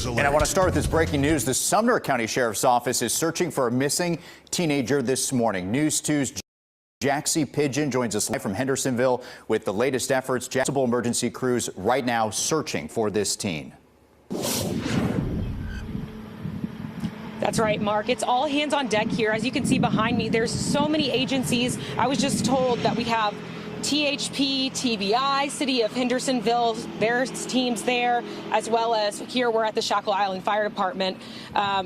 Alert. And I want to start with this breaking news. The Sumner County Sheriff's Office is searching for a missing teenager this morning. News 2's Jaxie Pigeon joins us live from Hendersonville with the latest efforts. Multiple emergency crews right now searching for this teen. That's right, Mark. It's all hands on deck here. As you can see behind me, there's so many agencies. I was just told that we have THP, TBI, City of Hendersonville, there's teams there, as well as here we're at the Shackle Island Fire Department.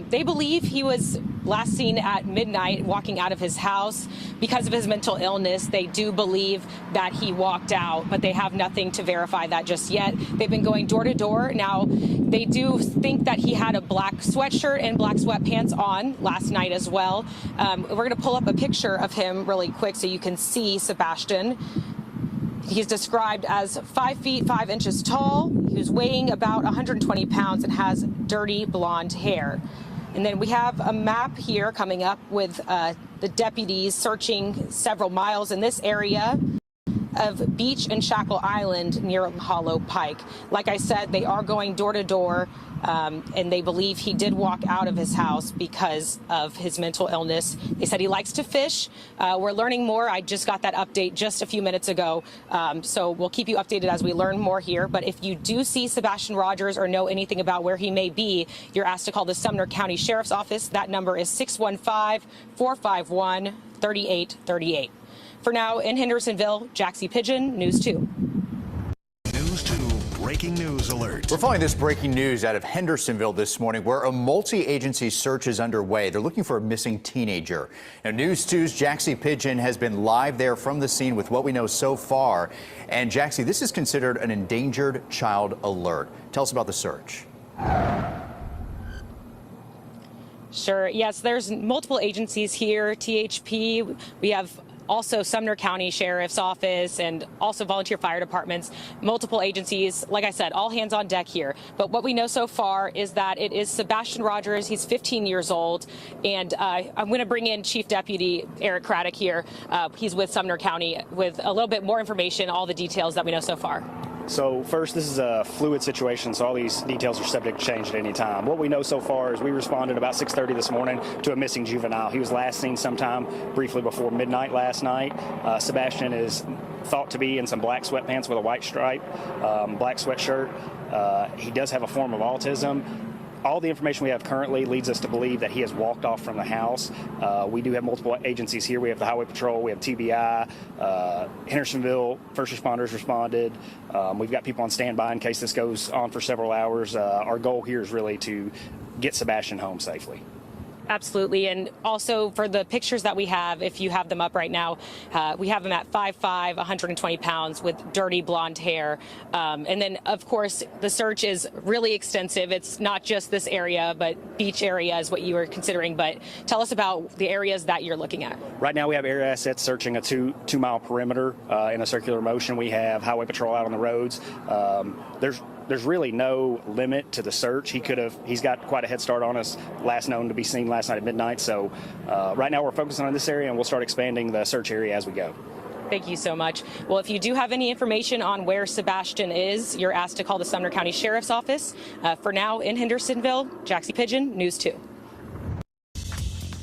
They believe he was last seen at midnight walking out of his house. Because of his mental illness, they do believe that he walked out, but they have nothing to verify that just yet. They've been going door to door. Now, they do think that he had a black sweatshirt and black sweatpants on last night as well. We're going to pull up a picture of him really quick so you can see Sebastian. He's described as 5 feet 5 inches tall. He's weighing about 120 pounds and has dirty blonde hair. And then we have a map here coming up with the deputies searching several miles in this area of Beach and Shackle Island near Hollow Pike. Like I said, they are going door to door, and they believe he did walk out of his house because of his mental illness. They said he likes to fish. We're learning more. I just got that update just a few minutes ago, so we'll keep you updated as we learn more here. But if you do see Sebastian Rogers or know anything about where he may be, you're asked to call the Sumner County Sheriff's Office. That number is 615-451-3838. For now, in Hendersonville, Jaxie Pigeon, News 2. News 2 breaking news alert. We're following this breaking news out of Hendersonville this morning, where a multi-agency search is underway. They're looking for a missing teenager. Now, News 2's Jaxie Pigeon has been live there from the scene with what we know so far. And Jaxie, this is considered an endangered child alert. Tell us about the search. Sure. Yes, there's multiple agencies here. THP, we have also Sumner County Sheriff's Office and also volunteer fire departments, multiple agencies. Like I said, all hands on deck here. But what we know so far is that it is Sebastian Rogers. He's 15 years old. And I'm going to bring in Chief Deputy Eric Craddock here. He's with Sumner County with a little bit more information, all the details that we know so far. So first, this is a fluid situation, so all these details are subject to change at any time. What we know so far is we responded about 6:30 this morning to a missing juvenile. He was last seen sometime briefly before midnight last night. Sebastian is thought to be in some black sweatpants with a white stripe, black sweatshirt. He does have a form of autism. All the information we have currently leads us to believe that he has walked off from the house. We do have multiple agencies here. We have the Highway Patrol, we have TBI, Hendersonville first responders responded. We've got people on standby in case this goes on for several hours. Our goal here is really to get Sebastian home safely. Absolutely. And also for the pictures that we have, if you have them up right now, we have him at 5'5", 120 pounds with dirty blonde hair. And then, of course, the search is really extensive. It's not just this area, but beach area is what you were considering. But tell us about the areas that you're looking at. Right now we have air assets searching a two-mile perimeter in a circular motion. We have Highway Patrol out on the roads. There's really no limit to the search. He's got quite a head start on us, last known to be seen last night at midnight. So right now we're focusing on this area, and we'll start expanding the search area as we go. Thank you so much. Well, if you do have any information on where Sebastian is, you're asked to call the Sumner County Sheriff's Office. For now, in Hendersonville, Jaxie Pigeon, News 2.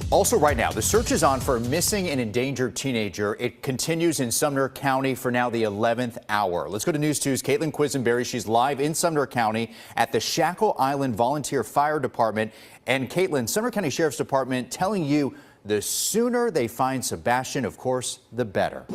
Also right now, the search is on for a missing and endangered teenager. It continues in Sumner County for now the 11th hour. Let's go to News 2's Caitlin Quisenberry. She's live in Sumner County at the Shackle Island Volunteer Fire Department. And Caitlin, Sumner County Sheriff's Department telling you the sooner they find Sebastian, of course, the better.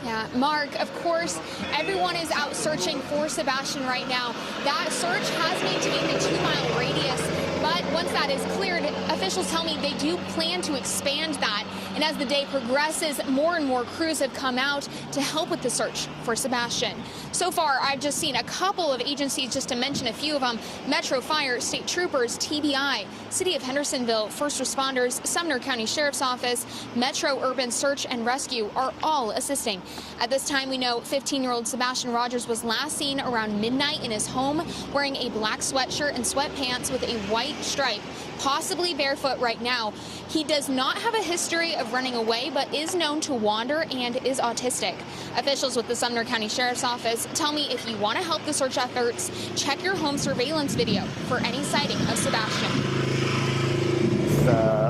Yeah, Mark, of course, everyone is out searching for Sebastian right now. That search has maintained a 2-mile radius, but once that is cleared, officials tell me they do plan to expand that. And as the day progresses, more and more crews have come out to help with the search for Sebastian. So far, I've just seen a couple of agencies, just to mention a few of them: Metro Fire, State Troopers, TBI, City of Hendersonville, First Responders, Sumner County Sheriff's Office, Metro Urban Search and Rescue are all assisting. At this time, we know 15-year-old Sebastian Rogers was last seen around midnight in his home wearing a black sweatshirt and sweatpants with a white stripe, possibly barefoot right now. He does not have a history of of running away, but is known to wander and is autistic. Officials with the Sumner County Sheriff's Office tell me if you want to help the search efforts, check your home surveillance video for any sighting of Sebastian.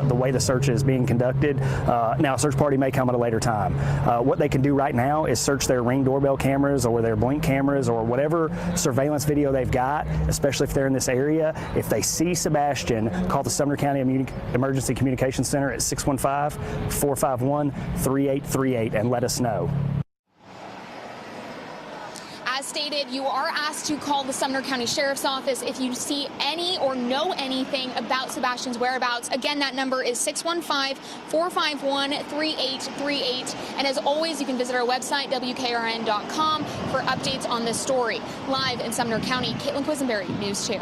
The way the search is being conducted. Now, a search party may come at a later time. What they can do right now is search their Ring doorbell cameras or their Blink cameras or whatever surveillance video they've got, especially if they're in this area. If they see Sebastian, call the Sumner County Emergency Communications Center at 615-451-3838 and let us know. As stated, you are asked to call the Sumner County Sheriff's Office if you see any or know anything about Sebastian's whereabouts. Again, that number is 615-451-3838. And as always, you can visit our website, WKRN.com, for updates on this story. Live in Sumner County, Caitlin Quisenberry, News 2.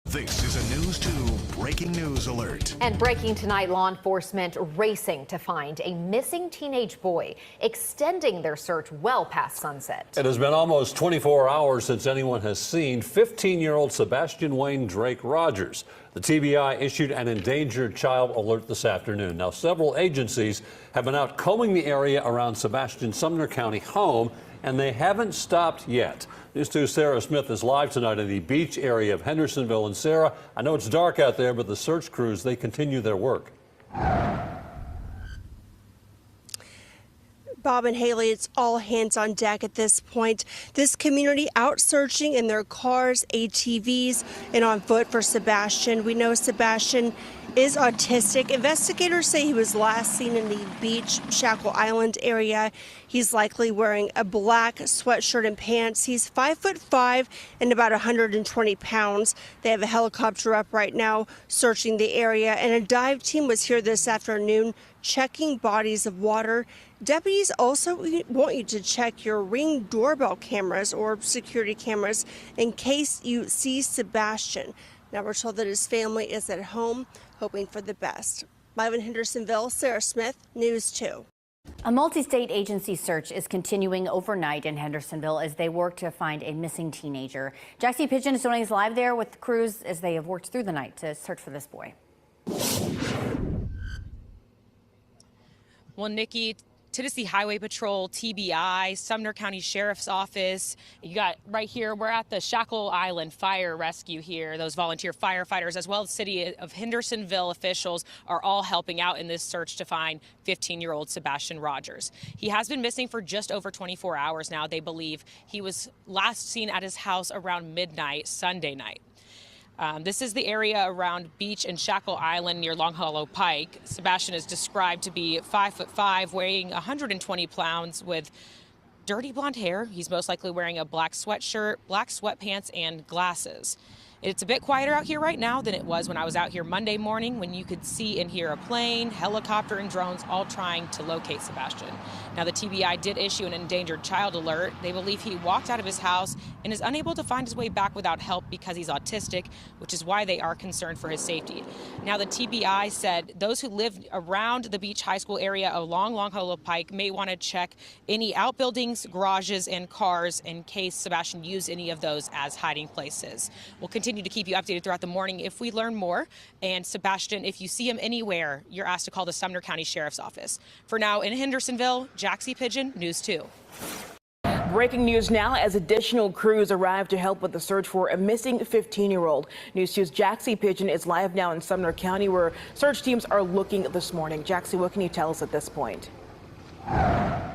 This is a News 2 breaking news alert. And breaking tonight, law enforcement racing to find a missing teenage boy, extending their search well past sunset. It has been almost 24 hours since anyone has seen 15-year-old Sebastian Wayne Drake Rogers. The TBI issued an endangered child alert this afternoon. Now, several agencies have been out combing the area around Sebastian's Sumner County home, and they haven't stopped yet. News 2's Sarah Smith is live tonight in the beach area of Hendersonville. And Sarah, I know it's dark out there, but the search crews, they continue their work. Bob and Haley, it's all hands on deck at this point. This community out searching in their cars, ATVs, and on foot for Sebastian. We know Sebastian is autistic. Investigators say he was last seen in the beach, Shackle Island area. He's likely wearing a black sweatshirt and pants. He's 5'5" and about 120 pounds. They have a helicopter up right now searching the area, and a dive team was here this afternoon checking bodies of water. Deputies also want you to check your Ring doorbell cameras or security cameras in case you see Sebastian. Now we're told that his family is at home, hoping for the best. Live in Hendersonville, Sarah Smith, News 2. A multi-state agency search is continuing overnight in Hendersonville as they work to find a missing teenager. Jaxie Pigeon is joining us live there with crews as they have worked through the night to search for this boy. Well, Nikki, Tennessee Highway Patrol, TBI, Sumner County Sheriff's Office. You got right here, we're at the Shackle Island Fire Rescue here. Those volunteer firefighters, as well as City of Hendersonville officials, are all helping out in this search to find 15-year-old Sebastian Rogers. He has been missing for just over 24 hours now, they believe. He was last seen at his house around midnight Sunday night. This is the area around Beach and Shackle Island near Long Hollow Pike. Sebastian is described to be 5'5", weighing 120 pounds with dirty blonde hair. He's most likely wearing a black sweatshirt, black sweatpants, and glasses. It's a bit quieter out here right now than it was when I was out here Monday morning, when you could see and hear a plane, helicopter, and drones all trying to locate Sebastian. Now, the TBI did issue an endangered child alert. They believe he walked out of his house and is unable to find his way back without help because he's autistic, which is why they are concerned for his safety. Now, the TBI said those who live around the Beach High School area along Long Hollow Pike may want to check any outbuildings, garages, and cars in case Sebastian used any of those as hiding places. We'll continue to keep you updated throughout the morning if we learn more. And Sebastian, if you see him anywhere, you're asked to call the Sumner County Sheriff's Office. For now, in Hendersonville, Jaxie Pigeon, News 2. Breaking news now as additional crews arrive to help with the search for a missing 15-year-old. News 2's Jaxie Pigeon is live now in Sumner County, where search teams are looking this morning. Jaxie, what can you tell us at this point? Well,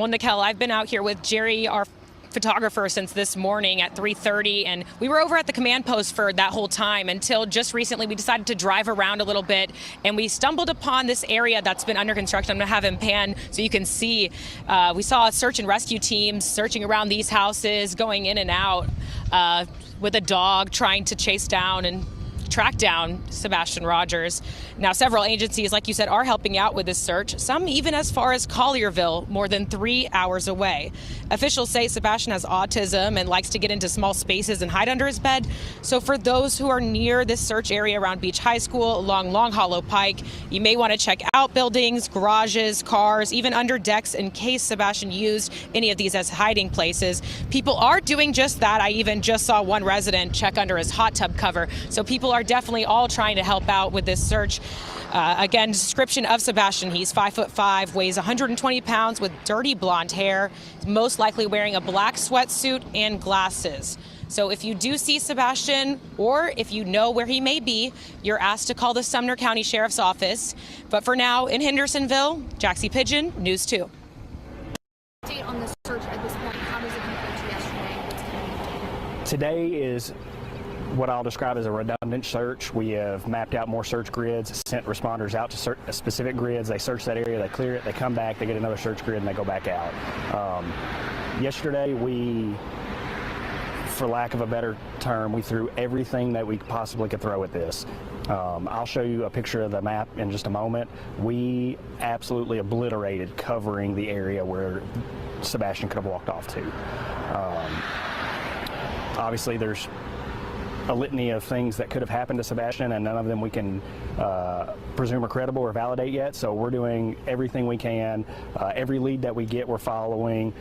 Nicole, I've been out here with Jerry, our photographer, since this morning at 3:30, and we were over at the command post for that whole time until just recently we decided to drive around a little bit, and we stumbled upon this area that's been under construction. I'm going to have him pan so you can see. We saw search and rescue teams searching around these houses, going in and out with a dog trying to chase down and track down Sebastian Rogers. Now, several agencies, like you said, are helping out with this search, some even as far as Collierville, more than 3 hours away. Officials say Sebastian has autism and likes to get into small spaces and hide under his bed. So for those who are near this search area around Beach High School, along Long Hollow Pike, you may want to check out buildings, garages, cars, even under decks in case Sebastian used any of these as hiding places. People are doing just that. I even just saw one resident check under his hot tub cover. So people are are definitely all trying to help out with this search. Again, description of Sebastian: he's 5'5", weighs 120 pounds, with dirty blonde hair, most likely wearing a black sweatsuit and glasses. So if you do see Sebastian, or if you know where he may be, you're asked to call the Sumner County Sheriff's Office. But for now, in Hendersonville, Jaxie Pigeon, News 2. Update on the search at this point. How does it compare to yesterday? Today is what I'll describe as a redundant search. We have mapped out more search grids, sent responders out to specific grids. They search that area, they clear it, they come back, they get another search grid, and they go back out. Yesterday, for lack of a better term, we threw everything that we possibly could throw at this. I'll show you a picture of the map in just a moment. We absolutely obliterated covering the area where Sebastian could have walked off to. Obviously, there's a litany of things that could have happened to Sebastian, and none of them we can presume are credible or validate yet. So we're doing everything we can. Every lead that we get, we're following.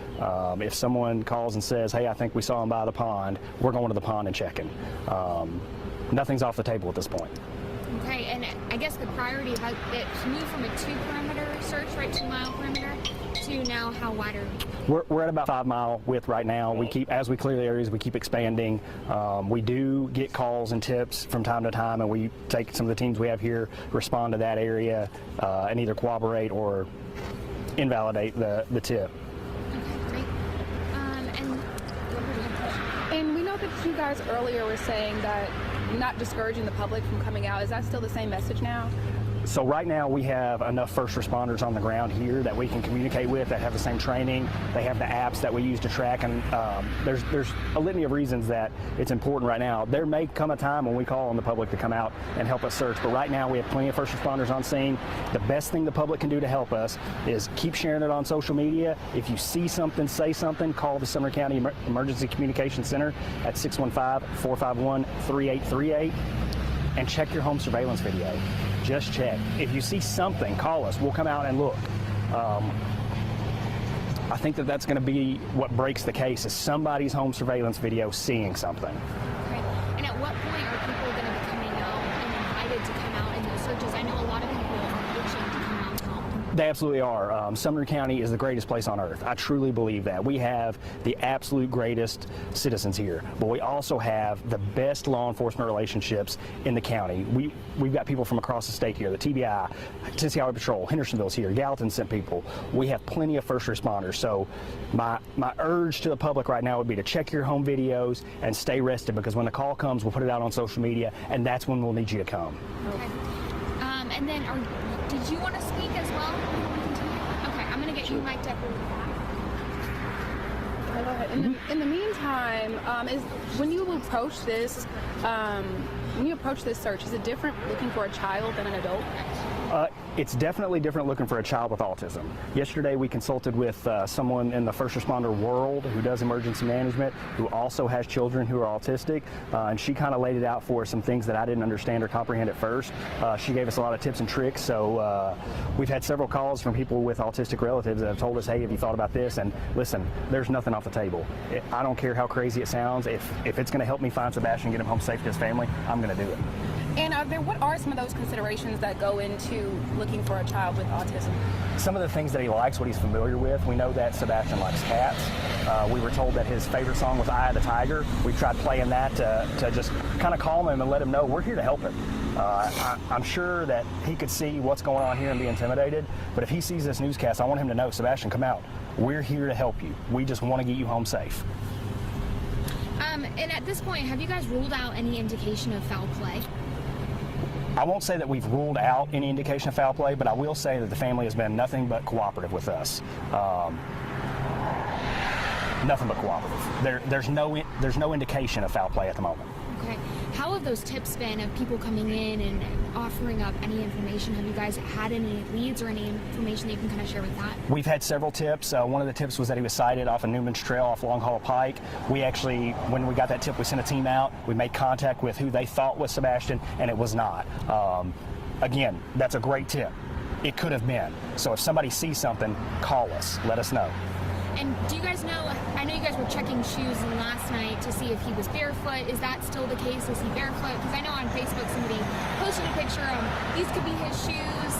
If someone calls and says, hey, I think we saw him by the pond, we're going to the pond and checking. Nothing's off the table at this point. Okay, and I guess the priority has it's moved from a 2-perimeter search, right, 2-mile perimeter, to now how wider? We're at about 5-mile width right now. We keep, as we clear the areas, we keep expanding. We do get calls and tips from time to time, and we take some of the teams we have here, respond to that area, and either corroborate or invalidate the tip. Okay, great. And we know that you guys earlier were saying that you're not discouraging the public from coming out. Is that still the same message now? So right now we have enough first responders on the ground here that we can communicate with, that have the same training. They have the apps that we use to track, and there's a litany of reasons that it's important right now. There may come a time when we call on the public to come out and help us search, but right now we have plenty of first responders on scene. The best thing the public can do to help us is keep sharing it on social media. If you see something, say something, call the Sumner County Emergency Communications Center at 615-451-3838 and check your home surveillance video. Just check. If you see something, call us. We'll come out and look. I think that's going to be what breaks the case, is somebody's home surveillance video seeing something. Okay. And at what point are people going to be coming out and invited to come out in those searches? I know a lot of people are itching to come out and help. They absolutely are. Sumner County is the greatest place on earth. I truly believe that. We have the absolute greatest citizens here, but we also have the best law enforcement relationships in the county. We've got people from across the state here, the TBI, Tennessee Highway Patrol, Hendersonville's here, Gallatin sent people. We have plenty of first responders. So my urge to the public right now would be to check your home videos and stay rested, because when the call comes, we'll put it out on social media, and that's when we'll need you to come. Okay. And then did you want to speak as well? Okay, I'm going to get you mic'd up really fast. Go ahead. In the meantime, when you approach this search, is it different looking for a child than an adult? It's definitely different looking for a child with autism. Yesterday we consulted with someone in the first responder world who does emergency management, who also has children who are autistic, and she kind of laid it out for some things that I didn't understand or comprehend at first. She gave us a lot of tips and tricks, so we've had several calls from people with autistic relatives that have told us, hey, have you thought about this? And listen, there's nothing off the table. I don't care how crazy it sounds. If it's going to help me find Sebastian and get him home safe to his family, I'm going to do it. And what are some of those considerations that go into looking for a child with autism? Some of the things that he likes, what he's familiar with. We know that Sebastian likes cats. We were told that his favorite song was Eye of the Tiger. We tried playing that to just kind of calm him and let him know we're here to help him. I'm sure that he could see what's going on here and be intimidated, but if he sees this newscast, I want him to know, Sebastian, come out. We're here to help you. We just want to get you home safe. And at this point, have you guys ruled out any indication of foul play? I won't say that we've ruled out any indication of foul play, but I will say that the family has been nothing but cooperative with us. Nothing but cooperative. There's no indication of foul play at the moment. Okay. How have those tips been of people coming in and offering up any information? Have you guys had any leads or any information that you can kind of share with that? We've had several tips. One of the tips was that he was sighted off of Newman's Trail off Long Hollow Pike. We actually, when we got that tip, we sent a team out. We made contact with who they thought was Sebastian, and it was not. Again, that's a great tip. It could have been. So if somebody sees something, call us. Let us know. And do you guys know, I know you guys were checking shoes last night to see if he was barefoot. Is that still the case? Is he barefoot? Because I know on Facebook somebody posted a picture of these could be his shoes,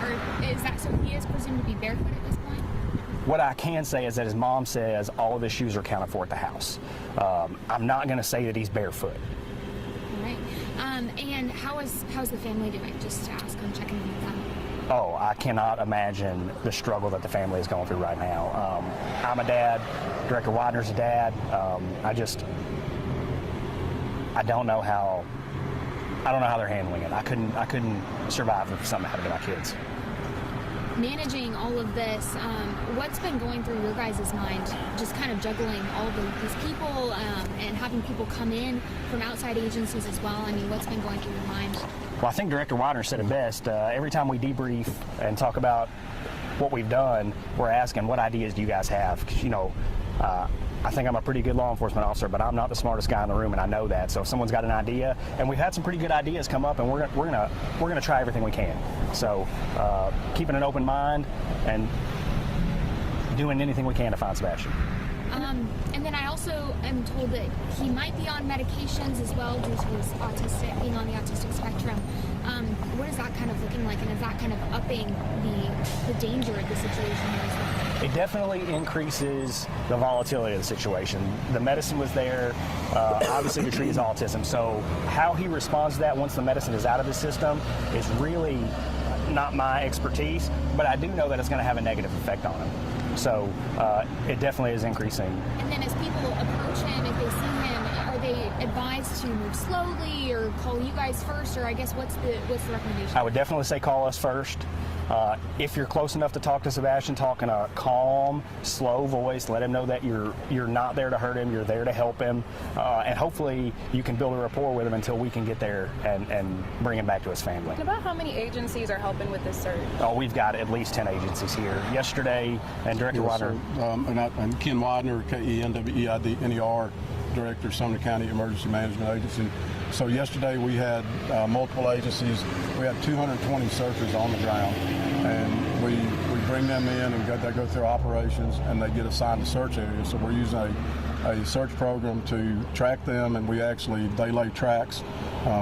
or is that so he is presumed to be barefoot at this point? What I can say is that his mom says all of his shoes are accounted for at the house. I'm not going to say that he's barefoot. All right. And how's the family doing? Just to ask, I'm checking in with them. Oh, I cannot imagine the struggle that the family is going through right now. I'm a dad. Director Widener's a dad. I don't know how they're handling it. I couldn't survive if something happened to my kids. Managing all of this, what's been going through your guys' mind, just kind of juggling all of these people and having people come in from outside agencies as well? I mean, what's been going through your mind? Well, I think Director Widener said it best. Every time we debrief and talk about what we've done, we're asking, what ideas do you guys have? Because, I think I'm a pretty good law enforcement officer, but I'm not the smartest guy in the room, and I know that. So if someone's got an idea, and we've had some pretty good ideas come up, and we're gonna try everything we can. So keeping an open mind and doing anything we can to find Sebastian. And then I also am told that he might be on medications as well due to his being on the autistic spectrum. What is that kind of looking like, and is that kind of upping the danger of the situation here as well? It definitely increases the volatility of the situation. The medicine was there, obviously to treat his autism, so how he responds to that once the medicine is out of the system is really not my expertise, but I do know that it's going to have a negative effect on him. So it definitely is increasing. And then as people approach him, if they see him, are they advised to move slowly or call you guys first, or I guess what's the recommendation? I would definitely say call us first. If you're close enough to talk to Sebastian, talk in a calm, slow voice. Let him know that you're not there to hurt him. You're there to help him, and hopefully you can build a rapport with him until we can get there and bring him back to his family. And about how many agencies are helping with this search? Oh, we've got at least 10 agencies here. Yesterday, and Director Widener. And Ken Widener, KENWEIDNER, Director, Sumner County Emergency Management Agency. So yesterday we had multiple agencies. We had 220 searchers on the ground, and we bring them in and they go through operations, and they get assigned a search area. So we're using a search program to track them, and they lay tracks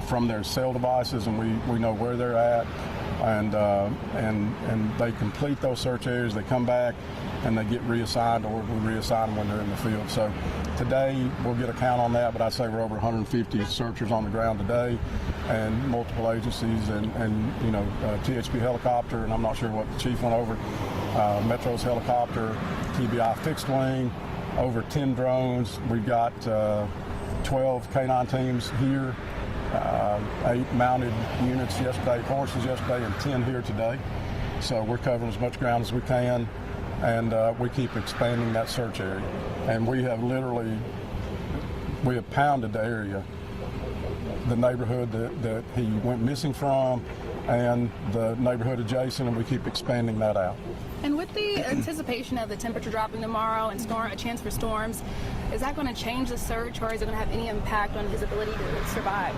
from their cell devices, and we know where they're at, and they complete those search areas. They come back and they get reassigned, or we reassign them when they're in the field. So today we'll get a count on that, but I'd say we're over 150 searchers on the ground today, and multiple agencies, and THP helicopter, and I'm not sure what the chief went over, Metro's helicopter, TBI fixed wing, over 10 drones. We've got 12 K9 teams here, 8 mounted units yesterday, horses yesterday, and 10 here today. So we're covering as much ground as we can, and we keep expanding that search area. And we have pounded the area, the neighborhood that he went missing from, and the neighborhood adjacent, and we keep expanding that out. And with the anticipation of the temperature dropping tomorrow and a chance for storms, is that going to change the search, or is it going to have any impact on his ability to survive?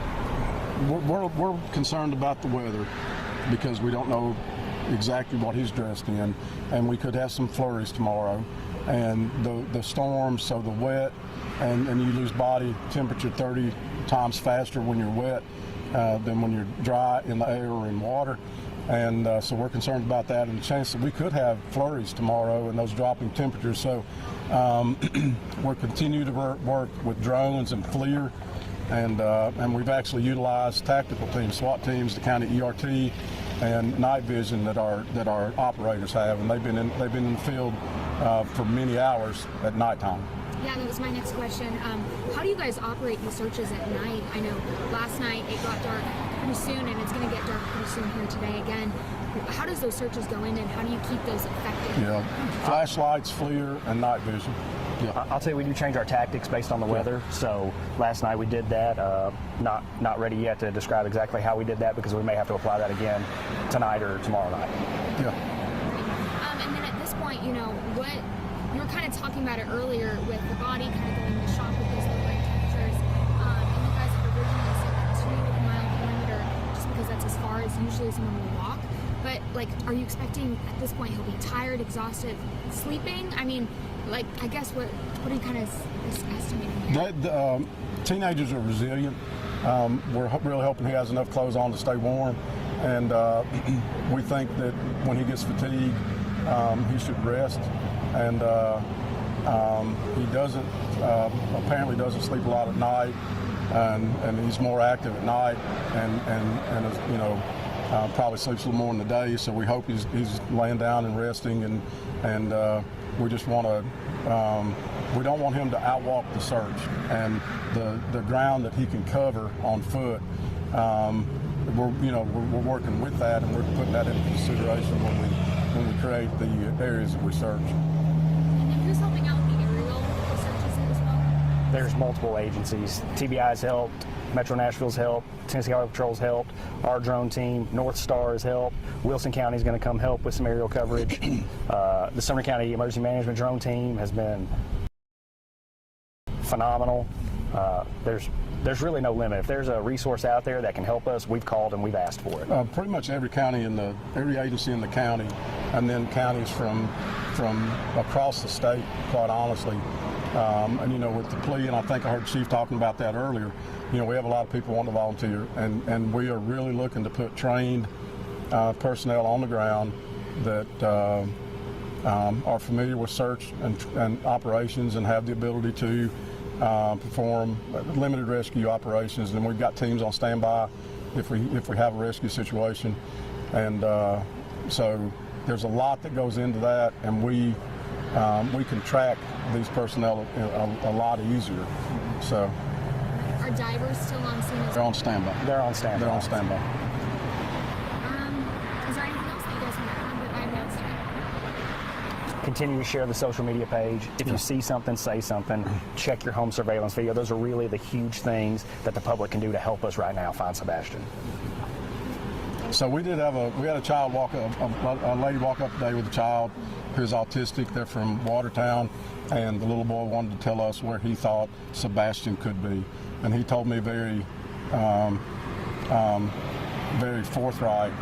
We're concerned about the weather because we don't know exactly what he's dressed in, and we could have some flurries tomorrow. And the storms, so the wet, and you lose body temperature 30 times faster when you're wet than when you're dry in the air or in water. And so we're concerned about that, and the chance that we could have flurries tomorrow and those dropping temperatures. So we're continuing to work with drones and FLIR, and we've actually utilized tactical teams, SWAT teams, the county ERT, and night vision that our operators have, and they've been in the field for many hours at nighttime. Yeah, that was my next question. How do you guys operate these searches at night? I know last night it got dark pretty soon, and it's going to get dark pretty soon here today again. How does those searches go in, and how do you keep those effective? Yeah, flashlights, FLIR, and night vision. Yeah. I'll tell you, we do change our tactics based on the weather. So last night we did that. Not ready yet to describe exactly how we did that, because we may have to apply that again tonight or tomorrow night. Yeah. And then at this point, what you were kind of talking about it earlier with the body kind of going into shock with those low temperatures. And you guys had originally said that 2 mile perimeter, just because that's as far as usually someone will walk. but like, are you expecting at this point he'll be tired, exhausted, sleeping? I mean, like, I guess what are you kind of estimating here? Teenagers are resilient. We're really hoping he has enough clothes on to stay warm, and we think that when he gets fatigued, he should rest. And he doesn't apparently doesn't sleep a lot at night, and he's more active at night, and is, you know, probably sleeps a little more in the day. So we hope he's laying down and resting, and we just want to. We don't want him to outwalk the search, and the ground that he can cover on foot. We're working with that, and we're putting that into consideration when we create the areas that we search. And then who's helping out with the aerial searches as well? There's multiple agencies. TBI's helped, Metro Nashville's helped, Tennessee Highway Patrol's helped, our drone team, North Star has helped, Wilson County is going to come help with some aerial coverage. The Sumner County Emergency Management drone team has been phenomenal. There's really no limit. If there's a resource out there that can help us, we've called and we've asked for it. Pretty much every county every agency in the county, and then counties from across the state, quite honestly. And you know, with the plea, and I think I heard Chief talking about that earlier. You know, we have a lot of people wanting to volunteer, and we are really looking to put trained personnel on the ground that are familiar with search and operations and have the ability to perform limited rescue operations. And we've got teams on standby if we have a rescue situation, and so there's a lot that goes into that, and we can track these personnel a lot easier. So Are divers still on scene as they're well? on standby. They're on standby. They're on standby. Is there anything else that you guys want to add that I've noticed? Continue to share the social media page. If you see something, say something. Check your home surveillance video. Those are really the huge things that the public can do to help us right now find Sebastian. So we had a child walk up, a lady walk up today with a child who's autistic. They're from Watertown, and the little boy wanted to tell us where he thought Sebastian could be, and he told me very forthright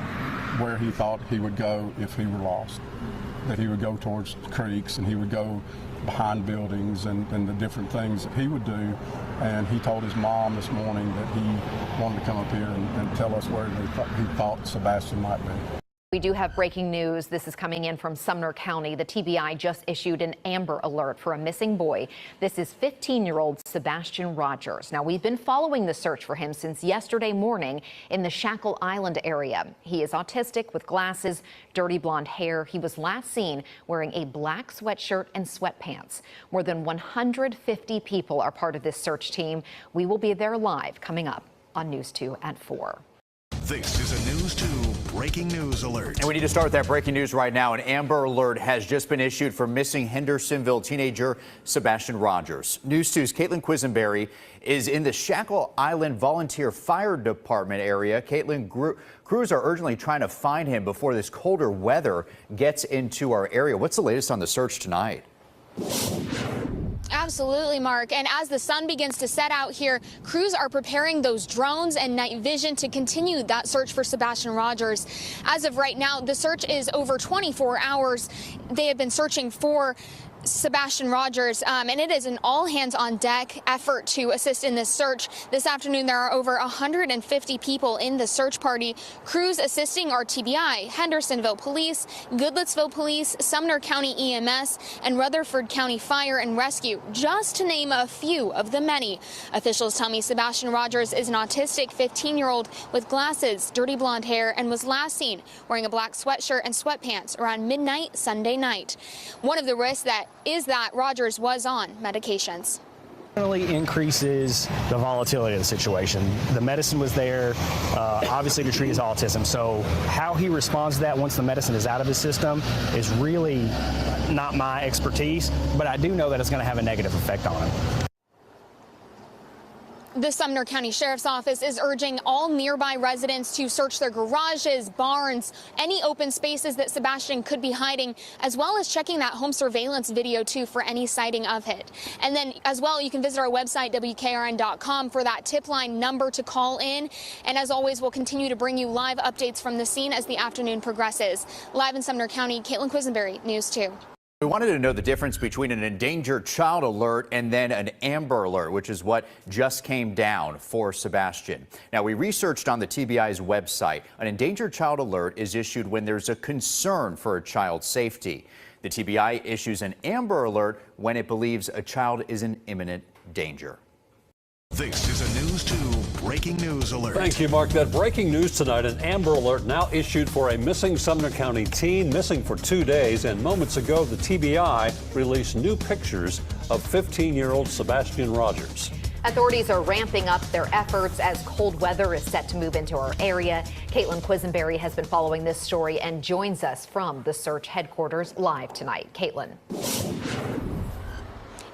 where he thought he would go if he were lost. That he would go towards creeks, and he would go behind buildings, and the different things that he would do. And he told his mom this morning that he wanted to come up here and tell us where he thought Sebastian might be. We do have breaking news. This is coming in from Sumner County. The TBI just issued an Amber Alert for a missing boy. This is 15-year-old Sebastian Rogers. Now, we've been following the search for him since yesterday morning in the Shackle Island area. He is autistic with glasses, dirty blonde hair. He was last seen wearing a black sweatshirt and sweatpants. More than 150 people are part of this search team. We will be there live coming up on News 2 at 4. This is a News 2 breaking news alert. And we need to start with that breaking news right now. An Amber Alert has just been issued for missing Hendersonville teenager Sebastian Rogers. News 2's Caitlin Quisenberry is in the Shackle Island Volunteer Fire Department area. Caitlin, crews are urgently trying to find him before this colder weather gets into our area. What's the latest on the search tonight? Absolutely, Mark. And as the sun begins to set out here, crews are preparing those drones and night vision to continue that search for Sebastian Rogers. As of right now, the search is over 24 hours. They have been searching for Sebastian Rogers, and it is an all-hands-on-deck effort to assist in this search. This afternoon, there are over 150 people in the search party. Crews assisting are TBI, Hendersonville Police, Goodlettsville Police, Sumner County EMS, and Rutherford County Fire and Rescue, just to name a few of the many. Officials tell me Sebastian Rogers is an autistic 15-year-old with glasses, dirty blonde hair, and was last seen wearing a black sweatshirt and sweatpants around midnight Sunday night. One of the risks is that Rogers was on medications. Definitely increases the volatility of the situation. The medicine was there, obviously, to treat his autism. So how he responds to that once the medicine is out of his system is really not my expertise, but I do know that it's going to have a negative effect on him. The Sumner County Sheriff's Office is urging all nearby residents to search their garages, barns, any open spaces that Sebastian could be hiding, as well as checking that home surveillance video, too, for any sighting of it. And then, as well, you can visit our website, WKRN.com, for that tip line number to call in. And as always, we'll continue to bring you live updates from the scene as the afternoon progresses. Live in Sumner County, Caitlin Quisenberry, News 2. We wanted to know the difference between an endangered child alert and then an Amber Alert, which is what just came down for Sebastian. Now, we researched on the TBI's website. An endangered child alert is issued when there's a concern for a child's safety. The TBI issues an Amber Alert when it believes a child is in imminent danger. This is a News 2 breaking news alert. Thank you, Mark. That breaking news tonight, an Amber Alert now issued for a missing Sumner County teen, missing for 2 days. And moments ago, the TBI released new pictures of 15-year-old Sebastian Rogers. Authorities are ramping up their efforts as cold weather is set to move into our area. Caitlin Quisenberry has been following this story and joins us from the search headquarters live tonight. Caitlin.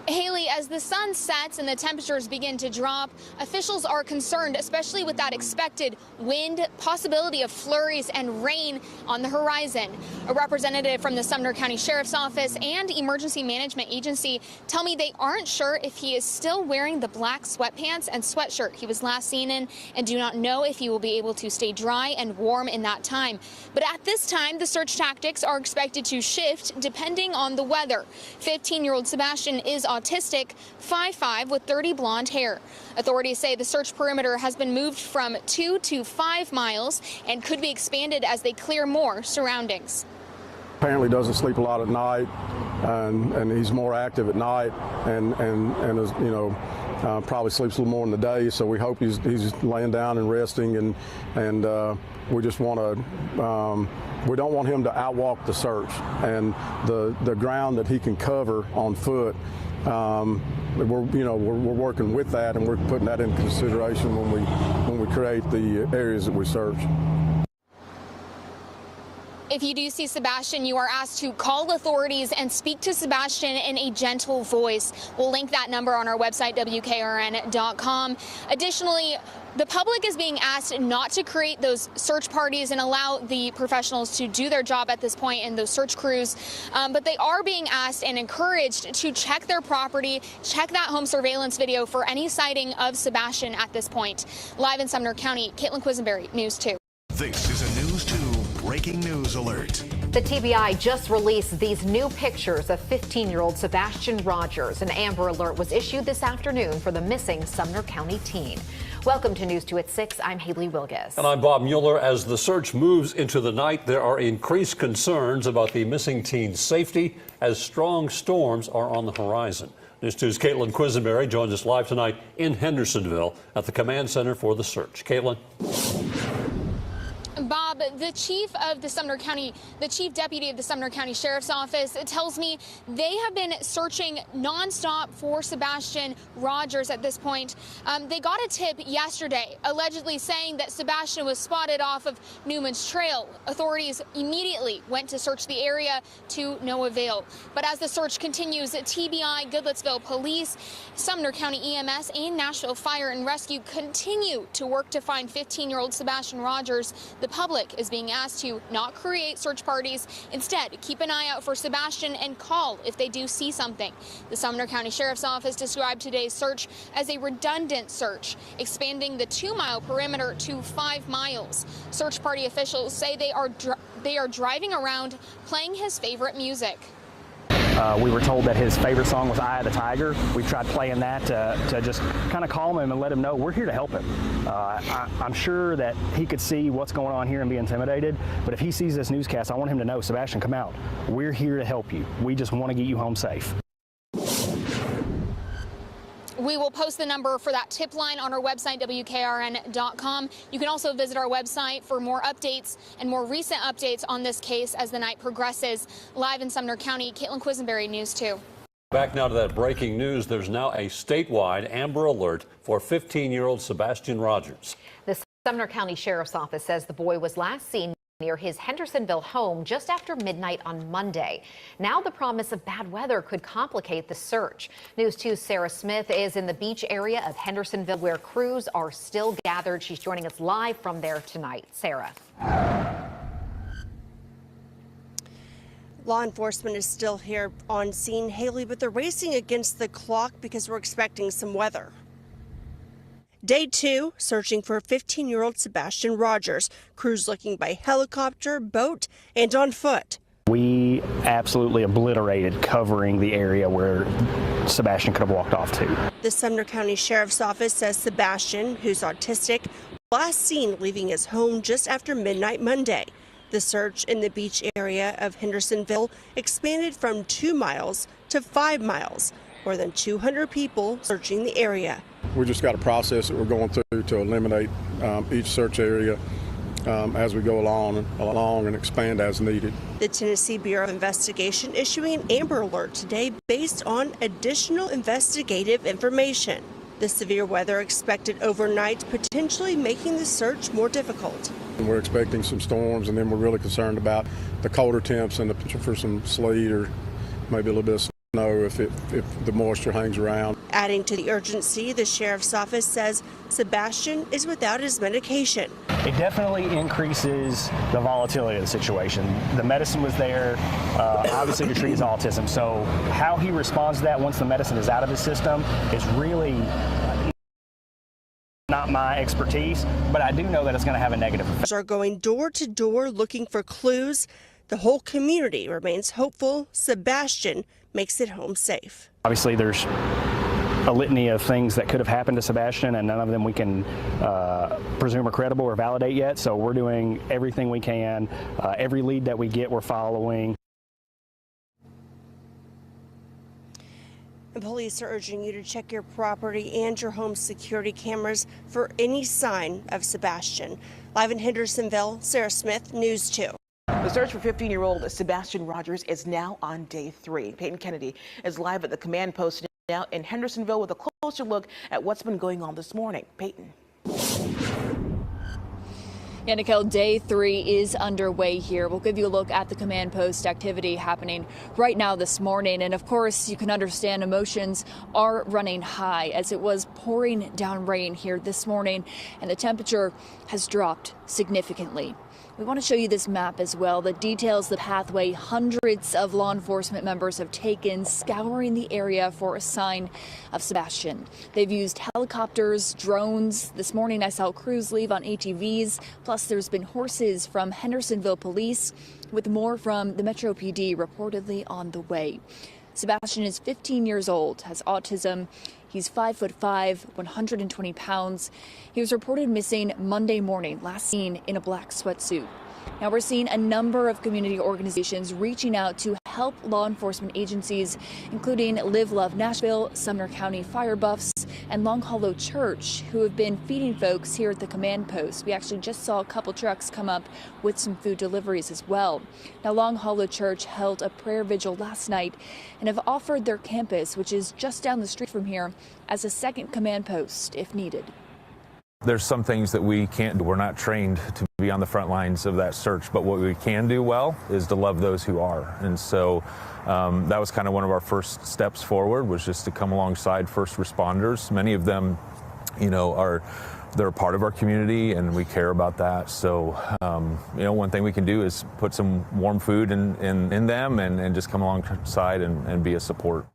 Haley, as the sun sets and the temperatures begin to drop, officials are concerned, especially with that expected wind, possibility of flurries and rain on the horizon. A representative from the Sumner County Sheriff's Office and Emergency Management Agency tell me they aren't sure if he is still wearing the black sweatpants and sweatshirt he was last seen in, and do not know if he will be able to stay dry and warm in that time. But at this time, the search tactics are expected to shift depending on the weather. 15-year-old Sebastian is autistic, 5'5", with 30 blonde hair. Authorities say the search perimeter has been moved from 2 to 5 miles and could be expanded as they clear more surroundings. Apparently doesn't sleep a lot at night, and he's more active at night, and is, you know, probably sleeps a little more in the day. So we hope he's laying down and resting, and we just want to. We don't want him to outwalk the search, and the ground that he can cover on foot. We're working with that, and we're putting that into consideration when we create the areas that we search. If you do see Sebastian, you are asked to call authorities and speak to Sebastian in a gentle voice. We'll link that number on our website, WKRN.com. Additionally, the public is being asked not to create those search parties and allow the professionals to do their job at this point in those search crews. But they are being asked and encouraged to check their property, check that home surveillance video for any sighting of Sebastian at this point. Live in Sumner County, Caitlin Quisenberry, News 2. This is a News 2 breaking news alert. The TBI just released these new pictures of 15-year-old Sebastian Rogers. An Amber Alert was issued this afternoon for the missing Sumner County teen. Welcome to News 2 at 6. I'm Haley Wilgus. And I'm Bob Mueller. As the search moves into the night, there are increased concerns about the missing teen's safety as strong storms are on the horizon. News 2's Caitlin Quisenberry joins us live tonight in Hendersonville at the command center for the search. Caitlin. Bob, the chief deputy of the Sumner County Sheriff's Office tells me they have been searching nonstop for Sebastian Rogers at this point. They got a tip yesterday allegedly saying that Sebastian was spotted off of Newman's Trail. Authorities immediately went to search the area to no avail. But as the search continues, TBI, Goodlettsville Police, Sumner County EMS, and Nashville Fire and Rescue continue to work to find 15-year-old Sebastian Rogers. The public is being asked to not create search parties. Instead, keep an eye out for Sebastian and call if they do see something. The Sumner County Sheriff's Office described today's search as a redundant search, expanding the 2-mile perimeter to 5 miles. Search party officials say they are driving around playing his favorite music. We were told that his favorite song was Eye of the Tiger. We tried playing that to just kind of calm him and let him know we're here to help him. I'm sure that he could see what's going on here and be intimidated, but if he sees this newscast, I want him to know, Sebastian, come out. We're here to help you. We just want to get you home safe. We will post the number for that tip line on our website, WKRN.com. You can also visit our website for more updates and more recent updates on this case as the night progresses. Live in Sumner County, Caitlin Quisenberry, News 2. Back now to that breaking news. There's now a statewide Amber Alert for 15-year-old Sebastian Rogers. The Sumner County Sheriff's Office says the boy was last seen near his Hendersonville home just after midnight on Monday. Now the promise of bad weather could complicate the search. News 2's Sarah Smith is in the beach area of Hendersonville where crews are still gathered. She's joining us live from there tonight. Sarah. Law enforcement is still here on scene, Haley, but they're racing against the clock because we're expecting some weather. Day 2, searching for 15-year-old Sebastian Rogers. Crews looking by helicopter, boat, and on foot. We absolutely obliterated covering the area where Sebastian could have walked off to. The Sumner County Sheriff's Office says Sebastian, who's autistic, last seen leaving his home just after midnight Monday. The search in the beach area of Hendersonville expanded from 2 miles to 5 miles. More than 200 people searching the area. We just got a process that we're going through to eliminate each search area as we go along and expand as needed. The Tennessee Bureau of Investigation issuing an Amber Alert today based on additional investigative information. The severe weather expected overnight, potentially making the search more difficult. And we're expecting some storms, and then we're really concerned about the colder temps and the potential for some sleet or maybe a little bit of snow if the moisture hangs around. Adding to the urgency, the sheriff's office says Sebastian is without his medication. It definitely increases the volatility of the situation. The medicine was there, obviously to treat his autism, so how he responds to that once the medicine is out of his system is really not my expertise, but I do know that it's going to have a negative effect. Are going door to door looking for clues. The whole community remains hopeful Sebastian makes it home safe. Obviously, there's a litany of things that could have happened to Sebastian, and none of them we can presume are credible or validate yet. So we're doing everything we can. Every lead that we get, we're following. The police are urging you to check your property and your home security cameras for any sign of Sebastian. Live in Hendersonville, Sarah Smith, News 2. The search for 15-year-old Sebastian Rogers is now on day 3. Peyton Kennedy is live at the command post now in Hendersonville with a closer look at what's been going on this morning. Peyton. Yeah, Nicole, day 3 is underway here. We'll give you a look at the command post activity happening right now this morning. And of course, you can understand emotions are running high as it was pouring down rain here this morning and the temperature has dropped significantly. We want to show you this map as well that details the pathway hundreds of law enforcement members have taken scouring the area for a sign of Sebastian. They've used helicopters, drones. This morning I saw crews leave on ATVs. Plus there's been horses from Hendersonville Police with more from the Metro PD reportedly on the way. Sebastian is 15 years old, has autism. He's 5'5", 120 pounds. He was reported missing Monday morning, last seen in a black sweatsuit. Now we're seeing a number of community organizations reaching out to help law enforcement agencies, including Live Love Nashville, Sumner County Fire Buffs, and Long Hollow Church, who have been feeding folks here at the command post. We actually just saw a couple trucks come up with some food deliveries as well. Now Long Hollow Church held a prayer vigil last night and have offered their campus, which is just down the street from here, as a second command post if needed. There's some things that we can't do. We're not trained to be on the front lines of that search, but what we can do well is to love those who are. And so that was kind of one of our first steps forward, was just to come alongside first responders. Many of them, you know, they're a part of our community and we care about that. So, you know, one thing we can do is put some warm food in them and just come alongside and be a support.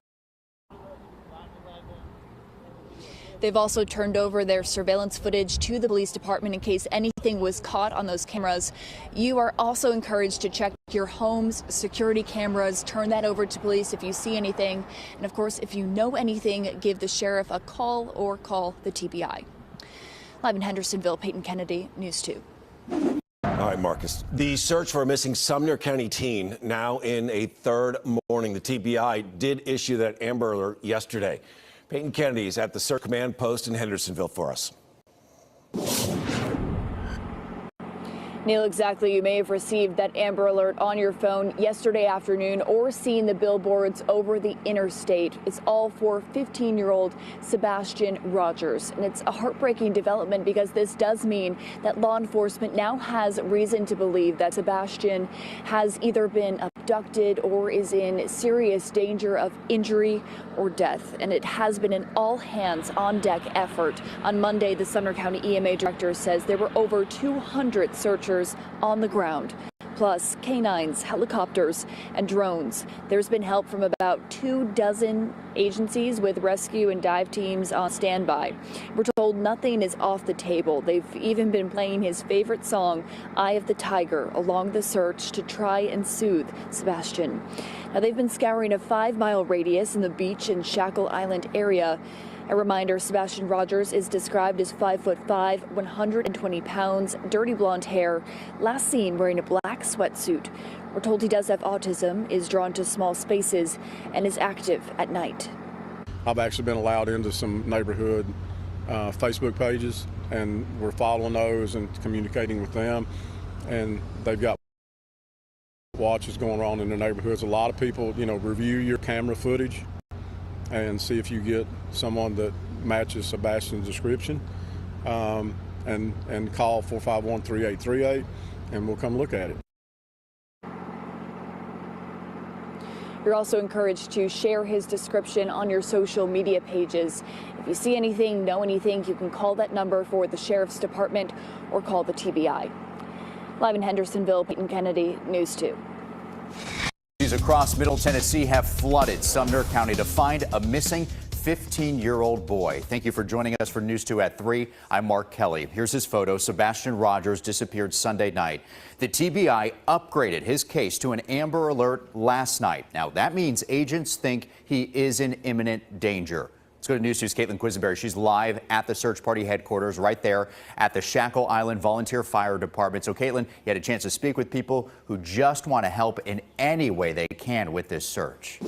They've also turned over their surveillance footage to the police department in case anything was caught on those cameras. You are also encouraged to check your home's security cameras. Turn that over to police if you see anything. And of course, if you know anything, give the sheriff a call or call the TBI. Live in Hendersonville, Peyton Kennedy, News 2. All right, Marcus. The search for a missing Sumner County teen now in a third morning. The TBI did issue that Amber Alert yesterday. Peyton Kennedy is at the search command post in Hendersonville for us. Neil, exactly. You may have received that Amber Alert on your phone yesterday afternoon or seen the billboards over the interstate. It's all for 15-year-old Sebastian Rogers. And it's a heartbreaking development because this does mean that law enforcement now has reason to believe that Sebastian has either been abducted or is in serious danger of injury or death. And it has been an all-hands-on-deck effort. On Monday, the Sumner County EMA director says there were over 200 searchers on the ground, plus canines, helicopters, and drones. There's been help from about 24 agencies with rescue and dive teams on standby. We're told nothing is off the table. They've even been playing his favorite song, Eye of the Tiger, along the search to try and soothe Sebastian. Now, they've been scouring a 5-mile radius in the beach and Shackle Island area. A reminder, Sebastian Rogers is described as 5'5", 120 pounds, dirty blonde hair, last seen wearing a black sweatsuit. We're told he does have autism, is drawn to small spaces, and is active at night. I've actually been allowed into some neighborhood Facebook pages, and we're following those and communicating with them, and they've got watches going on in the neighborhoods. A lot of people, review your camera footage and see if you get someone that matches Sebastian's description, and call 451-3838, and we'll come look at it. You're also encouraged to share his description on your social media pages. If you see anything, know anything, you can call that number for the Sheriff's Department or call the TBI. Live in Hendersonville, Peyton Kennedy, News 2. Across Middle Tennessee have flooded Sumner County to find a missing 15-year-old boy. Thank you for joining us for News 2 at 3. I'm Mark Kelly. Here's his photo. Sebastian Rogers disappeared Sunday night. The TBI upgraded his case to an Amber Alert last night. Now, that means agents think he is in imminent danger. Let's go to News 2's Caitlin Quisenberry. She's live at the search party headquarters right there at the Shackle Island Volunteer Fire Department. So, Caitlin, you had a chance to speak with people who just want to help in any way they can with this search.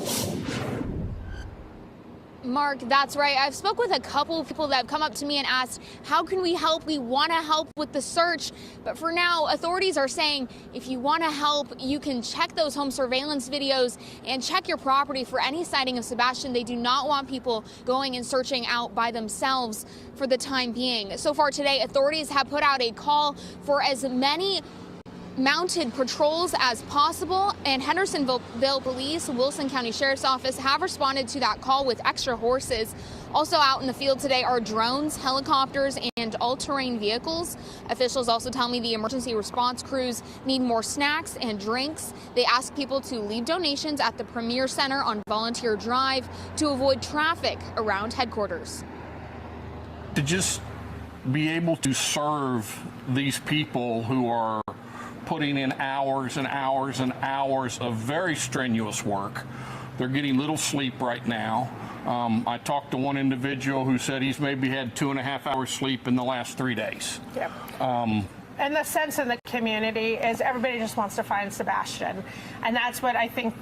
Mark, that's right. I've spoke with a couple of people that have come up to me and asked, how can we help? We want to help with the search. But for now, authorities are saying if you want to help, you can check those home surveillance videos and check your property for any sighting of Sebastian. They do not want people going and searching out by themselves for the time being. So far today, authorities have put out a call for as many mounted patrols as possible, and Hendersonville Police, Wilson County Sheriff's Office have responded to that call with extra horses. Also out in the field today are drones, helicopters, and all-terrain vehicles. Officials also tell me the emergency response crews need more snacks and drinks. They ask people to leave donations at the Premier Center on Volunteer Drive to avoid traffic around headquarters. To just be able to serve these people who are putting in hours and hours and hours of very strenuous work. They're getting little sleep right now. I talked to one individual who said he's maybe had 2.5 hours sleep in the last 3 days. Yep. And the sense in the community is everybody just wants to find Sebastian. And that's what I think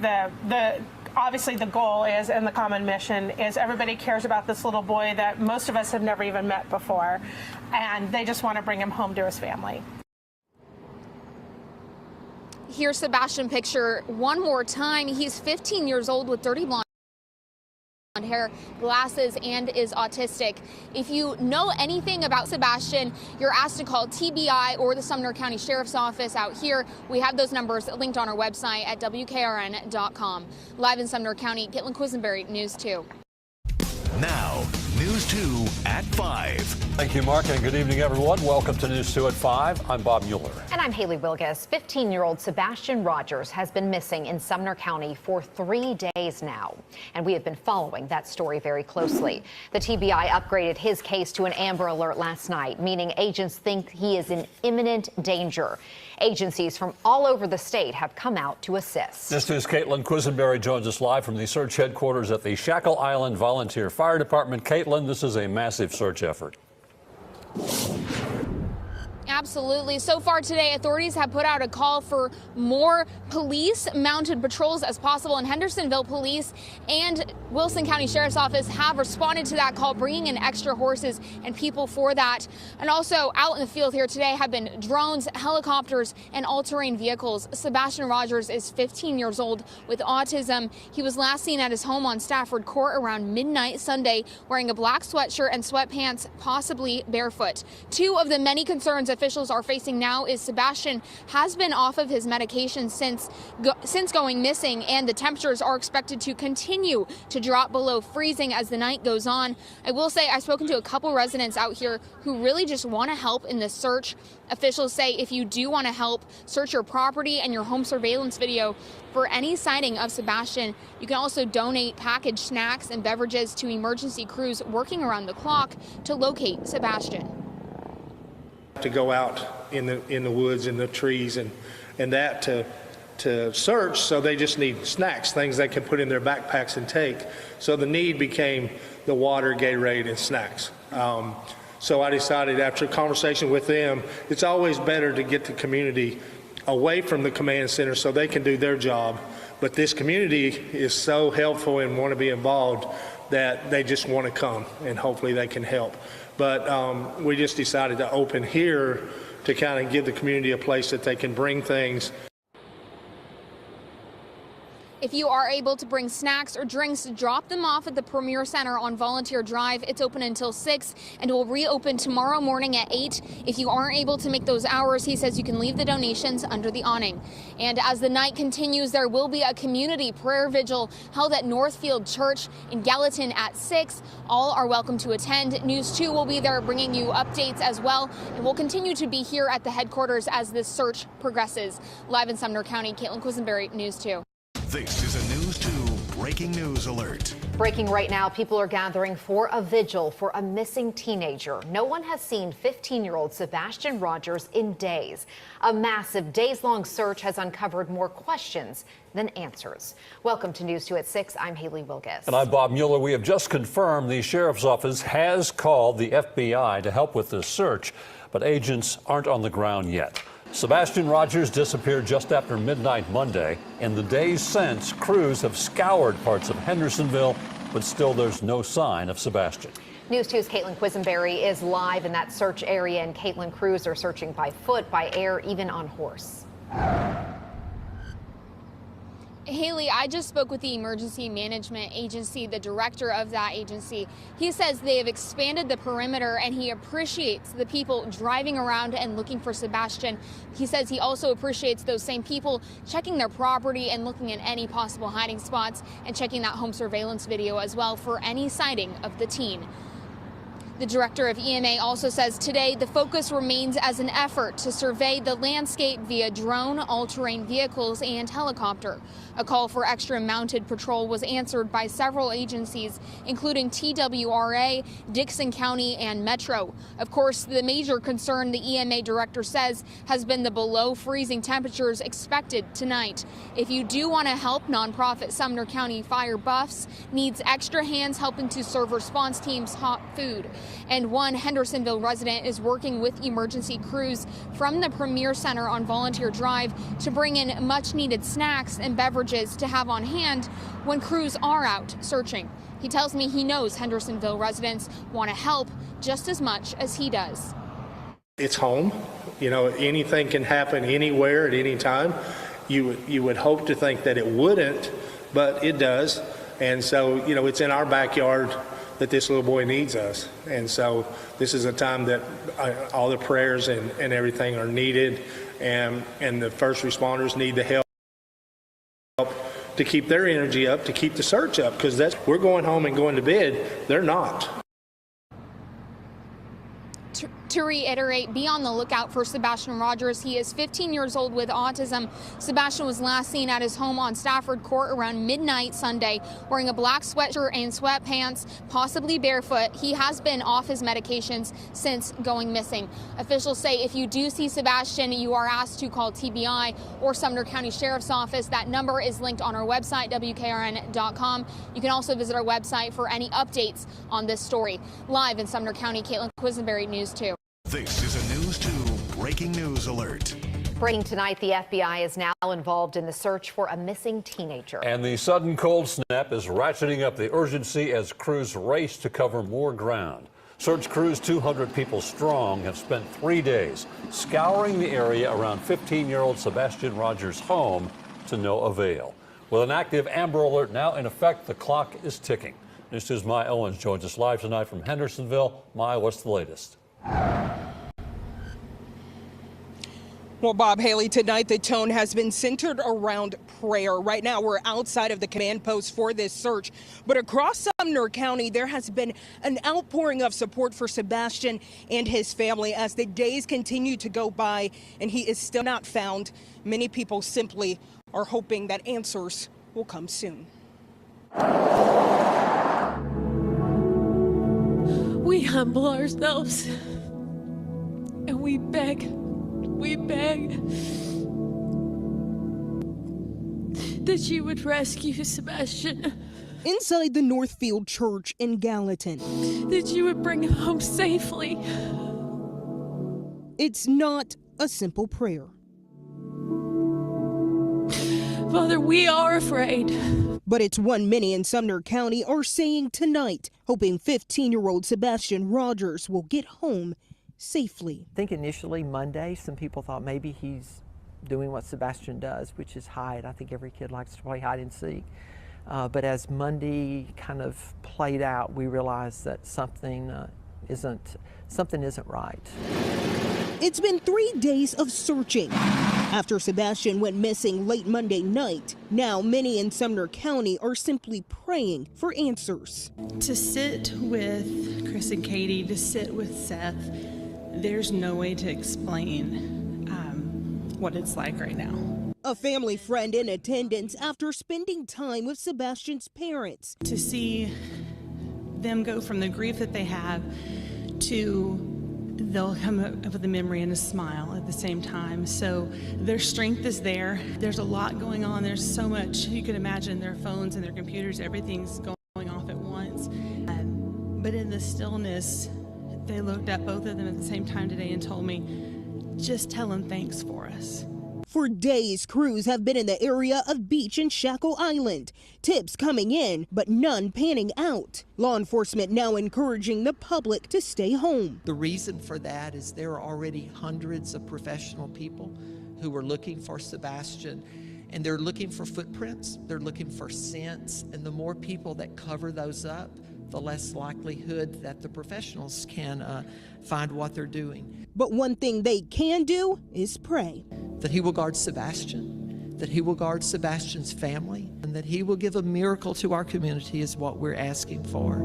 obviously the goal is, and the common mission is, everybody cares about this little boy that most of us have never even met before. And they just want to bring him home to his family. Here's Sebastian picture one more time. He's 15 years old with dirty blonde hair, glasses, and is autistic. If you know anything about Sebastian, you're asked to call TBI or the Sumner County Sheriff's Office out here. We have those numbers linked on our website at WKRN.com. Live in Sumner County, Caitlin Quisenberry, News 2. Now, News 2 at 5. Thank you, Mark, and good evening, everyone. Welcome to News 2 at 5. I'm Bob Mueller. And I'm Haley Wilgus. 15-year-old Sebastian Rogers has been missing in Sumner County for 3 days now. And we have been following that story very closely. The TBI upgraded his case to an Amber Alert last night, meaning agents think he is in imminent danger. Agencies from all over the state have come out to assist. This is Caitlin Quisenberry joins us live from the search headquarters at the Shackle Island Volunteer Fire Department. Caitlin, this is a massive search effort. Absolutely. So far today, authorities have put out a call for more police mounted patrols as possible, and Hendersonville Police and Wilson County Sheriff's Office have responded to that call, bringing in extra horses and people for that. And also out in the field here today have been drones, helicopters, and all-terrain vehicles. Sebastian Rogers is 15 years old with autism. He was last seen at his home on Stafford Court around midnight Sunday, wearing a black sweatshirt and sweatpants, possibly barefoot. Two of the many concerns officials are facing now is Sebastian has been off of his medication since going missing, and the temperatures are expected to continue to drop below freezing as the night goes on. I will say I've spoken to a couple residents out here who really just want to help in this search. Officials say if you do want to help search your property and your home surveillance video for any sighting of Sebastian, you can also donate packaged snacks and beverages to emergency crews working around the clock to locate Sebastian. To go out in the woods, in the trees, and that to search, so they just need snacks, things they can put in their backpacks and take. So the need became the water, Gatorade, and snacks. So I decided after a conversation with them, it's always better to get the community away from the command center so they can do their job. But this community is so helpful and want to be involved that they just want to come, and hopefully they can help. But we just decided to open here to kind of give the community a place that they can bring things. If you are able to bring snacks or drinks, drop them off at the Premier Center on Volunteer Drive. It's open until 6 and will reopen tomorrow morning at 8. If you aren't able to make those hours, he says you can leave the donations under the awning. And as the night continues, there will be a community prayer vigil held at Northfield Church in Gallatin at 6. All are welcome to attend. News 2 will be there bringing you updates as well, and we'll continue to be here at the headquarters as this search progresses. Live in Sumner County, Caitlin Quisenberry, News 2. This is a News 2 breaking news alert. Breaking right now, people are gathering for a vigil for a missing teenager. No one has seen 15-year-old Sebastian Rogers in days. A massive days-long search has uncovered more questions than answers. Welcome to News 2 at 6. I'm Haley Wilgus. And I'm Bob Mueller. We have just confirmed the sheriff's office has called the FBI to help with this search, but agents aren't on the ground yet. Sebastian Rogers disappeared just after midnight Monday. In the days since, crews have scoured parts of Hendersonville, but still there's no sign of Sebastian. News 2's Caitlin Quisenberry is live in that search area, and Caitlin, crews are searching by foot, by air, even on horse. Haley, I just spoke with the Emergency Management Agency, the director of that agency. He says they have expanded the perimeter and he appreciates the people driving around and looking for Sebastian. He says he also appreciates those same people checking their property and looking at any possible hiding spots and checking that home surveillance video as well for any sighting of the teen. The director of EMA also says today the focus remains as an effort to survey the landscape via drone, all-terrain vehicles, and helicopter. A call for extra mounted patrol was answered by several agencies, including TWRA, Dixon County, and Metro. Of course, the major concern, the EMA director says, has been the below freezing temperatures expected tonight. If you do want to help, nonprofit Sumner County Fire Buffs needs extra hands helping to serve response teams hot food. And one Hendersonville resident is working with emergency crews from the Premier Center on Volunteer Drive to bring in much needed snacks and beverages to have on hand when crews are out searching. He tells me he knows Hendersonville residents want to help just as much as he does. It's home. You know, anything can happen anywhere at any time. You would hope to think that it wouldn't, but it does. And so, you know, it's in our backyard that this little boy needs us. And so this is a time that all the prayers and everything are needed, and the first responders need the help to keep their energy up, to keep the search up, because we're going home and going to bed. They're not. To reiterate, be on the lookout for Sebastian Rogers. He is 15 years old with autism. Sebastian was last seen at his home on Stafford Court around midnight Sunday, wearing a black sweatshirt and sweatpants, possibly barefoot. He has been off his medications since going missing. Officials say if you do see Sebastian, you are asked to call TBI or Sumner County Sheriff's Office. That number is linked on our website, WKRN.com. You can also visit our website for any updates on this story. Live in Sumner County, Caitlin Quisenberry, News 2. This is a News 2 breaking news alert. Breaking tonight, the FBI is now involved in the search for a missing teenager. And the sudden cold snap is ratcheting up the urgency as crews race to cover more ground. Search crews, 200 people strong, have spent 3 days scouring the area around 15-year-old Sebastian Rogers' home to no avail. With an active Amber Alert now in effect, the clock is ticking. News 2's Maya Owens joins us live tonight from Hendersonville. Maya, what's the latest? Well, Bob, Haley, tonight the tone has been centered around prayer. Right now, we're outside of the command post for this search. But across Sumner County, there has been an outpouring of support for Sebastian and his family as the days continue to go by and he is still not found. Many people simply are hoping that answers will come soon. We humble ourselves and we beg that you would rescue Sebastian. Inside the Northfield Church in Gallatin. That you would bring him home safely. It's not a simple prayer. Father, we are afraid. But it's one many in Sumner County are saying tonight, hoping 15-year-old Sebastian Rogers will get home safely. I think initially Monday, some people thought maybe he's doing what Sebastian does, which is hide. I think every kid likes to play hide and seek. But as Monday kind of played out, we realized that something isn't right. It's been 3 days of searching. After Sebastian went missing late Monday night, now many in Sumner County are simply praying for answers. To sit with Chris and Katie, to sit with Seth, there's no way to explain what it's like right now. A family friend in attendance after spending time with Sebastian's parents. To see them go from the grief that they have to they'll come up with a memory and a smile at the same time. So their strength is there. There's a lot going on. There's so much. You can imagine their phones and their computers, everything's going off at once. But in the stillness, they looked at both of them at the same time today and told me, just tell them thanks for us. For days, crews have been in the area of Beach and Shackle Island. Tips coming in, but none panning out. Law enforcement now encouraging the public to stay home. The reason for that is there are already hundreds of professional people who are looking for Sebastian, and they're looking for footprints, they're looking for scents, and the more people that cover those up, the less likelihood that the professionals can find what they're doing. But one thing they can do is pray. That he will guard Sebastian, that he will guard Sebastian's family, and that he will give a miracle to our community is what we're asking for.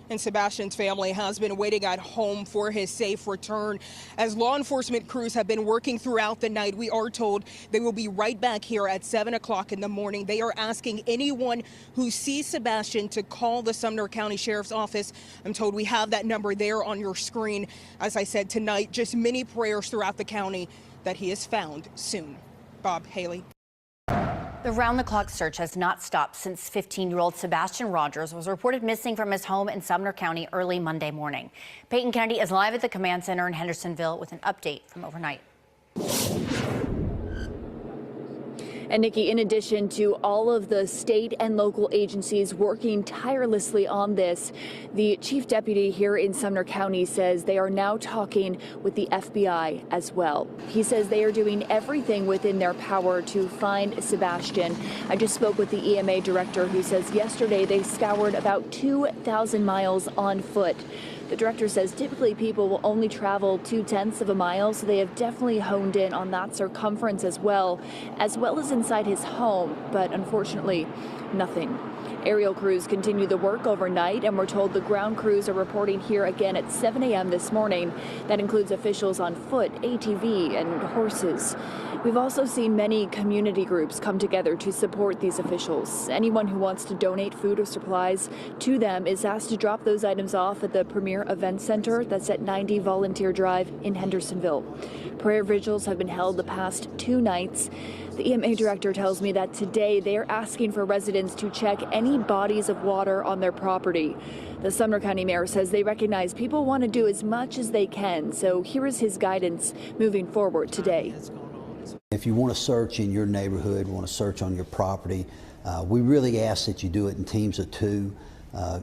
And Sebastian's family has been waiting at home for his safe return. As law enforcement crews have been working throughout the night, we are told they will be right back here at 7 o'clock in the morning. They are asking anyone who sees Sebastian to call the Sumner County Sheriff's Office. I'm told we have that number there on your screen. As I said tonight, just many prayers throughout the county that he is found soon. Bob, Haley. The round-the-clock search has not stopped since 15-year-old Sebastian Rogers was reported missing from his home in Sumner County early Monday morning. Peyton Kennedy is live at the command center in Hendersonville with an update from overnight. And Nikki, in addition to all of the state and local agencies working tirelessly on this, the chief deputy here in Sumner County says they are now talking with the FBI as well. He says they are doing everything within their power to find Sebastian. I just spoke with the EMA director who says yesterday they scoured about 2,000 miles on foot. The director says typically people will only travel 0.2 of a mile, so they have definitely honed in on that circumference as well as inside his home, but unfortunately, nothing. Aerial crews continue the work overnight, and we're told the ground crews are reporting here again at 7 a.m. this morning. That includes officials on foot, ATV, and horses. We've also seen many community groups come together to support these officials. Anyone who wants to donate food or supplies to them is asked to drop those items off at the Premier Event Center that's at 90 Volunteer Drive in Hendersonville. Prayer vigils have been held the past 2 nights. The EMA director tells me that today they are asking for residents to check any any bodies of water on their property. The Sumner County Mayor says they recognize people want to do as much as they can, so here is his guidance moving forward today. If you want to search in your neighborhood, want to search on your property, we really ask that you do it in teams of 2.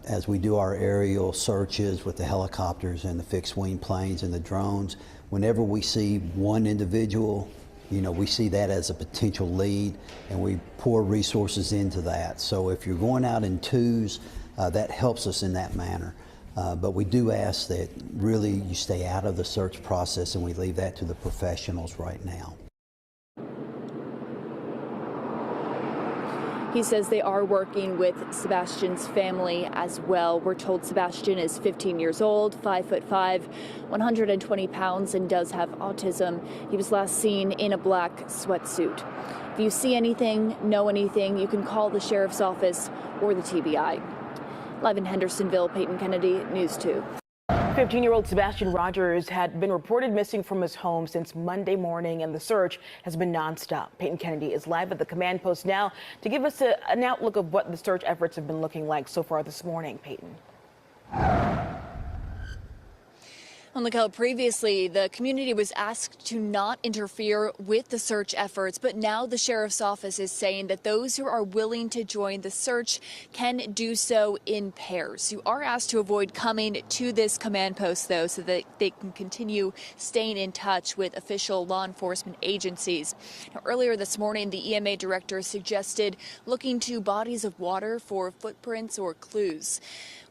As we do our aerial searches with the helicopters and the fixed wing planes and the drones, whenever we see one individual, we see that as a potential lead, and we pour resources into that. So if you're going out in 2s, that helps us in that manner. But we do ask that really you stay out of the search process, and we leave that to the professionals right now. He says they are working with Sebastian's family as well. We're told Sebastian is 15 years old, 5'5", 120 pounds, and does have autism. He was last seen in a black sweatsuit. If you see anything, know anything, you can call the sheriff's office or the TBI. Live in Hendersonville, Peyton Kennedy, News 2. 15-year-old Sebastian Rogers had been reported missing from his home since Monday morning, and the search has been nonstop. Peyton Kennedy is live at the command post now to give us an outlook of what the search efforts have been looking like so far this morning. Peyton. On the Cal, previously, the community was asked to not interfere with the search efforts, but now the sheriff's office is saying that those who are willing to join the search can do so in pairs. You are asked to avoid coming to this command post, though, so that they can continue staying in touch with official law enforcement agencies. Now, earlier this morning, the EMA director suggested looking to bodies of water for footprints or clues.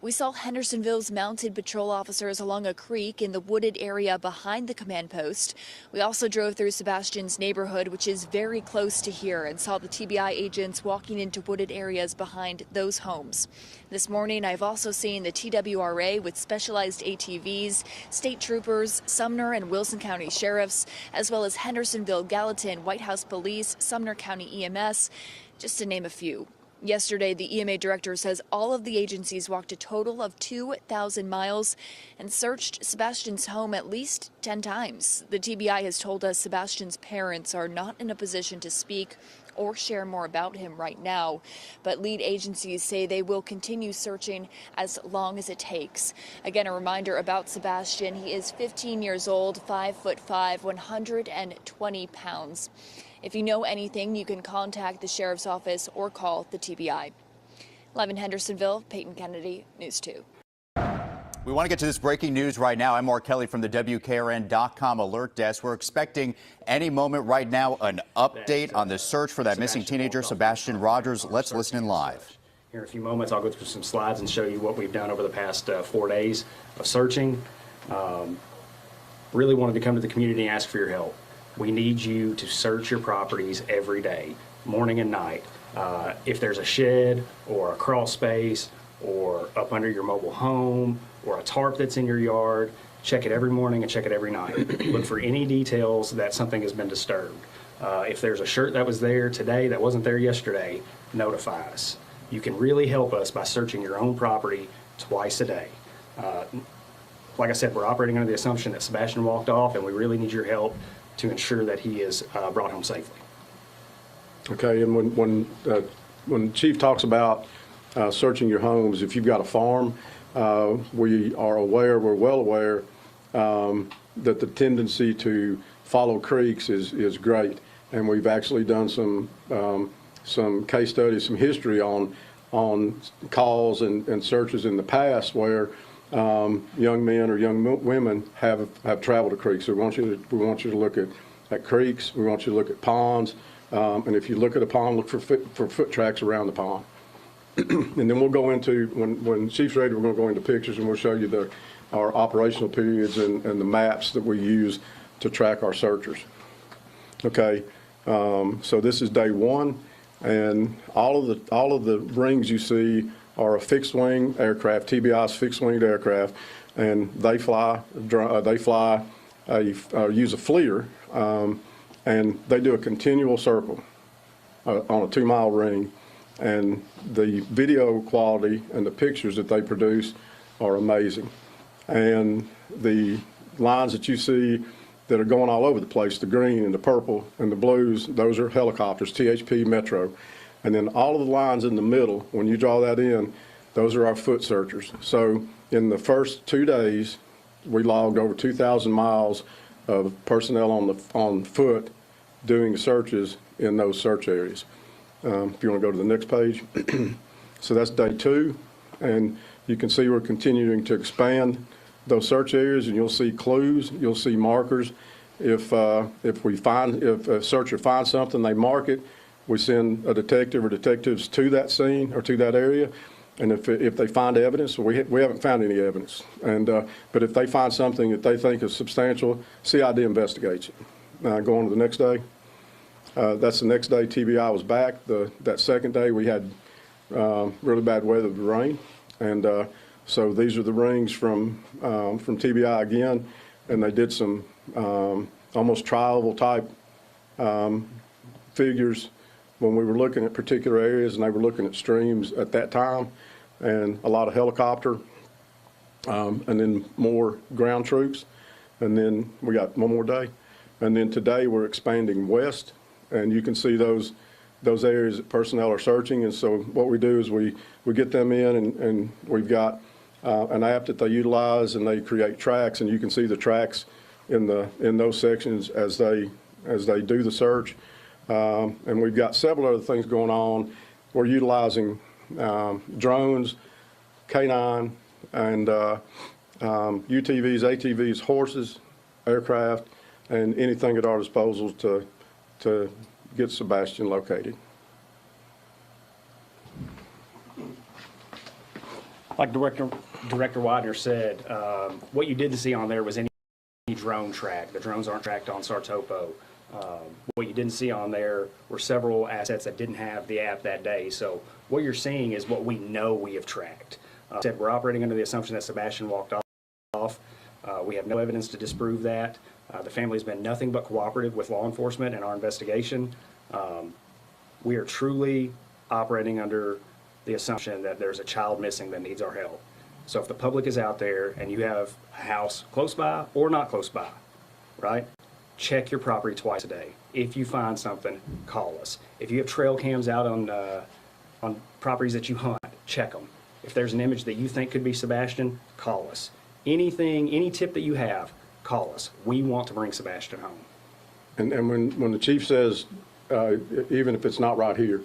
We saw Hendersonville's mounted patrol officers along a creek in the wooded area behind the command post. We also drove through Sebastian's neighborhood, which is very close to here, and saw the TBI agents walking into wooded areas behind those homes. This morning, I've also seen the TWRA with specialized ATVs, state troopers, Sumner and Wilson County sheriffs, as well as Hendersonville, Gallatin, White House Police, Sumner County EMS, just to name a few. Yesterday, the EMA director says all of the agencies walked a total of 2,000 miles and searched Sebastian's home at least 10 times. The TBI has told us Sebastian's parents are not in a position to speak or share more about him right now, but lead agencies say they will continue searching as long as it takes. Again, a reminder about Sebastian. He is 15 years old, 5'5", 120 pounds. If you know anything, you can contact the sheriff's office or call the TBI. Live in Hendersonville, Peyton Kennedy, News 2. We want to get to this breaking news right now. I'm Mark Kelly from the WKRN.com alert desk. We're expecting any moment right now an update on the search for that missing teenager, Sebastian Rogers. Let's listen in live. Here in a few moments, I'll go through some slides and show you what we've done over the past 4 days of searching. Really wanted to come to the community and ask for your help. We need you to search your properties every day, morning and night. If there's a shed or a crawl space or up under your mobile home or a tarp that's in your yard, check it every morning and check it every night. Look for any details that something has been disturbed. If there's a shirt that was there today that wasn't there yesterday, notify us. You can really help us by searching your own property twice a day. Like I said, we're operating under the assumption that Sebastian walked off, and we really need your help to ensure that he is brought home safely. Okay, and when Chief talks about searching your homes, if you've got a farm, we're well aware that the tendency to follow creeks is great, and we've actually done some case studies, some history on calls and searches in the past where young men or young women have traveled to creeks. So we want you to look at creeks. We want you to look at ponds, and if you look at a pond, look for foot tracks around the pond. And then we'll go into when Chief's ready. We're going to go into pictures, and we'll show you our operational periods and the maps that we use to track our searchers. Okay, so this is day 1, and all of the rings you see are a fixed-wing aircraft, TBI's fixed-winged aircraft, and they use a FLIR, and they do a continual circle on a 2-mile ring, and the video quality and the pictures that they produce are amazing. And the lines that you see that are going all over the place, the green and the purple and the blues, those are helicopters, THP Metro. And then all of the lines in the middle, when you draw that in, those are our foot searchers. So in the first 2 days, we logged over 2,000 miles of personnel on foot doing searches in those search areas. If you want to go to the next page. So that's day 2, and you can see we're continuing to expand those search areas, and you'll see clues, you'll see markers. If a searcher finds something, they mark it. We send a detective or detectives to that scene or to that area. And if they find evidence, we haven't found any evidence. But if they find something that they think is substantial, CID investigates it. Go on to the next day. That's the next day TBI was back. That second day we had really bad weather with rain. And so these are the rings from TBI again. And they did some almost tri-oval type figures when we were looking at particular areas, and they were looking at streams at that time, and a lot of helicopter, and then more ground troops. And then we got one more day. And then today we're expanding west, and you can see those areas that personnel are searching. And so what we do is we get them in, and we've got an app that they utilize, and they create tracks, and you can see the tracks in those sections as they do the search. And we've got several other things going on. We're utilizing drones, K9, and UTVs, ATVs, horses, aircraft, and anything at our disposal to get Sebastian located. Like Director Widener said, what you didn't see on there was any drone track. The drones aren't tracked on Sartopo. What you didn't see on there were several assets that didn't have the app that day. So what you're seeing is what we know we have tracked. Said we're operating under the assumption that Sebastian walked off. We have no evidence to disprove that. The family has been nothing but cooperative with law enforcement in our investigation. We are truly operating under the assumption that there's a child missing that needs our help. So if the public is out there and you have a house close by or not close by, right? Check your property twice a day. If you find something, call us. If you have trail cams out on properties that you hunt, check them. If there's an image that you think could be Sebastian, call us. Anything, any tip that you have, call us. We want to bring Sebastian home. And when the chief says, even if it's not right here,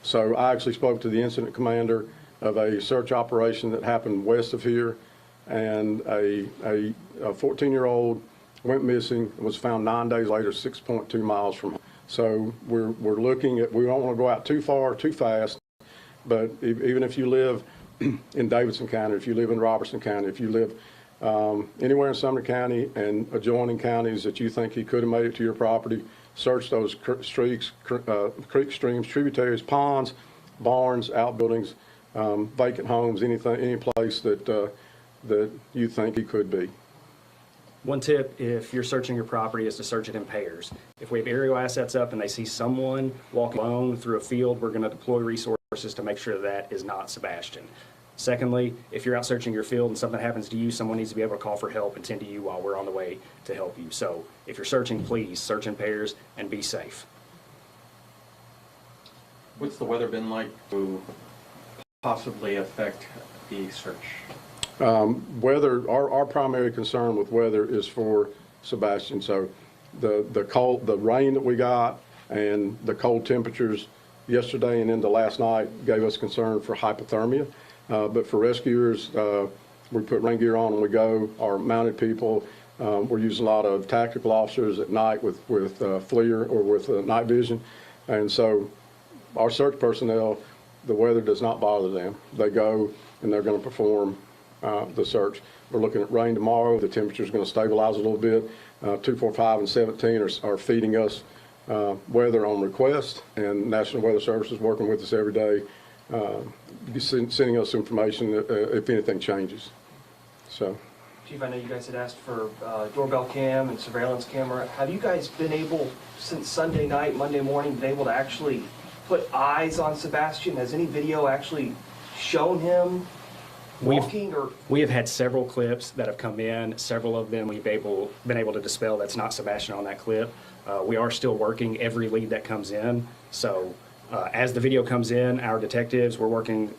so I actually spoke to the incident commander of a search operation that happened west of here, and a 14-year-old went missing and was found 9 days later, 6.2 miles from home. So we're looking at, we don't want to go out too far, too fast, but even if you live in Davidson County, if you live in Robertson County, if you live anywhere in Sumner County and adjoining counties that you think he could have made it to your property, search those creeks, streams, tributaries, ponds, barns, outbuildings, vacant homes, anything, any place that you think he could be. One tip, if you're searching your property, is to search it in pairs. If we have aerial assets up and they see someone walking alone through a field, we're going to deploy resources to make sure that is not Sebastian. Secondly, if you're out searching your field and something happens to you, someone needs to be able to call for help and tend to you while we're on the way to help you. So if you're searching, please search in pairs and be safe. What's the weather been like to possibly affect the search? Weather, our primary concern with weather is for Sebastian. So the rain that we got and the cold temperatures yesterday and into last night gave us concern for hypothermia. But for rescuers, we put rain gear on and we go. Our mounted people, we're using a lot of tactical officers at night with FLIR or with night vision. And so our search personnel, the weather does not bother them. They go and they're going to perform the search. We're looking at rain tomorrow. The temperature is going to stabilize a little bit. 245 and 17 are feeding us weather on request, and National Weather Service is working with us every day, sending us information if anything changes. So, Chief, I know you guys had asked for doorbell cam and surveillance camera. Have you guys been able, since Sunday night, Monday morning, been able to actually put eyes on Sebastian? Has any video actually shown him walking? We have had several clips that have come in. Several of them we've been able to dispel that's not Sebastian on that clip. We are still working every lead that comes in, so As the video comes in, our detectives, we're working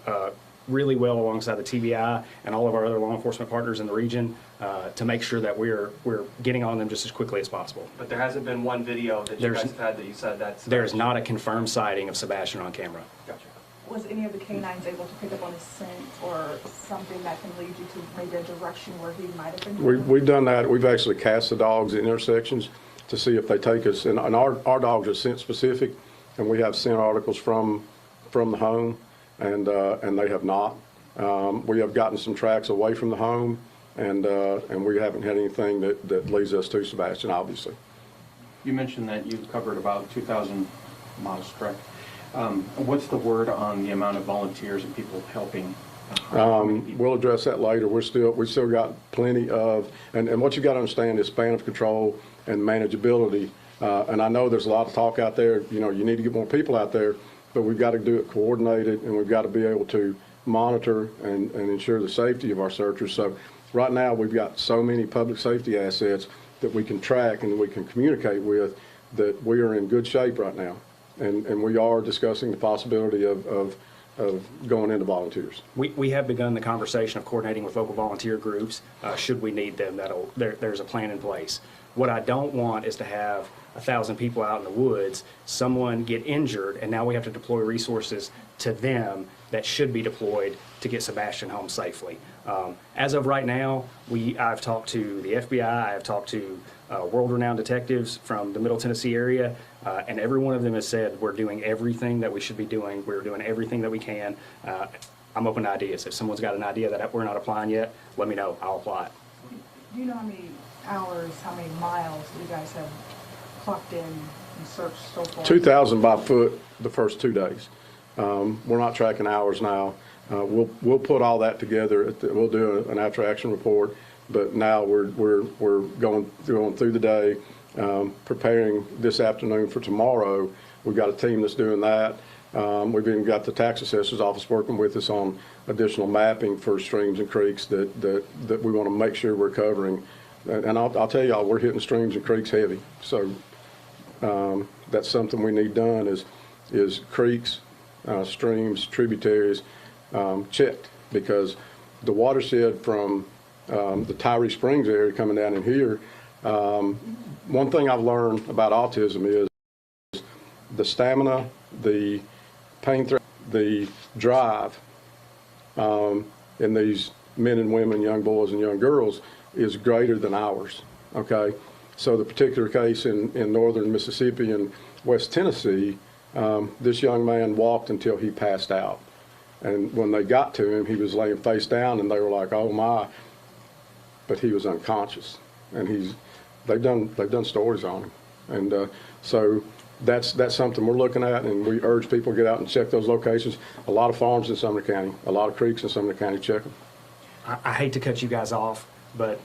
really well alongside the TBI and all of our other law enforcement partners in the region to make sure that we're getting on them just as quickly as possible. But there hasn't been one video that you guys have had that you said that's... There's not a confirmed sighting of Sebastian on camera. Gotcha. Was any of the canines able to pick up on his scent or something that can lead you to maybe a direction where he might have been? We've done that. We've actually cast the dogs at intersections to see if they take us. And our dogs are scent specific, and we have scent articles from the home, and they have not. We have gotten some tracks away from the home, and we haven't had anything that leads us to Sebastian, obviously. You mentioned that you've covered about 2,000 miles, correct? What's the word on the amount of volunteers and people helping? We'll address that later. We still got plenty of, and what you got to understand is span of control and manageability. And I know there's a lot of talk out there. You know, you need to get more people out there, but we've got to do it coordinated, and we've got to be able to monitor and ensure the safety of our searchers. So right now we've got so many public safety assets that we can track and we can communicate with that we are in good shape right now. And we are discussing the possibility of going into volunteers. We have begun the conversation of coordinating with local volunteer groups. Should we need them, there's a plan in place. What I don't want is to have 1,000 people out in the woods, someone get injured, and now we have to deploy resources to them that should be deployed to get Sebastian home safely. As of right now, I've talked to the FBI, I've talked to world-renowned detectives from the Middle Tennessee area, and every one of them has said we're doing everything that we should be doing. We're doing everything that we can. I'm open to ideas. If someone's got an idea that we're not applying yet, let me know. I'll apply it. Do you know how many hours, how many miles you guys have clocked in and searched so far? 2,000 by foot the first 2 days. We're not tracking hours now. We'll put all that together. We'll do an after action report. But now we're going through the day, preparing this afternoon for tomorrow. We've got a team that's doing that. We've even got the tax assessor's office working with us on additional mapping for streams and creeks that we want to make sure we're covering. And I'll tell y'all, we're hitting streams and creeks heavy. So that's something we need done is creeks, streams, tributaries checked, because the watershed from the Tyree Springs area coming down in here, one thing I've learned about autism is the stamina, the pain threat, the drive in these men and women, young boys and young girls is greater than ours, okay? So the particular case in northern Mississippi and West Tennessee, this young man walked until he passed out. And when they got to him, he was laying face down, and they were like, oh my, but he was unconscious. And they've done stories on him. And so that's something we're looking at, and we urge people to get out and check those locations. A lot of farms in Sumner County, a lot of creeks in Sumner County, check them. I hate to cut you guys off, but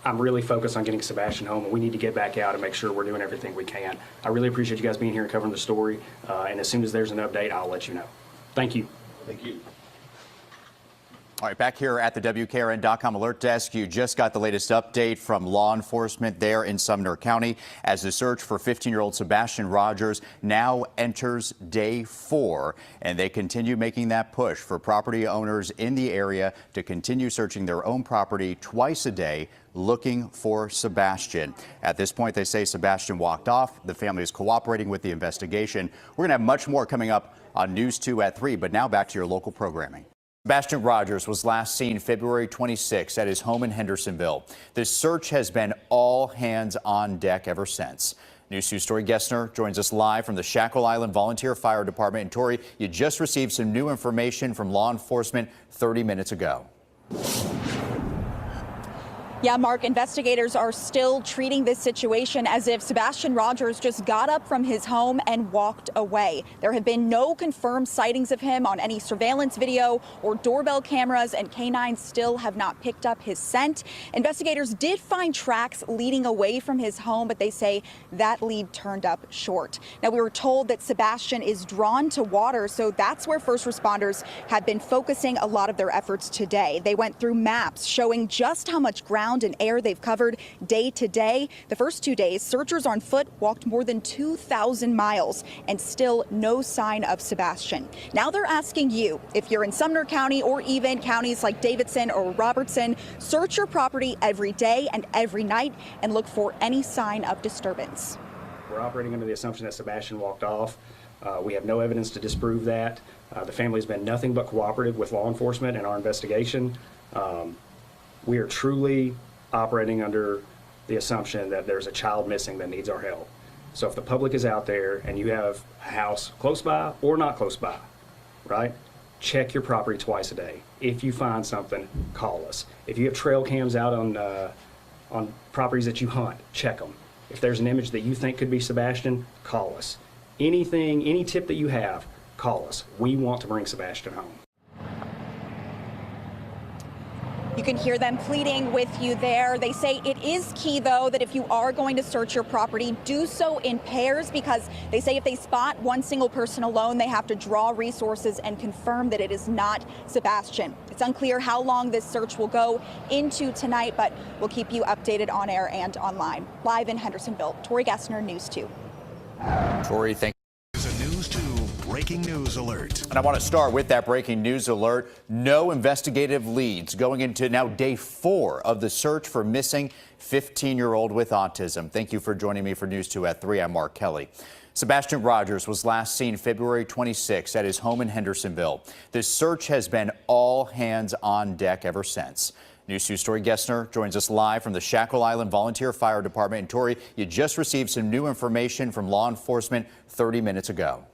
I'm really focused on getting Sebastian home, and we need to get back out and make sure we're doing everything we can. I really appreciate you guys being here and covering the story, and as soon as there's an update, I'll let you know. Thank you. Thank you. All right, back here at the WKRN.com Alert Desk, you just got the latest update from law enforcement there in Sumner County as the search for 15-year-old Sebastian Rogers now enters day 4, and they continue making that push for property owners in the area to continue searching their own property twice a day looking for Sebastian. At this point, they say Sebastian walked off. The family is cooperating with the investigation. We're going to have much more coming up on News 2 at 3, but now back to your local programming. Sebastian Rogers was last seen February 26 at his home in Hendersonville. This search has been all hands on deck ever since. News 2 Tori Gessner joins us live from the Shackle Island Volunteer Fire Department. And Tori, you just received some new information from law enforcement 30 minutes ago. Yeah, Mark, investigators are still treating this situation as if Sebastian Rogers just got up from his home and walked away. There have been no confirmed sightings of him on any surveillance video or doorbell cameras, and canines still have not picked up his scent. Investigators did find tracks leading away from his home, but they say that lead turned up short. Now, we were told that Sebastian is drawn to water, so that's where first responders have been focusing a lot of their efforts today. They went through maps showing just how much ground ground and air they've covered day to day. The first 2 days, searchers on foot walked more than 2,000 miles and still no sign of Sebastian. Now they're asking you, if you're in Sumner County or even counties like Davidson or Robertson, search your property every day and every night and look for any sign of disturbance. We're operating under the assumption that Sebastian walked off. We have no evidence to disprove that. The family's been nothing but cooperative with law enforcement in our investigation. We are truly operating under the assumption that there's a child missing that needs our help. So if the public is out there and you have a house close by or not close by, right? Check your property twice a day. If you find something, call us. If you have trail cams out on properties that you hunt, check them. If there's an image that you think could be Sebastian, call us. Anything, any tip that you have, call us. We want to bring Sebastian home. You can hear them pleading with you there. They say it is key, though, that if you are going to search your property, do so in pairs, because they say if they spot one single person alone, they have to draw resources and confirm that it is not Sebastian. It's unclear how long this search will go into tonight, but we'll keep you updated on air and online. Live in Hendersonville, Tori Gessner, News 2. Tori, thank you. News 2 breaking news alert. And I want to start with that breaking news alert. No investigative leads going into now day 4 of the search for missing 15-year-old with autism. Thank you for joining me for News 2 at 3. I'm Mark Kelly. Sebastian Rogers was last seen February 26 at his home in Hendersonville. This search has been all hands on deck ever since. News 2's Tori Gessner joins us live from the Shackle Island Volunteer Fire Department. And Tori, you just received some new information from law enforcement 30 minutes ago.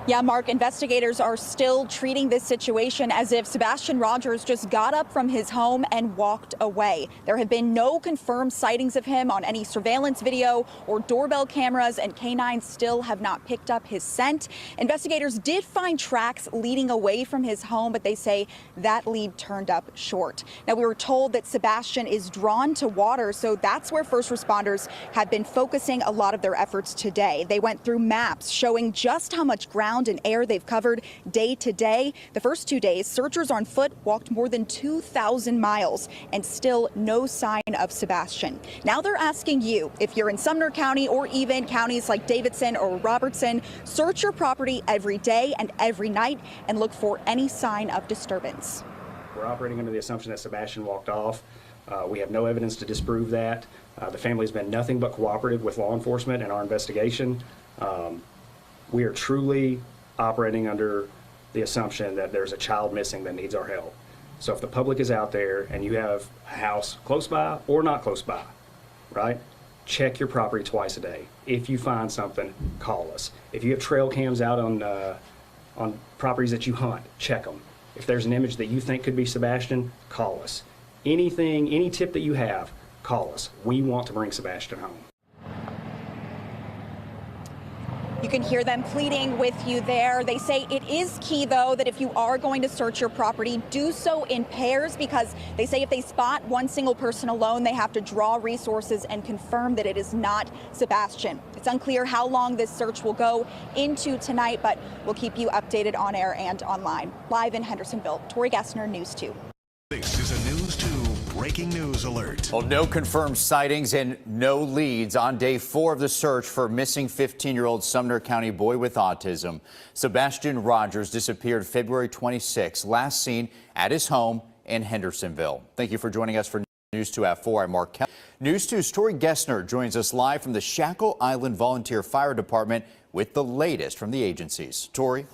Yeah, Mark, investigators are still treating this situation as if Sebastian Rogers just got up from his home and walked away. There have been no confirmed sightings of him on any surveillance video or doorbell cameras, and canines still have not picked up his scent. Investigators did find tracks leading away from his home, but they say that lead turned up short. Now, we were told that Sebastian is drawn to water, so that's where first responders have been focusing a lot of their efforts today. They went through maps showing just how much ground and air they've covered day to day. The first 2 days, searchers on foot walked more than 2,000 miles and still no sign of Sebastian. Now they're asking you, if you're in Sumner County or even counties like Davidson or Robertson, search your property every day and every night and look for any sign of disturbance. We're operating under the assumption that Sebastian walked off. We have no evidence to disprove that. The family's been nothing but cooperative with law enforcement in our investigation. We are truly operating under the assumption that there's a child missing that needs our help. So if the public is out there and you have a house close by or not close by, right? Check your property twice a day. If you find something, call us. If you have trail cams out on properties that you hunt, check them. If there's an image that you think could be Sebastian, call us. Anything, any tip that you have, call us. We want to bring Sebastian home. You can hear them pleading with you there. They say it is key, though, that if you are going to search your property, do so in pairs, because they say if they spot one single person alone, they have to draw resources and confirm that it is not Sebastian. It's unclear how long this search will go into tonight, but we'll keep you updated on air and online. Live in Hendersonville, Tori Gessner, News 2. This is a News 2 breaking news alert. Well, no confirmed sightings and no leads on day 4 of the search for missing 15-year-old Sumner County boy with autism. Sebastian Rogers disappeared February 26, last seen at his home in Hendersonville. Thank you for joining us for News 2 at 4. I'm Mark Kelly. News 2's Tori Gessner joins us live from the Shackle Island Volunteer Fire Department with the latest from the agencies. Tori.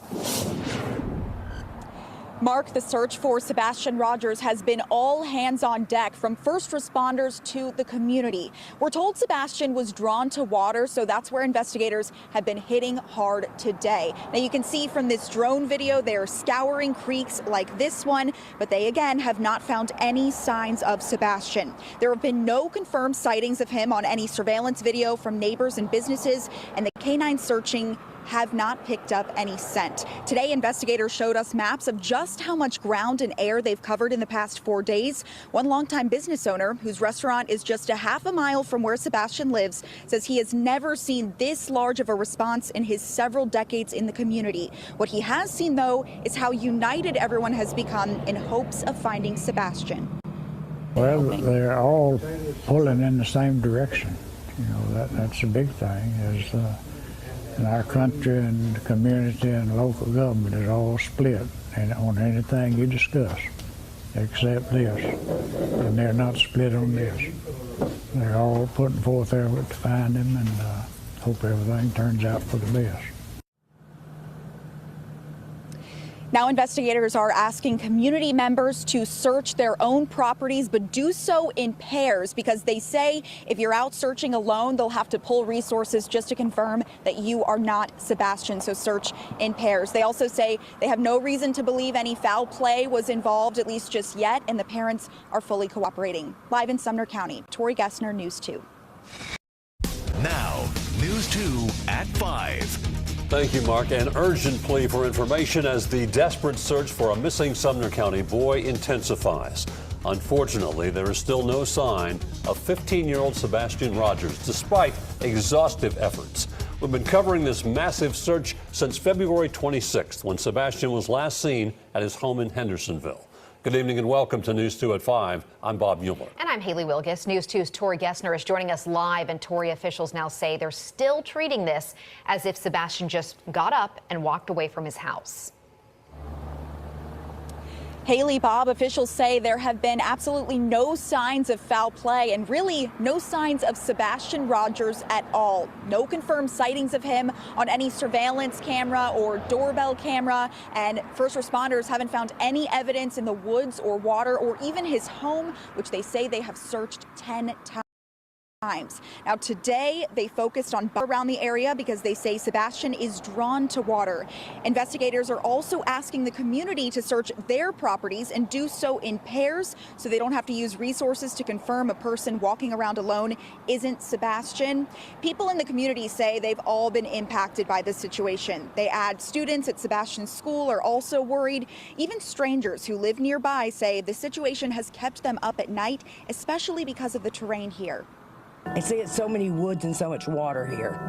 Mark, the search for Sebastian Rogers has been all hands on deck, from first responders to the community. We're told Sebastian was drawn to water, so that's where investigators have been hitting hard today. Now, you can see from this drone video, they're scouring creeks like this one, but they again have not found any signs of Sebastian. There have been no confirmed sightings of him on any surveillance video from neighbors and businesses, and the canine searching have not picked up any scent. Today, investigators showed us maps of just how much ground and air they've covered in the past 4 days. One longtime business owner whose restaurant is just a half a mile from where Sebastian lives says he has never seen this large of a response in his several decades in the community. What he has seen, though, is how united everyone has become in hopes of finding Sebastian. Well, they're all pulling in the same direction. You know, that's a big thing, is in our country and the community and local government is all split and on anything you discuss, except this. And they're not split on this. They're all putting forth effort to find him and hope everything turns out for the best. Now, investigators are asking community members to search their own properties, but do so in pairs, because they say if you're out searching alone, they'll have to pull resources just to confirm that you are not Sebastian. So search in pairs. They also say they have no reason to believe any foul play was involved, at least just yet, and the parents are fully cooperating. Live in Sumner County, Tori Gessner, News 2. Now, News 2 at 5. Thank you, Mark. An urgent plea for information as the desperate search for a missing Sumner County boy intensifies. Unfortunately, there is still no sign of 15-year-old Sebastian Rogers, despite exhaustive efforts. We've been covering this massive search since February 26th, when Sebastian was last seen at his home in Hendersonville. Good evening and welcome to News 2 at 5. I'm Bob Mueller. And I'm Haley Wilgus. News 2's Tori Gessner is joining us live, and Tori, officials now say they're still treating this as if Sebastian just got up and walked away from his house. Haley, Bob, officials say there have been absolutely no signs of foul play and really no signs of Sebastian Rogers at all. No confirmed sightings of him on any surveillance camera or doorbell camera, and first responders haven't found any evidence in the woods or water or even his home, which they say they have searched 10 times. Now, today they focused on around the area because they say Sebastian is drawn to water. Investigators are also asking the community to search their properties and do so in pairs so they don't have to use resources to confirm a person walking around alone isn't Sebastian. People in the community say they've all been impacted by this situation. They add students at Sebastian's school are also worried. Even strangers who live nearby say the situation has kept them up at night, especially because of the terrain here. And see, it's so many woods and so much water here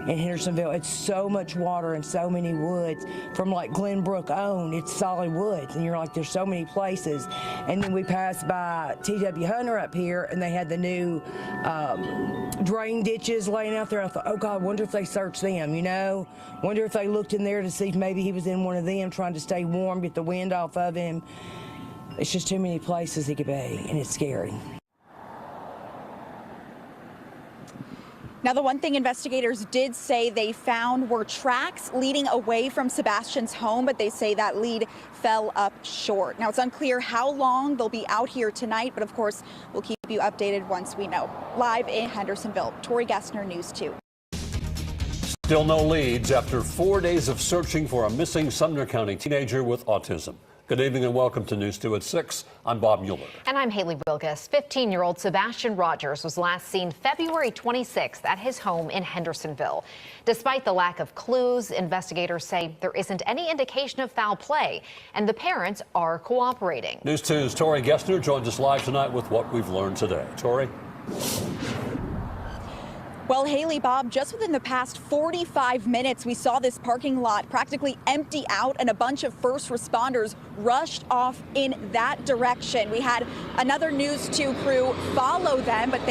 in Hendersonville. It's so much water and so many woods. From like Glenbrook on, it's solid woods. And you're like, there's so many places. And then we passed by T.W. Hunter up here, and they had the new drain ditches laying out there. I thought, oh God, wonder if they searched them, you know? Wonder if they looked in there to see if maybe he was in one of them trying to stay warm, get the wind off of him. It's just too many places he could be, and it's scary. Now, the one thing investigators did say they found were tracks leading away from Sebastian's home, but they say that lead fell up short. Now, it's unclear how long they'll be out here tonight, but of course, we'll keep you updated once we know. Live in Hendersonville, Tori Gessner, News 2. Still no leads after 4 days of searching for a missing Sumner County teenager with autism. Good evening and welcome to News 2 at 6. I'm Bob Mueller. And I'm Haley Wilgus. 15-year-old Sebastian Rogers was last seen February 26th at his home in Hendersonville. Despite the lack of clues, investigators say there isn't any indication of foul play, and the parents are cooperating. News 2's Tori Gessner joins us live tonight with what we've learned today. Tori? Well, Haley, Bob, just within the past 45 minutes, we saw this parking lot practically empty out and a bunch of first responders rushed off in that direction. We had another News 2 crew follow them, but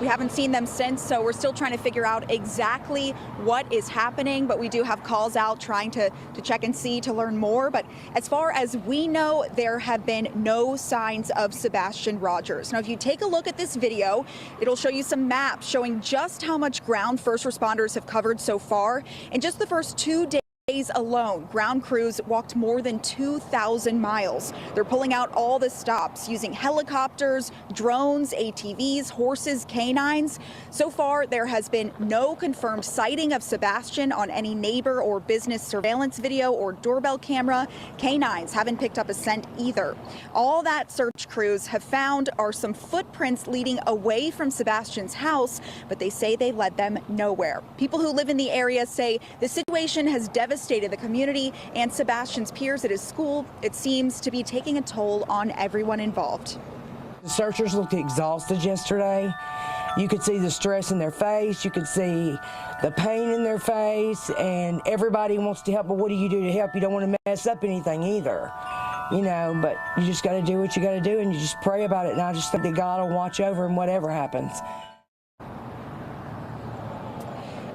we haven't seen them since, so we're still trying to figure out exactly what is happening, but we do have calls out trying to check and see to learn more. But as far as we know, there have been no signs of Sebastian Rogers. Now, if you take a look at this video, it'll show you some maps showing just how much ground first responders have covered so far. In just the first 2 days days alone, ground crews walked more than 2,000 miles. They're pulling out all the stops using helicopters, drones, ATVs, horses, canines. So far, there has been no confirmed sighting of Sebastian on any neighbor or business surveillance video or doorbell camera. Canines haven't picked up a scent either. All that search crews have found are some footprints leading away from Sebastian's house, but they say they led them nowhere. People who live in the area say the situation has devastated the community and Sebastian's peers at his school. It seems to be taking a toll on everyone involved. The searchers looked exhausted yesterday. You could see the stress in their face. You could see the pain in their face, and everybody wants to help. But what do you do to help? You don't want to mess up anything either, you know, but you just got to do what you got to do, and you just pray about it. And I just think that God will watch over him, whatever happens.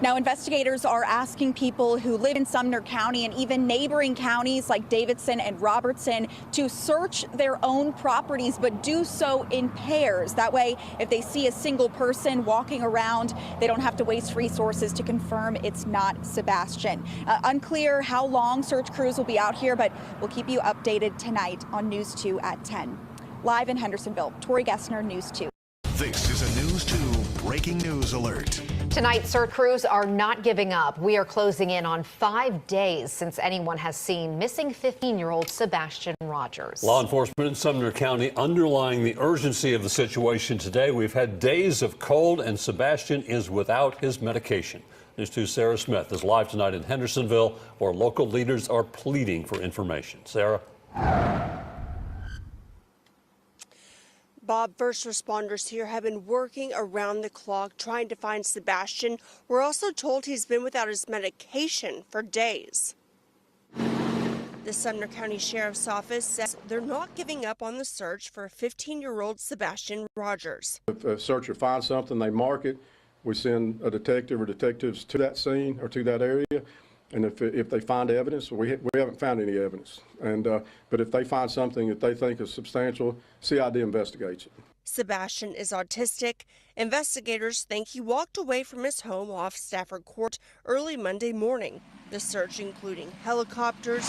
Now, investigators are asking people who live in Sumner County and even neighboring counties like Davidson and Robertson to search their own properties, but do so in pairs. That way, if they see a single person walking around, they don't have to waste resources to confirm it's not Sebastian. Unclear how long search crews will be out here, but we'll keep you updated tonight on News 2 at 10. Live in Hendersonville, Tori Gessner, News 2. This is a News 2 breaking news alert. Tonight, search crews are not giving up. We are closing in on 5 days since anyone has seen missing 15-year-old Sebastian Rogers. Law enforcement in Sumner County underlying the urgency of the situation today. We've had days of cold, and Sebastian is without his medication. News 2's Sarah Smith is live tonight in Hendersonville, where local leaders are pleading for information. Sarah? Bob, first responders here have been working around the clock trying to find Sebastian. We're also told he's been without his medication for days. The Sumner County Sheriff's Office says they're not giving up on the search for 15-year-old Sebastian Rogers. If a searcher finds something, they mark it. We send a detective or detectives to that scene or to that area. And if they find evidence, we haven't found any evidence. But if they find something that they think is substantial, CID investigates it. Sebastian is autistic. Investigators think he walked away from his home off Stafford Court early Monday morning. The search including helicopters,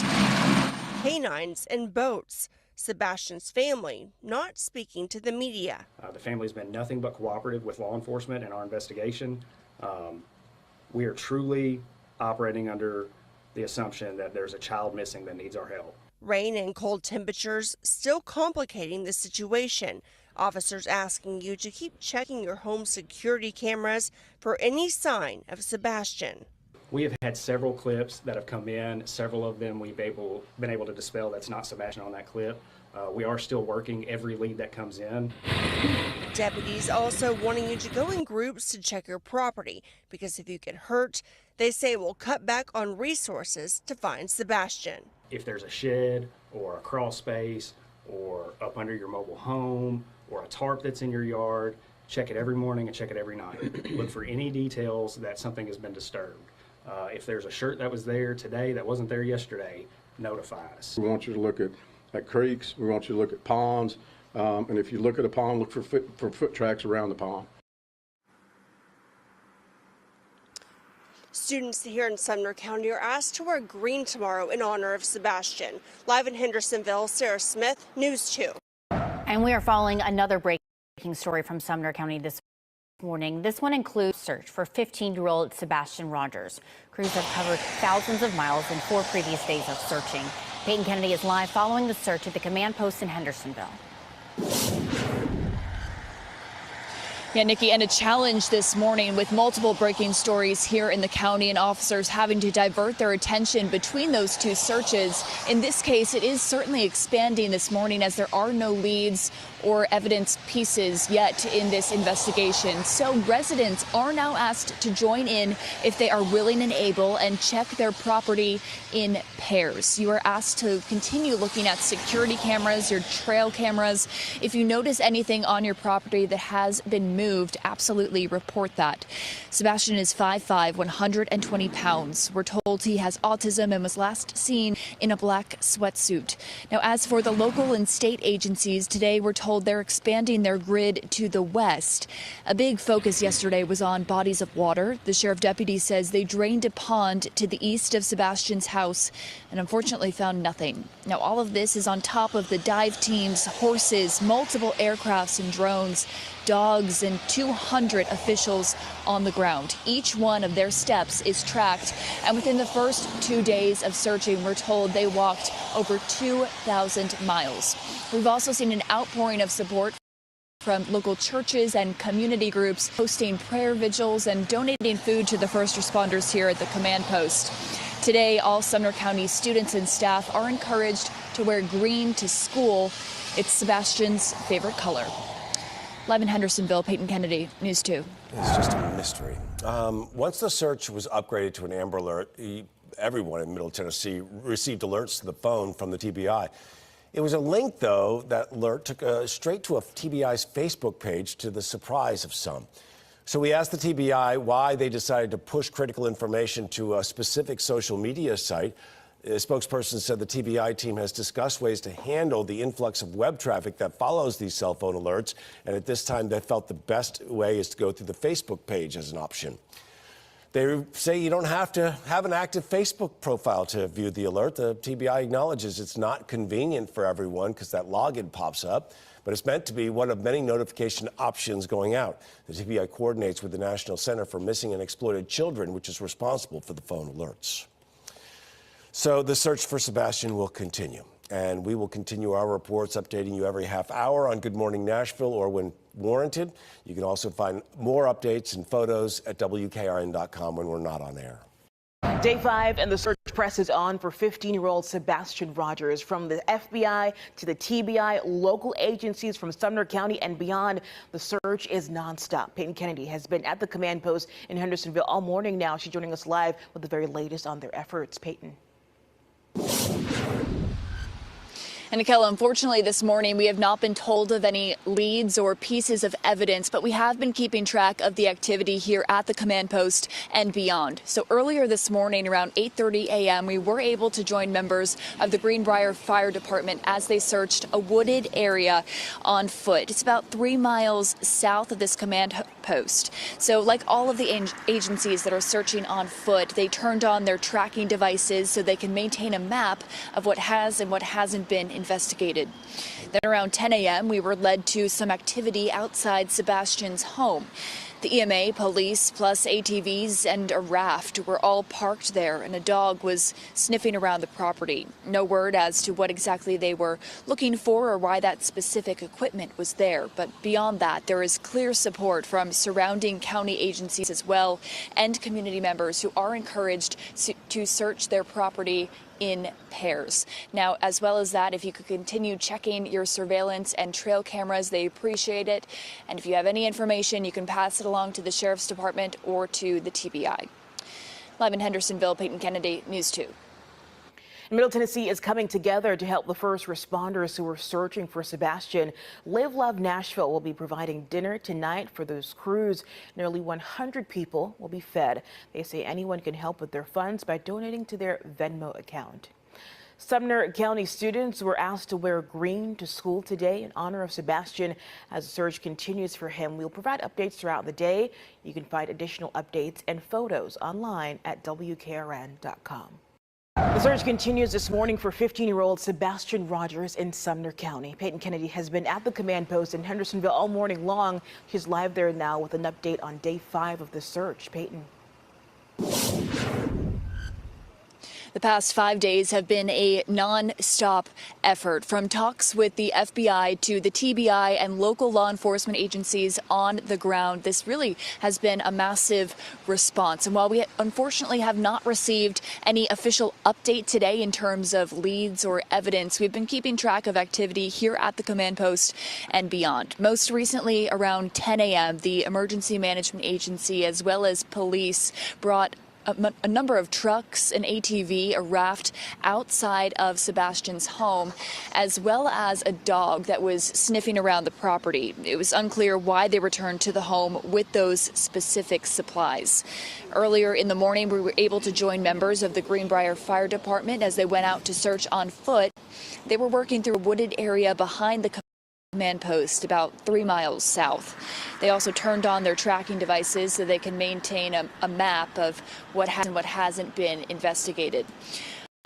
canines, and boats. Sebastian's family not speaking to the media. The family's been nothing but cooperative with law enforcement in our investigation. We are truly operating under the assumption that there's a child missing that needs our help. Rain and cold temperatures still complicating the situation. Officers asking you to keep checking your home security cameras for any sign of Sebastian. We have had several clips that have come in. Several of them we've been able to dispel that's not Sebastian on that clip. We are still working every lead that comes in. Deputies also wanting you to go in groups to check your property, because if you get hurt, they say it will cut back on resources to find Sebastian. If there's a shed or a crawl space or up under your mobile home or a tarp that's in your yard, check it every morning and check it every night. Look for any details that something has been disturbed. If there's a shirt that was there today that wasn't there yesterday, notify us. We want you to look at creeks. We want you to look at ponds. And if you look at a pond, look for foot tracks around the pond. Students here in Sumner County are asked to wear green tomorrow in honor of Sebastian. Live in Hendersonville, Sarah Smith, News 2. And we are following another breaking story from Sumner County this morning. This one includes search for 15-year-old Sebastian Rogers. Crews have covered thousands of miles in 4 previous days of searching. Peyton Kennedy is live following the search at the command post in Hendersonville. Yeah, Nikki, and a challenge this morning with multiple breaking stories here in the county and officers having to divert their attention between those two searches. In this case, it is certainly expanding this morning as there are no leads or evidence pieces yet in this investigation. So residents are now asked to join in if they are willing and able and check their property in pairs. You are asked to continue looking at security cameras, your trail cameras. If you notice anything on your property that has been moved, absolutely report that. Sebastian is 5'5", 120 pounds. We're told he has autism and was last seen in a black sweatsuit. Now, as for the local and state agencies, today we're told they're expanding their grid to the west. A big focus yesterday was on bodies of water. The sheriff deputy says they drained a pond to the east of Sebastian's house and unfortunately found nothing. Now, all of this is on top of the dive teams, horses, multiple aircrafts and drones, dogs, and 200 officials on the ground. Each one of their steps is tracked, and within the first 2 days of searching, we're told they walked over 2,000 miles. We've also seen an outpouring of support from local churches and community groups, hosting prayer vigils and donating food to the first responders here at the command post. Today, all Sumner County students and staff are encouraged to wear green to school. It's Sebastian's favorite color. Live in Hendersonville, Peyton Kennedy, News 2. It's just a mystery. Once the search was upgraded to an Amber Alert, everyone in Middle Tennessee received alerts to the phone from the TBI. It was a link, though, that alert took straight to a TBI's Facebook page, to the surprise of some. So we asked the TBI why they decided to push critical information to a specific social media site. A spokesperson said the TBI team has discussed ways to handle the influx of web traffic that follows these cell phone alerts, and at this time they felt the best way is to go through the Facebook page as an option. They say you don't have to have an active Facebook profile to view the alert. The TBI acknowledges it's not convenient for everyone because that login pops up, but it's meant to be one of many notification options going out. The TBI coordinates with the National Center for Missing and Exploited Children, which is responsible for the phone alerts. So the search for Sebastian will continue, and we will continue our reports, updating you every half hour on Good Morning Nashville or when warranted. You can also find more updates and photos at WKRN.com when we're not on air. Day 5 and the search presses on for 15-year-old Sebastian Rogers. From the FBI to the TBI, local agencies from Sumner County and beyond, the search is nonstop. Peyton Kennedy has been at the command post in Hendersonville all morning now. She's joining us live with the very latest on their efforts. Peyton. And Nikela, unfortunately this morning we have not been told of any leads or pieces of evidence, but we have been keeping track of the activity here at the command post and beyond. So earlier this morning around 8:30 a.m. we were able to join members of the Greenbrier Fire Department as they searched a wooded area on foot. It's about 3 miles south of this command post. So like all of the agencies that are searching on foot, they turned on their tracking devices so they can maintain a map of what has and what hasn't been investigated. Then around 10 a.m. we were led to some activity outside Sebastian's home. The EMA, police, plus ATVs and a raft were all parked there, and a dog was sniffing around the property. No word as to what exactly they were looking for or why that specific equipment was there. But beyond that, there is clear support from surrounding county agencies as well and community members who are encouraged to search their property in pairs. Now, as well as that, if you could continue checking your surveillance and trail cameras, they appreciate it. And if you have any information, you can pass it along to the Sheriff's Department or to the TBI. Live in Hendersonville, Peyton Kennedy, News 2. Middle Tennessee is coming together to help the first responders who are searching for Sebastian. Live Love Nashville will be providing dinner tonight for those crews. Nearly 100 people will be fed. They say anyone can help with their funds by donating to their Venmo account. Sumner County students were asked to wear green to school today in honor of Sebastian. As the search continues for him, we'll provide updates throughout the day. You can find additional updates and photos online at WKRN.com. The search continues this morning for 15-year-old Sebastian Rogers in Sumner County. Peyton Kennedy has been at the command post in Hendersonville all morning long. She's live there now with an update on day 5 of the search. Peyton. The past 5 days have been a non-stop effort, from talks with the FBI to the TBI and local law enforcement agencies on the ground. This really has been a massive response. And while we unfortunately have not received any official update today in terms of leads or evidence, we've been keeping track of activity here at the command post and beyond. Most recently, around 10 a.m., the Emergency Management Agency as well as police brought a number of trucks, an ATV, a raft outside of Sebastian's home, as well as a dog that was sniffing around the property. It was unclear why they returned to the home with those specific supplies. Earlier in the morning, we were able to join members of the Greenbrier Fire Department as they went out to search on foot. They were working through a wooded area behind the command post about 3 miles south. They also turned on their tracking devices so they can maintain a map of what has and what hasn't been investigated.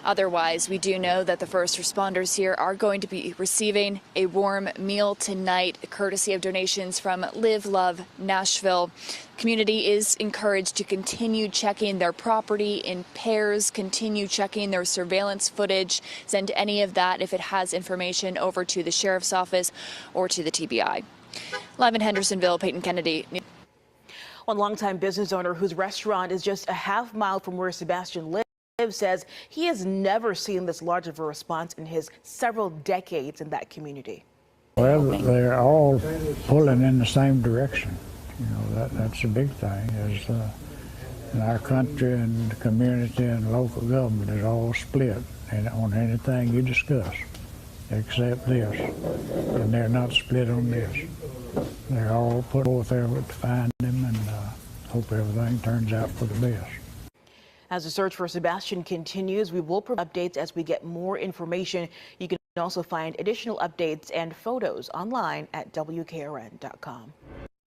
Otherwise, we do know that the first responders here are going to be receiving a warm meal tonight, courtesy of donations from Live Love Nashville. Community is encouraged to continue checking their property in pairs, continue checking their surveillance footage, send any of that, if it has information, over to the sheriff's office or to the TBI. Live in Hendersonville, Peyton Kennedy. One longtime business owner whose restaurant is just a half mile from where Sebastian lives says he has never seen this large of a response in his several decades in that community. Well, they're all pulling in the same direction. You know, that's a big thing. Is in our country and the community and local government is all split on anything you discuss, except this. And they're not split on this. They're all put forth effort to find him and hope everything turns out for the best. As the search for Sebastian continues, we will provide updates as we get more information. You can also find additional updates and photos online at WKRN.com.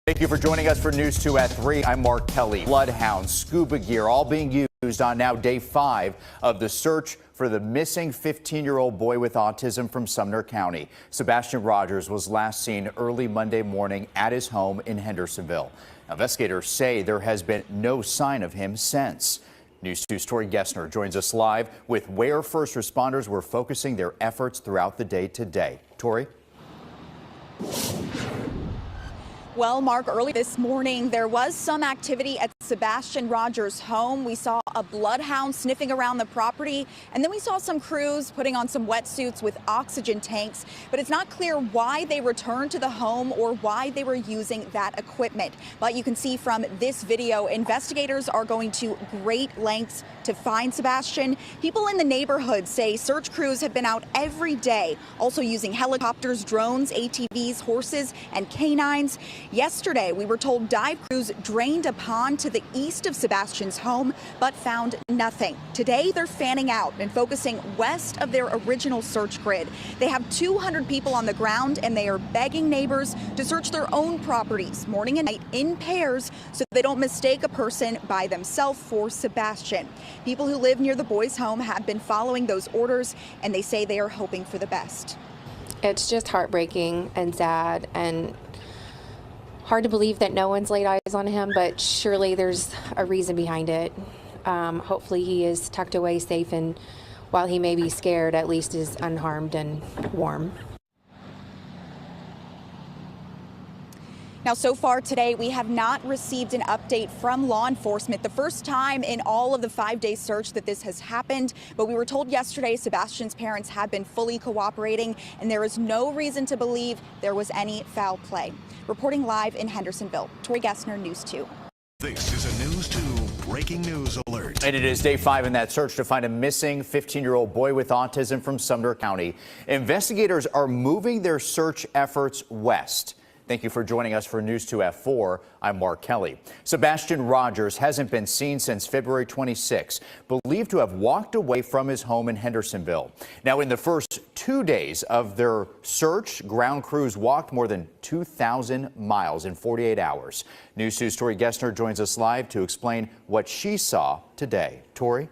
Thank you for joining us for News 2 at 3. I'm Mark Kelly. Bloodhounds, scuba gear, all being used on now day 5 of the search for the missing 15-year-old boy with autism from Sumner County. Sebastian Rogers was last seen early Monday morning at his home in Hendersonville. Investigators say there has been no sign of him since. News 2's Tori Gessner joins us live with where first responders were focusing their efforts throughout the day today. Tori? Well, Mark, early this morning, there was some activity at Sebastian Rogers' home. We saw a bloodhound sniffing around the property, and then we saw some crews putting on some wetsuits with oxygen tanks. But it's not clear why they returned to the home or why they were using that equipment. But you can see from this video, investigators are going to great lengths to find Sebastian. People in the neighborhood say search crews have been out every day, also using helicopters, drones, ATVs, horses, and canines. Yesterday, we were told dive crews drained a pond to the east of Sebastian's home, but found nothing. Today, they're fanning out and focusing west of their original search grid. They have 200 people on the ground, and they are begging neighbors to search their own properties morning and night in pairs so they don't mistake a person by themselves for Sebastian. People who live near the boy's home have been following those orders, and they say they are hoping for the best. It's just heartbreaking and sad and hard to believe that no one's laid eyes on him, but surely there's a reason behind it. Hopefully he is tucked away safe, and while he may be scared, at least is unharmed and warm. Now, so far today, we have not received an update from law enforcement. The first time in all of the 5-day search that this has happened. But we were told yesterday Sebastian's parents have been fully cooperating, and there is no reason to believe there was any foul play. Reporting live in Hendersonville, Tori Gessner, News 2. This is a News 2 breaking news alert. And it is day 5 in that search to find a missing 15-year-old boy with autism from Sumner County. Investigators are moving their search efforts west. Thank you for joining us for News 2 at 4. I'm Mark Kelly. Sebastian Rogers hasn't been seen since February 26, believed to have walked away from his home in Hendersonville. Now, in the first 2 days of their search, ground crews walked more than 2,000 miles in 48 hours. News 2's Tori Gessner joins us live to explain what she saw today. Tori?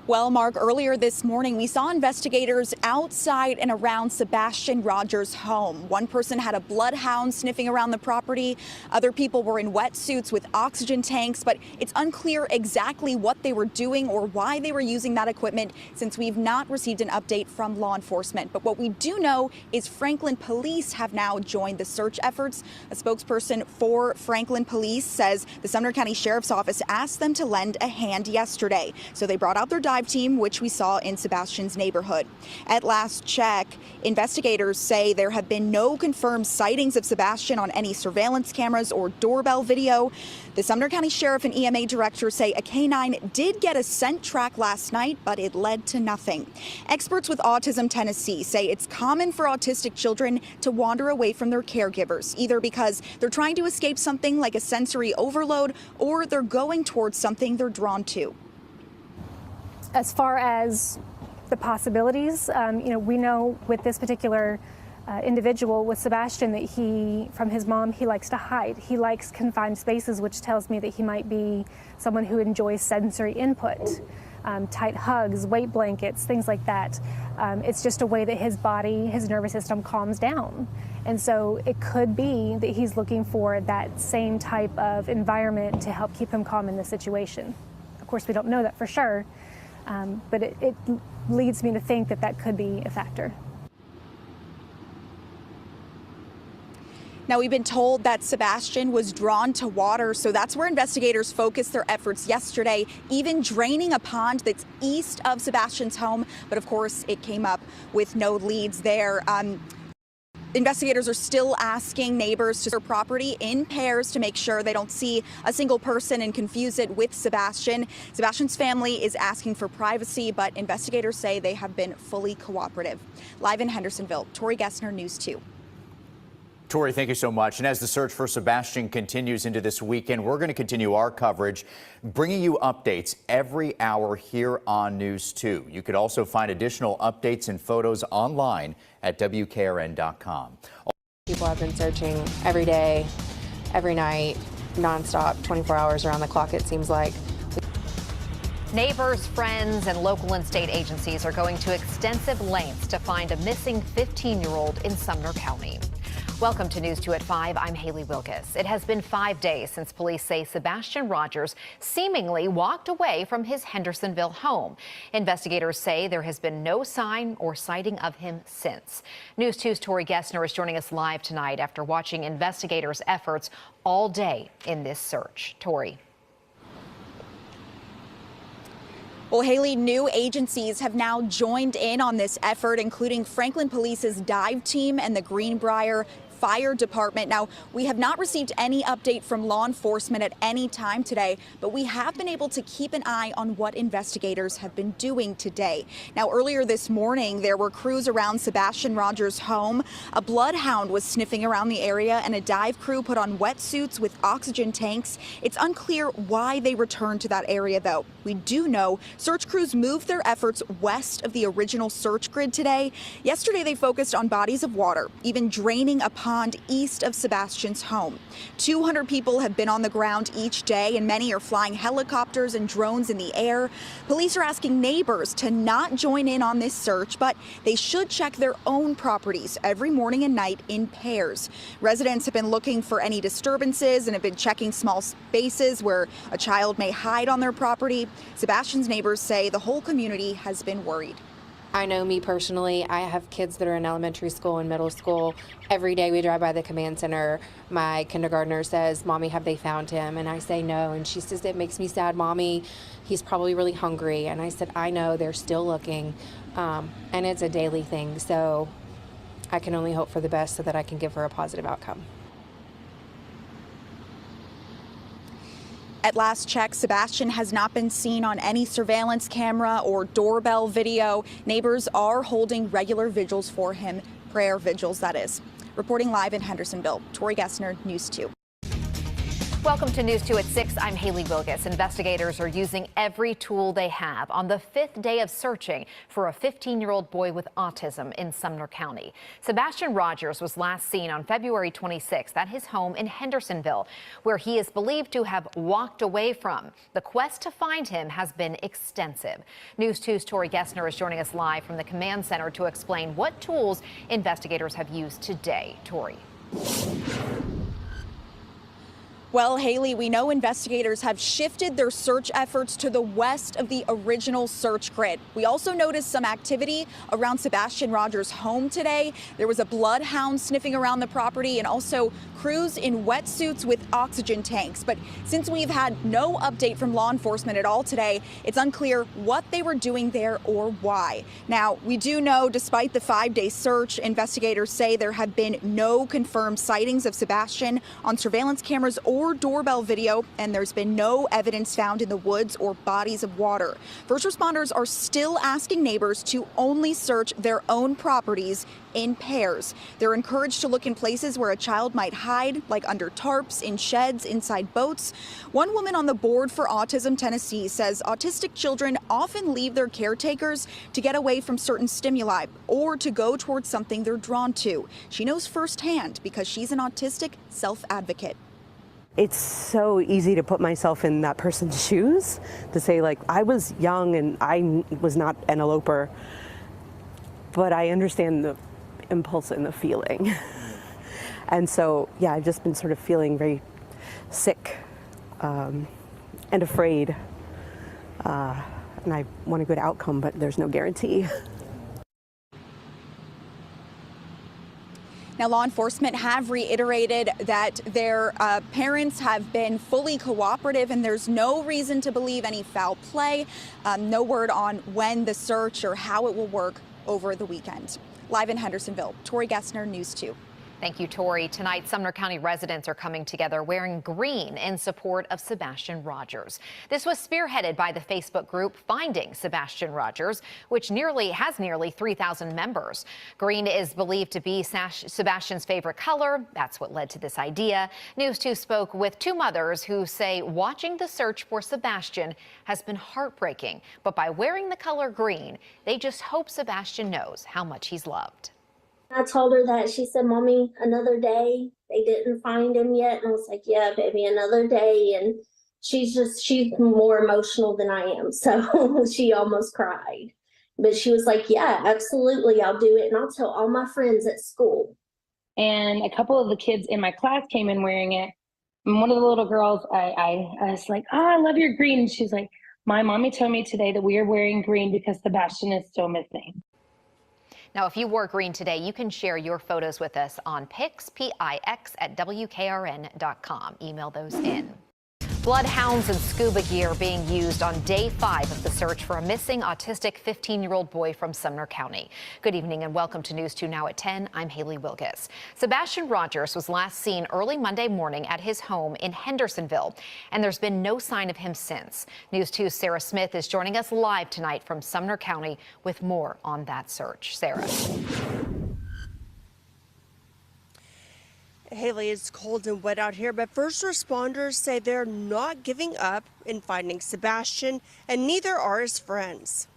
Well, Mark, earlier this morning, we saw investigators outside and around Sebastian Rogers' home. One person had a bloodhound sniffing around the property. Other people were in wetsuits with oxygen tanks, but it's unclear exactly what they were doing or why they were using that equipment since we've not received an update from law enforcement. But what we do know is Franklin Police have now joined the search efforts. A spokesperson for Franklin Police says the Sumner County Sheriff's Office asked them to lend a hand yesterday. So they brought out their dive dive team, which we saw in Sebastian's neighborhood. At last check, investigators say there have been no confirmed sightings of Sebastian on any surveillance cameras or doorbell video. The Sumner County Sheriff and EMA director say a canine did get a scent track last night, but it led to nothing. Experts with Autism Tennessee say it's common for autistic children to wander away from their caregivers, either because they're trying to escape something like a sensory overload or they're going towards something they're drawn to. As far as the possibilities, we know with this particular individual, with Sebastian, that from his mom, he likes to hide. He likes confined spaces, which tells me that he might be someone who enjoys sensory input, tight hugs, weight blankets, things like that. It's just a way that his body, his nervous system calms down. And so it could be that he's looking for that same type of environment to help keep him calm in the situation. Of course, we don't know that for sure, but it leads me to think that that could be a factor. Now, we've been told that Sebastian was drawn to water, so that's where investigators focused their efforts yesterday, even draining a pond that's east of Sebastian's home. But of course, it came up with no leads there. Investigators are still asking neighbors to search property in pairs to make sure they don't see a single person and confuse it with Sebastian. Sebastian's family is asking for privacy, but investigators say they have been fully cooperative. Live in Hendersonville, Tori Gessner, News 2. Tori, thank you so much. And as the search for Sebastian continues into this weekend, we're going to continue our coverage, bringing you updates every hour here on News 2. You could also find additional updates and photos online at WKRN.com. People have been searching every day, every night, nonstop, 24 hours around the clock, it seems like. Neighbors, friends, and local and state agencies are going to extensive lengths to find a missing 15-year-old in Sumner County. Welcome to News 2 at 5. I'm Haley Wilkes. It has been 5 days since police say Sebastian Rogers seemingly walked away from his Hendersonville home. Investigators say there has been no sign or sighting of him since. News 2's Tori Gessner is joining us live tonight after watching investigators' efforts all day in this search. Tori. Well, Haley, new agencies have now joined in on this effort, including Franklin Police's dive team and the Greenbrier Fire Department. Now, we have not received any update from law enforcement at any time today, but we have been able to keep an eye on what investigators have been doing today. Now, earlier this morning, there were crews around Sebastian Rogers' home. A bloodhound was sniffing around the area, and a dive crew put on wetsuits with oxygen tanks. It's unclear why they returned to that area, though. We do know search crews moved their efforts west of the original search grid today. Yesterday, they focused on bodies of water, even draining a pond east of Sebastian's home. 200 people have been on the ground each day, and many are flying helicopters and drones in the air. Police are asking neighbors to not join in on this search, but they should check their own properties every morning and night in pairs. Residents have been looking for any disturbances and have been checking small spaces where a child may hide on their property. Sebastian's neighbors say the whole community has been worried. I know me personally, I have kids that are in elementary school and middle school. Every day we drive by the command center. My kindergartner says, "Mommy, have they found him?" And I say no. And she says, "It makes me sad, Mommy. He's probably really hungry." And I said, "I know, they're still looking." And it's a daily thing. So I can only hope for the best so that I can give her a positive outcome. At last check, Sebastian has not been seen on any surveillance camera or doorbell video. Neighbors are holding regular vigils for him, prayer vigils, that is. Reporting live in Hendersonville, Tori Gessner, News 2. Welcome to News 2 at 6. I'm Haley Wilkes. Investigators are using every tool they have on the 5th day of searching for a 15-year-old boy with autism in Sumner County. Sebastian Rogers was last seen on February 26th at his home in Hendersonville, where he is believed to have walked away from. The quest to find him has been extensive. News 2's Tori Gessner is joining us live from the command center to explain what tools investigators have used today. Tori. Well, Haley, we know investigators have shifted their search efforts to the west of the original search grid. We also noticed some activity around Sebastian Rogers' home today. There was a bloodhound sniffing around the property and also crews in wetsuits with oxygen tanks. But since we've had no update from law enforcement at all today, it's unclear what they were doing there or why. Now, we do know, despite the 5-day search, investigators say there have been no confirmed sightings of Sebastian on surveillance cameras or doorbell video, and there's been no evidence found in the woods or bodies of water. First responders are still asking neighbors to only search their own properties in pairs. They're encouraged to look in places where a child might hide, like under tarps, in sheds, inside boats. One woman on the board for Autism Tennessee says autistic children often leave their caretakers to get away from certain stimuli or to go towards something they're drawn to. She knows firsthand because she's an autistic self-advocate. It's so easy to put myself in that person's shoes, to say, like, I was young and I was not an eloper, but I understand the impulse and the feeling. And so, yeah, I've just been sort of feeling very sick and afraid. And I want a good outcome, but there's no guarantee. Now, law enforcement have reiterated that their parents have been fully cooperative and there's no reason to believe any foul play. No word on when the search or how it will work over the weekend. Live in Hendersonville, Tori Gessner, News 2. Thank you, Tori. Tonight, Sumner County residents are coming together wearing green in support of Sebastian Rogers. This was spearheaded by the Facebook group Finding Sebastian Rogers, which has nearly 3,000 members. Green is believed to be Sebastian's favorite color. That's what led to this idea. News 2 spoke with two mothers who say watching the search for Sebastian has been heartbreaking. But by wearing the color green, they just hope Sebastian knows how much he's loved. I told her that. She said, Mommy, another day. They didn't find him yet. And I was like, yeah, baby, another day. And she's more emotional than I am. So she almost cried. But she was like, yeah, absolutely, I'll do it. And I'll tell all my friends at school. And a couple of the kids in my class came in wearing it. And one of the little girls, I was like, oh, I love your green. And she's like, my mommy told me today that we are wearing green because Sebastian is still missing. Now, if you wore green today, you can share your photos with us on Pix, P-I-X, at WKRN.com. Email those in. Bloodhounds and scuba gear being used on day 5 of the search for a missing autistic 15-year-old boy from Sumner County. Good evening and welcome to News 2 Now at 10. I'm Haley Wilgus. Sebastian Rogers was last seen early Monday morning at his home in Hendersonville, and there's been no sign of him since. News 2's Sarah Smith is joining us live tonight from Sumner County with more on that search. Sarah. Haley, it's cold and wet out here, but first responders say they're not giving up in finding Sebastian, and neither are his friends.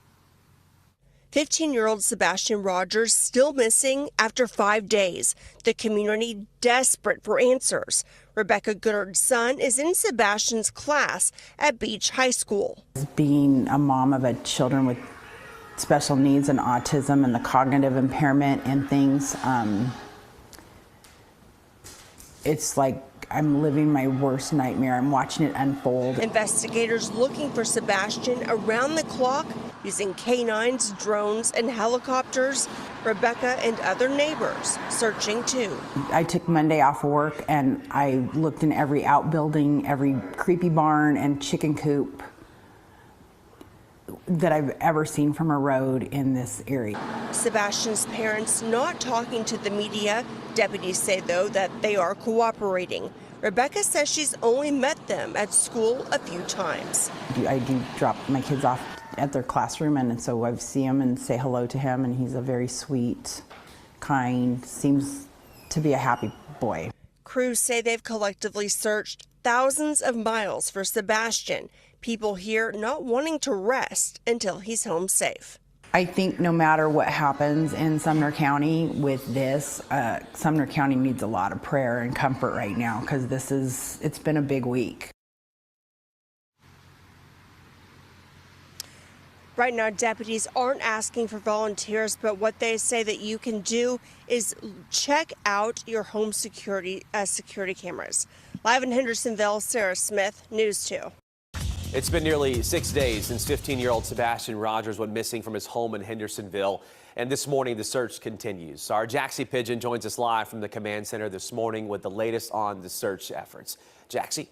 15-year-old Sebastian Rogers still missing after 5 days. The community desperate for answers. Rebecca Goodard's son is in Sebastian's class at Beach High School. Being a mom of children with special needs and autism and the cognitive impairment and things, it's like I'm living my worst nightmare. I'm watching it unfold. Investigators looking for Sebastian around the clock using canines, drones, and helicopters. Rebecca and other neighbors searching too. I took Monday off work and I looked in every outbuilding, every creepy barn and chicken coop that I've ever seen from a road in this area. Sebastian's parents not talking to the media. Deputies say, though, that they are cooperating. Rebecca says she's only met them at school a few times. I do drop my kids off at their classroom, and so I see him and say hello to him, and he's a very sweet, kind, seems to be a happy boy. Crews say they've collectively searched thousands of miles for Sebastian. People here not wanting to rest until he's home safe. I think no matter what happens in Sumner County with this, Sumner County needs a lot of prayer and comfort right now because it's been a big week. Right now, deputies aren't asking for volunteers, but what they say that you can do is check out your home security cameras. Live in Hendersonville, Sarah Smith, News 2. It's been nearly 6 days since 15-year-old Sebastian Rogers went missing from his home in Hendersonville. And this morning, the search continues. Our Jaxie Pigeon joins us live from the command center this morning with the latest on the search efforts. Jaxie.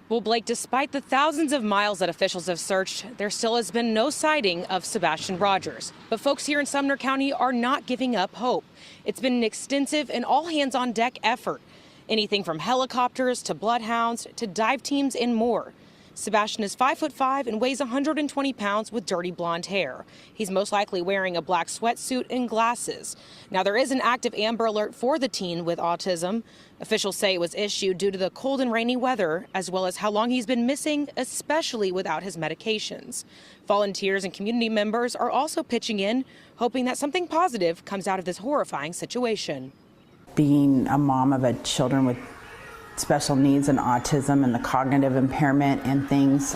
Well, Blake, despite the thousands of miles that officials have searched, there still has been no sighting of Sebastian Rogers. But folks here in Sumner County are not giving up hope. It's been an extensive and all-hands-on-deck effort. Anything from helicopters to bloodhounds to dive teams and more. Sebastian is 5'5" and weighs 120 pounds with dirty blonde hair. He's most likely wearing a black sweatsuit and glasses. Now, there is an active Amber Alert for the teen with autism. Officials say it was issued due to the cold and rainy weather, as well as how long he's been missing, especially without his medications. Volunteers and community members are also pitching in, hoping that something positive comes out of this horrifying situation. Being a mom of children with special needs and autism and the cognitive impairment and things,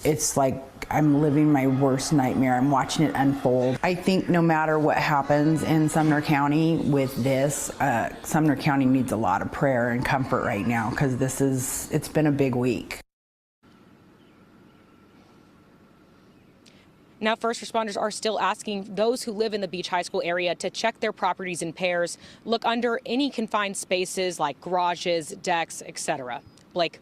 it's like I'm living my worst nightmare. I'm watching it unfold. I think no matter what happens in Sumner County with this, Sumner County needs a lot of prayer and comfort right now because it's been a big week. Now, first responders are still asking those who live in the Beach High School area to check their properties in pairs, look under any confined spaces like garages, decks, etc. Blake.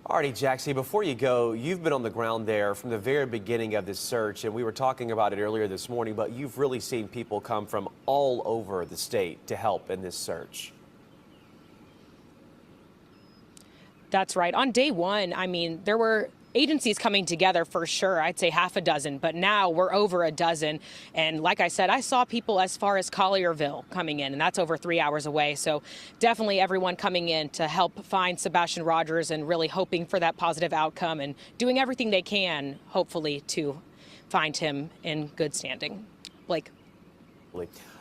Alrighty, Jaxie, before you go, you've been on the ground there from the very beginning of this search, and we were talking about it earlier this morning, but you've really seen people come from all over the state to help in this search. That's right. On day one, I mean, there were agencies coming together for sure. I'd say half a dozen, but now we're over a dozen. And like I said, I saw people as far as Collierville coming in, and that's over 3 hours away. So definitely everyone coming in to help find Sebastian Rogers and really hoping for that positive outcome and doing everything they can, hopefully, to find him in good standing. Blake.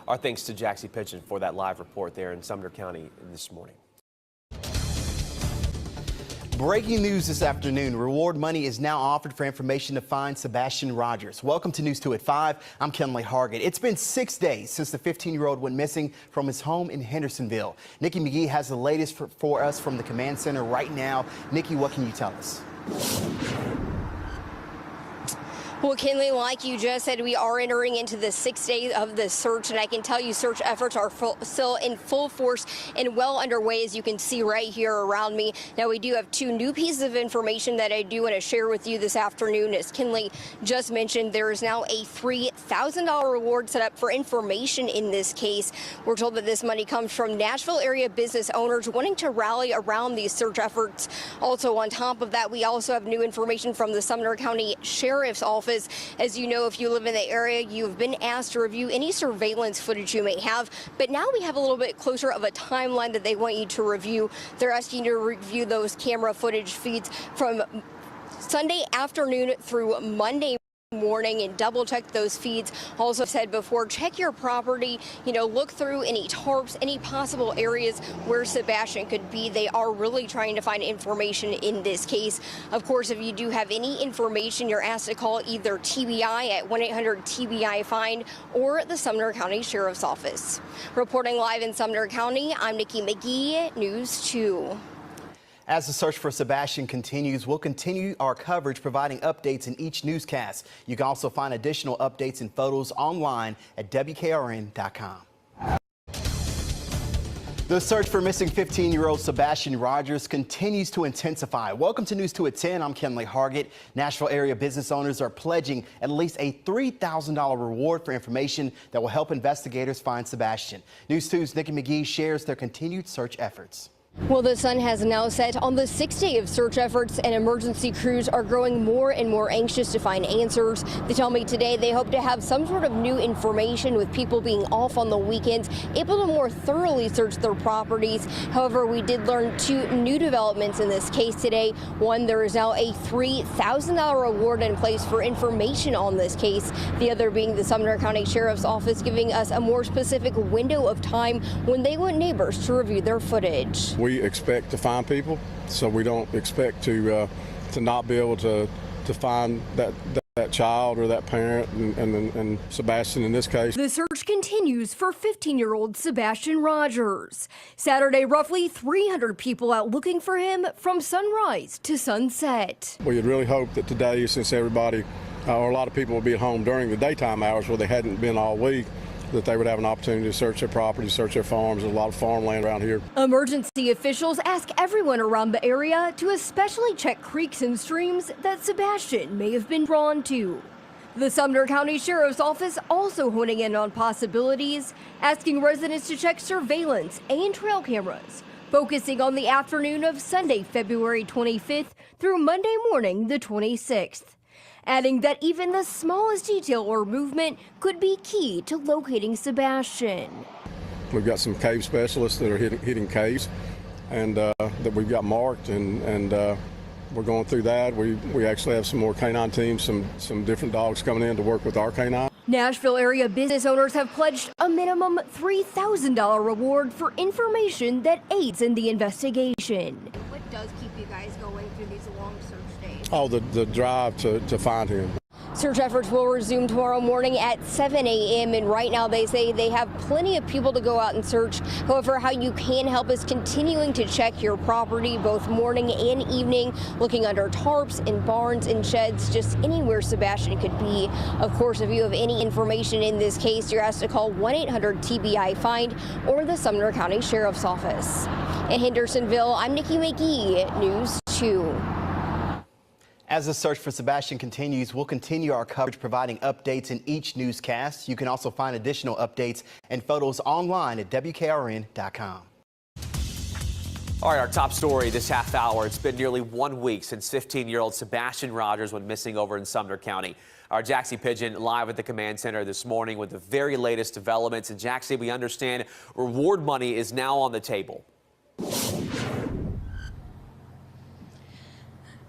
Our thanks to Jaxie Pigeon for that live report there in Sumner County this morning. Breaking news this afternoon. Reward money is now offered for information to find Sebastian Rogers. Welcome to News 2 at 5. I'm Kenley Hargett. It's been 6 days since the 15-year-old went missing from his home in Hendersonville. Nikki McGee has the latest for us from the command center right now. Nikki, what can you tell us? Well, Kinley, like you just said, we are entering into the 6th day of the search, and I can tell you search efforts are still in full force and well underway, as you can see right here around me. Now, we do have 2 new pieces of information that I do want to share with you this afternoon. As Kinley just mentioned, there is now a $3,000 reward set up for information in this case. We're told that this money comes from Nashville area business owners wanting to rally around these search efforts. Also, on top of that, we also have new information from the Sumner County Sheriff's Office. As you know, if you live in the area, you've been asked to review any surveillance footage you may have. But now we have a little bit closer of a timeline that they want you to review. They're asking you to review those camera footage feeds from Sunday afternoon through Monday morning and double check those feeds. Also said before, check your property, look through any tarps, any possible areas where Sebastian could be. They are really trying to find information in this case. Of course, if you do have any information, you're asked to call either TBI at 1-800-TBI-FIND or the Sumner County Sheriff's Office. Reporting live in Sumner County, I'm Nikki McGee, News 2. As the search for Sebastian continues, we'll continue our coverage providing updates in each newscast. You can also find additional updates and photos online at WKRN.com. The search for missing 15-year-old Sebastian Rogers continues to intensify. Welcome to News 2 at 10. I'm Kenley Hargett. Nashville area business owners are pledging at least a $3,000 reward for information that will help investigators find Sebastian. News 2's Nikki McGee shares their continued search efforts. Well, the sun has now set on the 6th day of search efforts, and emergency crews are growing more and more anxious to find answers. They tell me today they hope to have some sort of new information with people being off on the weekends, able to more thoroughly search their properties. However, we did learn 2 new developments in this case today. One, there is now a $3,000 reward in place for information on this case. The other being the Sumner County Sheriff's Office giving us a more specific window of time when they want neighbors to review their footage. We expect to find people, so we don't expect to not be able to find that that child or that parent and Sebastian in this case. The search continues for 15-year-old Sebastian Rogers. Saturday, roughly 300 people out looking for him from sunrise to sunset. We had really hoped that today, since everybody or a lot of people will be at home during the daytime hours where they hadn't been all week, that they would have an opportunity to search their property, search their farms. There's a lot of farmland around here. Emergency officials ask everyone around the area to especially check creeks and streams that Sebastian may have been drawn to. The Sumner County Sheriff's Office also honing in on possibilities, asking residents to check surveillance and trail cameras, focusing on the afternoon of Sunday, February 25th through Monday morning, the 26th. Adding that even the smallest detail or movement could be key to locating Sebastian. We've got some cave specialists that are hitting caves and that we've got marked, and we're going through that. We actually have some more canine teams, some different dogs coming in to work with our canine. Nashville area business owners have pledged a minimum $3,000 reward for information that aids in the investigation. What does keep you guys going through these long search days? Oh, the drive to find him. Search efforts will resume tomorrow morning at 7 a.m. and right now they say they have plenty of people to go out and search. However, how you can help is continuing to check your property both morning and evening, looking under tarps and barns and sheds, just anywhere Sebastian could be. Of course, if you have any information in this case, you're asked to call 1-800-TBI-FIND or the Sumner County Sheriff's Office. In Hendersonville, I'm Nikki McGee, News 2. As the search for Sebastian continues, we'll continue our coverage providing updates in each newscast. You can also find additional updates and photos online at WKRN.com. All right, our top story this half hour. It's been nearly 1 week since 15-year-old Sebastian Rogers went missing over in Sumner County. Our Jaxie Pigeon live at the command center this morning with the very latest developments. And Jaxie, we understand reward money is now on the table.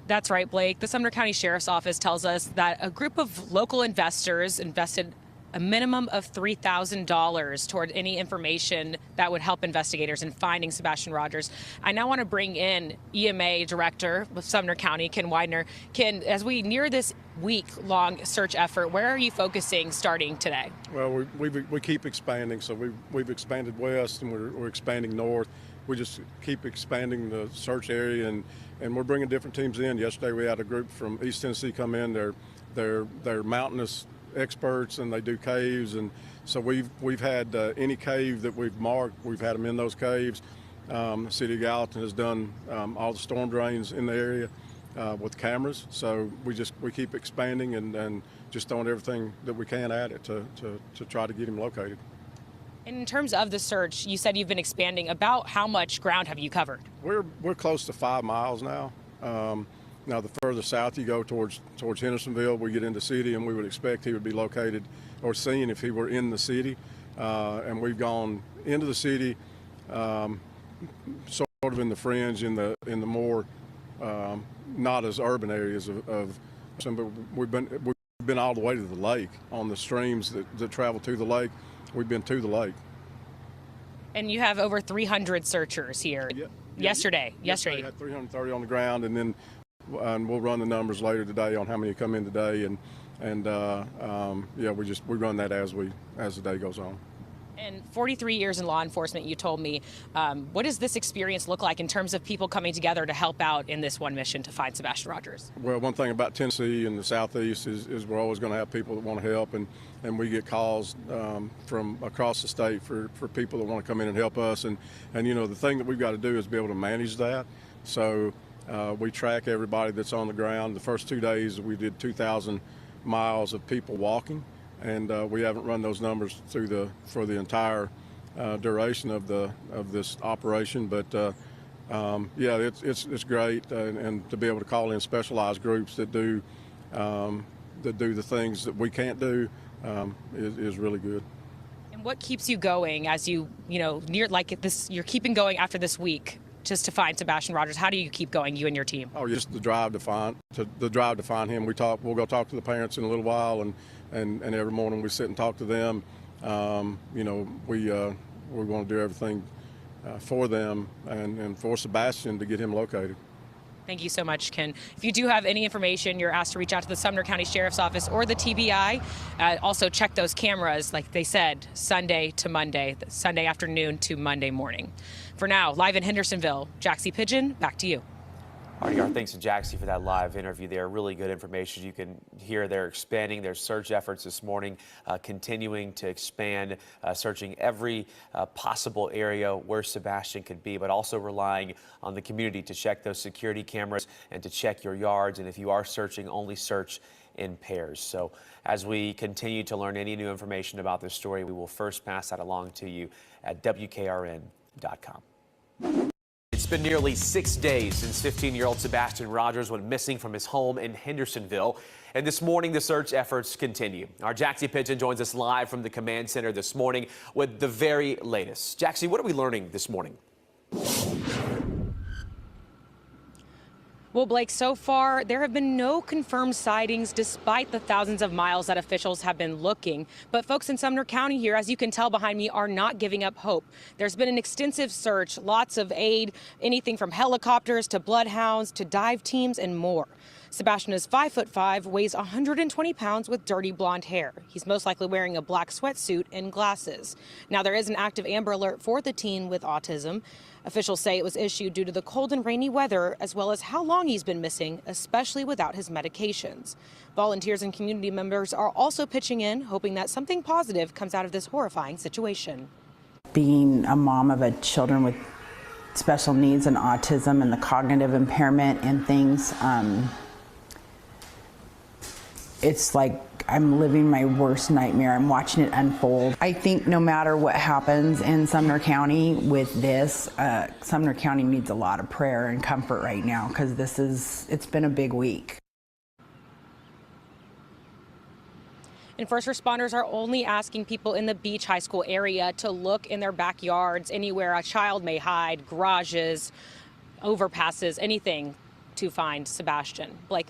That's right, Blake. The Sumner County Sheriff's Office tells us that a group of local investors invested a minimum of $3,000 toward any information that would help investigators in finding Sebastian Rogers. I now want to bring in EMA Director with Sumner County, Ken Widener. Ken, as we near this week-long search effort, where are you focusing starting today? Well, we keep expanding, so we've expanded west and we're expanding north. We just keep expanding the search area, and we're bringing different teams in. Yesterday we had a group from East Tennessee come in. They're mountainous experts and they do caves, and so we've had any cave that we've marked, we've had them in those caves. The City of Gallatin has done all the storm drains in the area with cameras. So we keep expanding and just throwing everything that we can at it to try to get him located. In terms of the search, you said you've been expanding. About how much ground have you covered? We're close to 5 miles now. Now, the further south you go towards Hendersonville, we get into the city, and we would expect he would be located or seen if he were in the city. And we've gone into the city, sort of in the fringe, in the more not as urban areas of some. But we've been all the way to the lake on the streams that travel to the lake. We've been to the lake. And you have over 300 searchers here. Yesterday. We had 330 on the ground, and then we'll run the numbers later today on how many come in today, and we run that as the day goes on. And 43 years in law enforcement, you told me. What does this experience look like in terms of people coming together to help out in this one mission to find Sebastian Rogers? Well, one thing about Tennessee and the Southeast is we're always going to have people that want to help, and we get calls from across the state for people that want to come in and help us. And the thing that we've got to do is be able to manage that. So we track everybody that's on the ground. The first 2 days we did 2,000 miles of people walking. And we haven't run those numbers for the entire duration of this operation, but it's great, and to be able to call in specialized groups that do the things that we can't do is really good. And what keeps you going as you near like this? You're keeping going after this week just to find Sebastian Rogers. How do you keep going, you and your team? Oh, just the drive to find him. We'll go talk to the parents in a little while, and every morning we sit and talk to them. We want to do everything for them and for Sebastian to get him located. Thank you so much, Ken. If you do have any information, you're asked to reach out to the Sumner County Sheriff's Office or the TBI. Also check those cameras, like they said, Sunday to Monday, Sunday afternoon to Monday morning. For now, live in Hendersonville, Jaxie Pigeon, back to you. All right, our thanks to Jaxie for that live interview there. Really good information. You can hear they're expanding their search efforts this morning, continuing to expand, searching every possible area where Sebastian could be, but also relying on the community to check those security cameras and to check your yards. And if you are searching, only search in pairs. So as we continue to learn any new information about this story, we will first pass that along to you at WKRN.com. It's been nearly 6 days since 15-year-old Sebastian Rogers went missing from his home in Hendersonville. And this morning, the search efforts continue. Our Jaxie Pigeon joins us live from the command center this morning with the very latest. Jaxie, what are we learning this morning? Well, Blake, so far, there have been no confirmed sightings despite the thousands of miles that officials have been looking. But folks in Sumner County here, as you can tell behind me, are not giving up hope. There's been an extensive search, lots of aid, anything from helicopters to bloodhounds to dive teams and more. Sebastian is 5'5", weighs 120 pounds with dirty blonde hair. He's most likely wearing a black sweatsuit and glasses. Now, there is an active Amber Alert for the teen with autism. Officials say it was issued due to the cold and rainy weather, as well as how long he's been missing, especially without his medications. Volunteers and community members are also pitching in, hoping that something positive comes out of this horrifying situation. Being a mom of children with special needs and autism and the cognitive impairment and things, it's like I'm living my worst nightmare. I'm watching it unfold. I think no matter what happens in Sumner County with this, Sumner County needs a lot of prayer and comfort right now because it's been a big week. And first responders are only asking people in the Beach High School area to look in their backyards, anywhere a child may hide, garages, overpasses, anything to find Sebastian. Blake.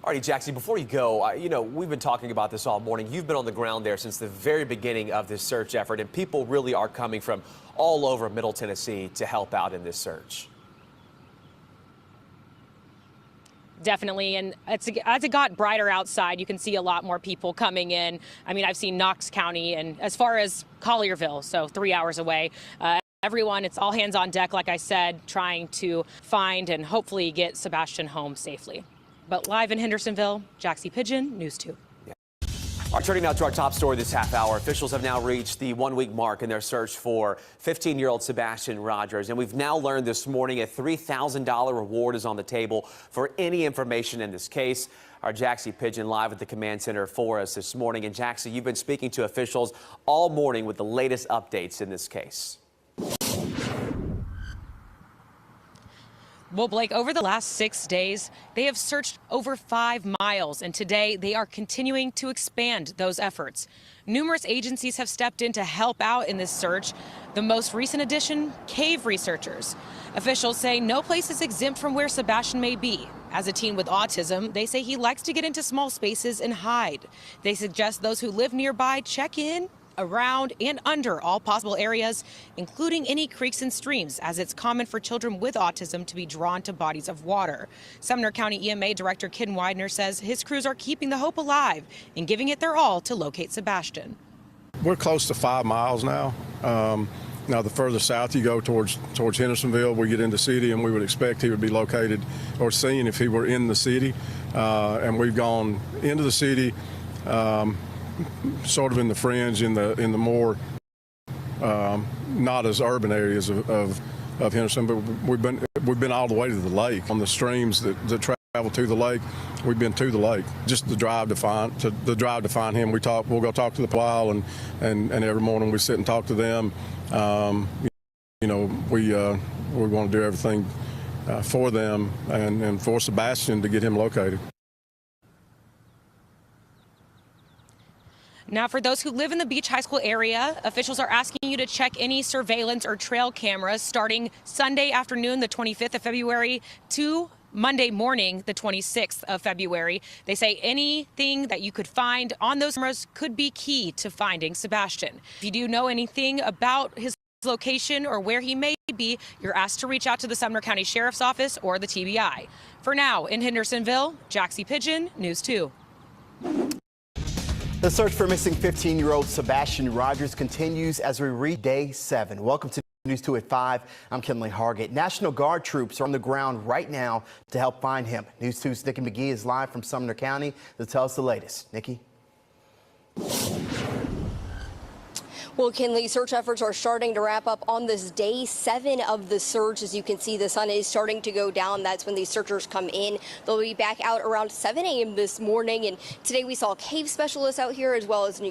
All right, Jaxie, before you go, we've been talking about this all morning. You've been on the ground there since the very beginning of this search effort, and people really are coming from all over Middle Tennessee to help out in this search. Definitely, and as it got brighter outside, you can see a lot more people coming in. I mean, I've seen Knox County and as far as Collierville, so 3 hours away. Everyone, it's all hands on deck, like I said, trying to find and hopefully get Sebastian home safely. But live in Hendersonville, Jaxie Pigeon, News 2. All right, turning now to our top story this half hour. Officials have now reached the 1 week mark in their search for 15-year-old Sebastian Rogers. And we've now learned this morning a $3,000 reward is on the table for any information in this case. Our Jaxie Pigeon live at the command center for us this morning. And Jaxie, you've been speaking to officials all morning with the latest updates in this case. Well, Blake, over the last 6 days, they have searched over 5 miles, and today they are continuing to expand those efforts. Numerous agencies have stepped in to help out in this search. The most recent addition, cave researchers. Officials say no place is exempt from where Sebastian may be. As a teen with autism, they say he likes to get into small spaces and hide. They suggest those who live nearby check in, around and under all possible areas, including any creeks and streams, as it's common for children with autism to be drawn to bodies of water. Sumner County EMA Director Ken Widener says his crews are keeping the hope alive and giving it their all to locate Sebastian. We're close to 5 miles now. Now, the further south you go towards Hendersonville, we get into the city, and we would expect he would be located or seen if he were in the city. And we've gone into the city, sort of in the fringe, in the more not as urban areas of Henderson, but we've been all the way to the lake on the streams that travel to the lake. We've been to the lake. Just the drive to find him. We'll go talk to the while, and every morning we sit and talk to them. We want to do everything for them and for Sebastian to get him located. Now, for those who live in the Beach High School area, officials are asking you to check any surveillance or trail cameras starting Sunday afternoon, the 25th of February, to Monday morning, the 26th of February. They say anything that you could find on those cameras could be key to finding Sebastian. If you do know anything about his location or where he may be, you're asked to reach out to the Sumner County Sheriff's Office or the TBI. For now, in Hendersonville, Jaxie Pigeon, News 2. The search for missing 15-year-old Sebastian Rogers continues as we read day 7. Welcome to News 2 at 5. I'm Kinley Hargett. National Guard troops are on the ground right now to help find him. News 2's Nikki McGee is live from Sumner County to tell us the latest. Nikki? Well, Kinley, search efforts are starting to wrap up on this day 7 of the search. As you can see, the sun is starting to go down. That's when these searchers come in. They'll be back out around 7 a.m. this morning. And today we saw cave specialists out here as well as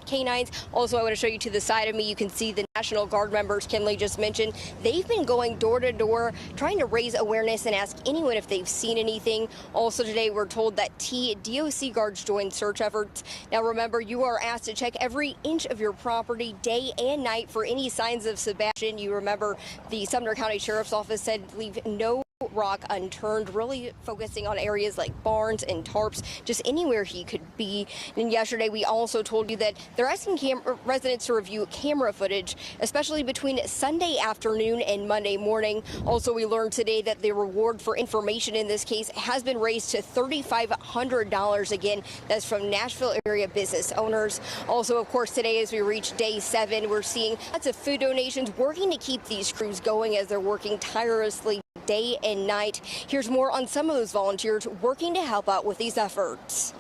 canines. Also, I want to show you to the side of me, you can see the National Guard members Kinley just mentioned. They've been going door to door, trying to raise awareness and ask anyone if they've seen anything. Also today, we're told that DOC guards joined search efforts. Now, remember, you are asked to check every inch of your property day and night for any signs of Sebastian. You remember the Sumner County Sheriff's Office said leave no rock unturned, really focusing on areas like barns and tarps, just anywhere he could be. And yesterday we also told you that they're asking residents to review camera footage, especially between Sunday afternoon and Monday morning. Also, we learned today that the reward for information in this case has been raised to $3,500. Again, that's from Nashville area business owners. Also, of course, today as we reach day 7, we're seeing lots of food donations working to keep these crews going as they're working tirelessly day and night. Here's more on some of those volunteers working to help out with these efforts.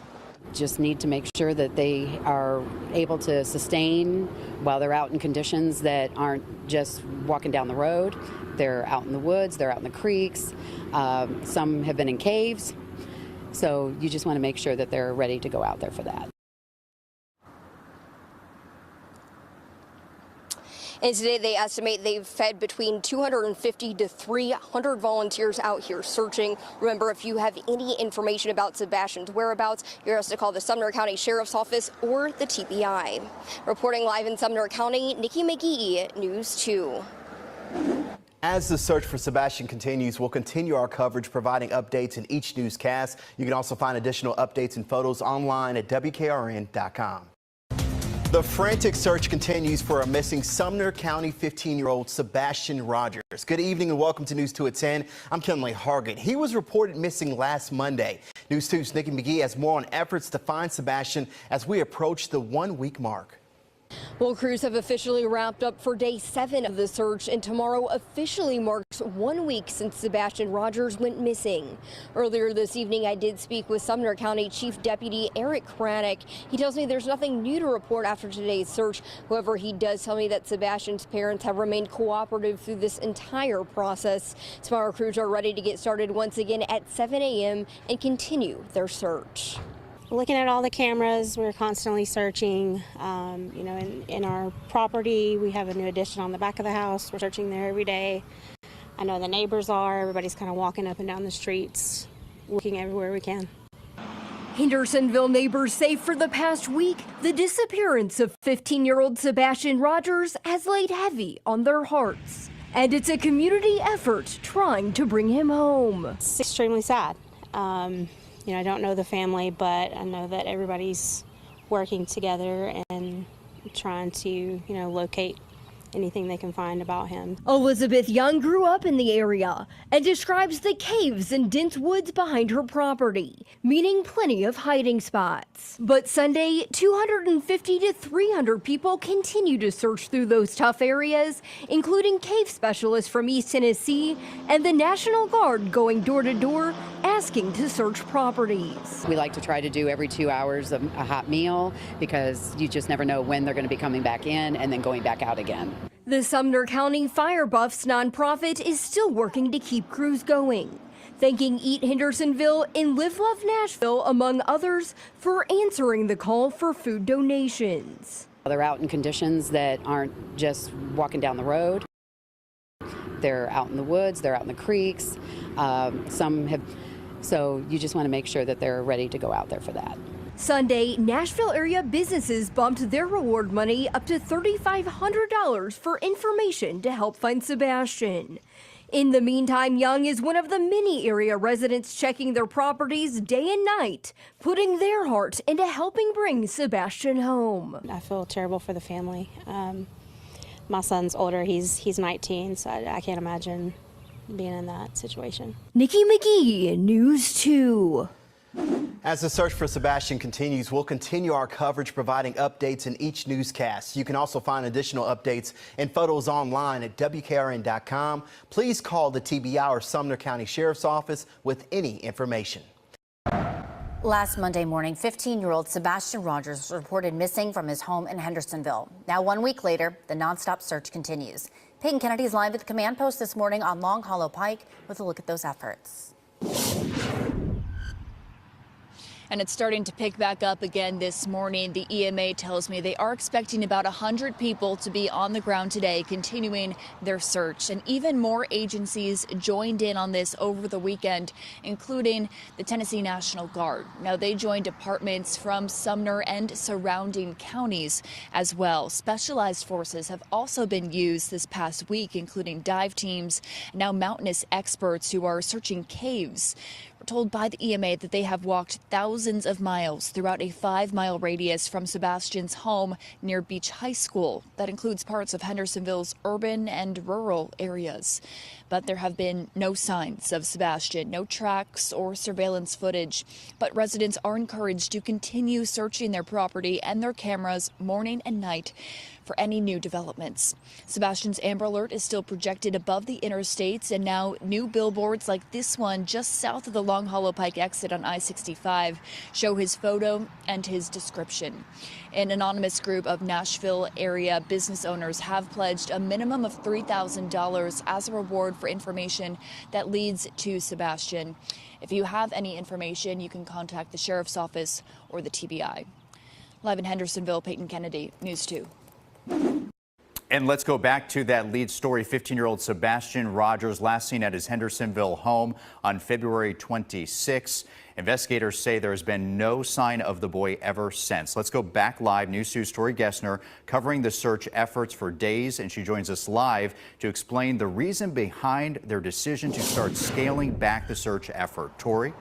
Just need to make sure that they are able to sustain while they're out in conditions that aren't just walking down the road. They're out in the woods, they're out in the creeks. Some have been in caves. So you just want to make sure that they're ready to go out there for that. And today they estimate they've fed between 250 to 300 volunteers out here searching. Remember, if you have any information about Sebastian's whereabouts, you're asked to call the Sumner County Sheriff's Office or the TBI. Reporting live in Sumner County, Nikki McGee, News 2. As the search for Sebastian continues, we'll continue our coverage, providing updates in each newscast. You can also find additional updates and photos online at WKRN.com. The frantic search continues for a missing Sumner County 15-year-old Sebastian Rogers. Good evening and welcome to News 2 at 10. I'm Kinley Hargett. He was reported missing last Monday. News 2's Nikki McGee has more on efforts to find Sebastian as we approach the 1-week mark. Well, crews have officially wrapped up for day 7 of the search, and tomorrow officially marks 1 week since Sebastian Rogers went missing. Earlier this evening, I did speak with Sumner County Chief Deputy Eric Craddock. He tells me there's nothing new to report after today's search. However, he does tell me that Sebastian's parents have remained cooperative through this entire process. Tomorrow, crews are ready to get started once again at 7 a.m. and continue their search. Looking at all the cameras, we're constantly searching. In our property, we have a new addition on the back of the house. We're searching there every day. I know the neighbors are. Everybody's kind of walking up and down the streets, looking everywhere we can. Hendersonville neighbors say for the past week, the disappearance of 15-year-old Sebastian Rogers has laid heavy on their hearts. And it's a community effort trying to bring him home. It's extremely sad. I don't know the family, but I know that everybody's working together and trying to, locate anything they can find about him. Elizabeth Young grew up in the area and describes the caves and dense woods behind her property, meaning plenty of hiding spots. But Sunday, 250 to 300 people continue to search through those tough areas, including cave specialists from East Tennessee and the National Guard going door to door asking to search properties. We like to try to do every 2 hours a hot meal because you just never know when they're going to be coming back in and then going back out again. The Sumner County Fire Buffs nonprofit is still working to keep crews going, thanking Eat Hendersonville and Live Love Nashville, among others, for answering the call for food donations. They're out in conditions that aren't just walking down the road. They're out in the woods, they're out in the creeks. So you just want to make sure that they're ready to go out there for that. Sunday, Nashville area businesses bumped their reward money up to $3,500 for information to help find Sebastian. In the meantime, Young is one of the many area residents checking their properties day and night, putting their heart into helping bring Sebastian home. I feel terrible for the family. My son's older. He's 19, so I can't imagine being in that situation. Nikki McGee, News 2. As the search for Sebastian continues, we'll continue our coverage providing updates in each newscast. You can also find additional updates and photos online at WKRN.com. Please call the TBI or Sumner County Sheriff's Office with any information. Last Monday morning, 15-year-old Sebastian Rogers was reported missing from his home in Hendersonville. Now, 1 week later, the nonstop search continues. Peyton Kennedy is live at the command post this morning on Long Hollow Pike with a look at those efforts. And it's starting to pick back up again this morning. The EMA tells me they are expecting about 100 people to be on the ground today, continuing their search. And even more agencies joined in on this over the weekend, including the Tennessee National Guard. Now, they joined departments from Sumner and surrounding counties as well. Specialized forces have also been used this past week, including dive teams, now mountainous experts who are searching caves. Told by the EMA that they have walked thousands of miles throughout a 5-mile radius from Sebastian's home near Beach High School. That includes parts of Hendersonville's urban and rural areas. But there have been no signs of Sebastian, no tracks or surveillance footage. But residents are encouraged to continue searching their property and their cameras morning and night for any new developments. Sebastian's Amber Alert is still projected above the interstates, and now new billboards like this one just south of the Long Hollow Pike exit on I-65 show his photo and his description. An anonymous group of Nashville area business owners have pledged a minimum of $3,000 as a reward for information that leads to Sebastian. If you have any information, you can contact the Sheriff's Office or the TBI. Live in Hendersonville, Peyton Kennedy, News 2. And let's go back to that lead story. 15-year-old Sebastian Rogers last seen at his Hendersonville home on February 26. Investigators say there has been no sign of the boy ever since. Let's go back live. News 2's Tori Gessner covering the search efforts for days, and she joins us live to explain the reason behind their decision to start scaling back the search effort. Tori?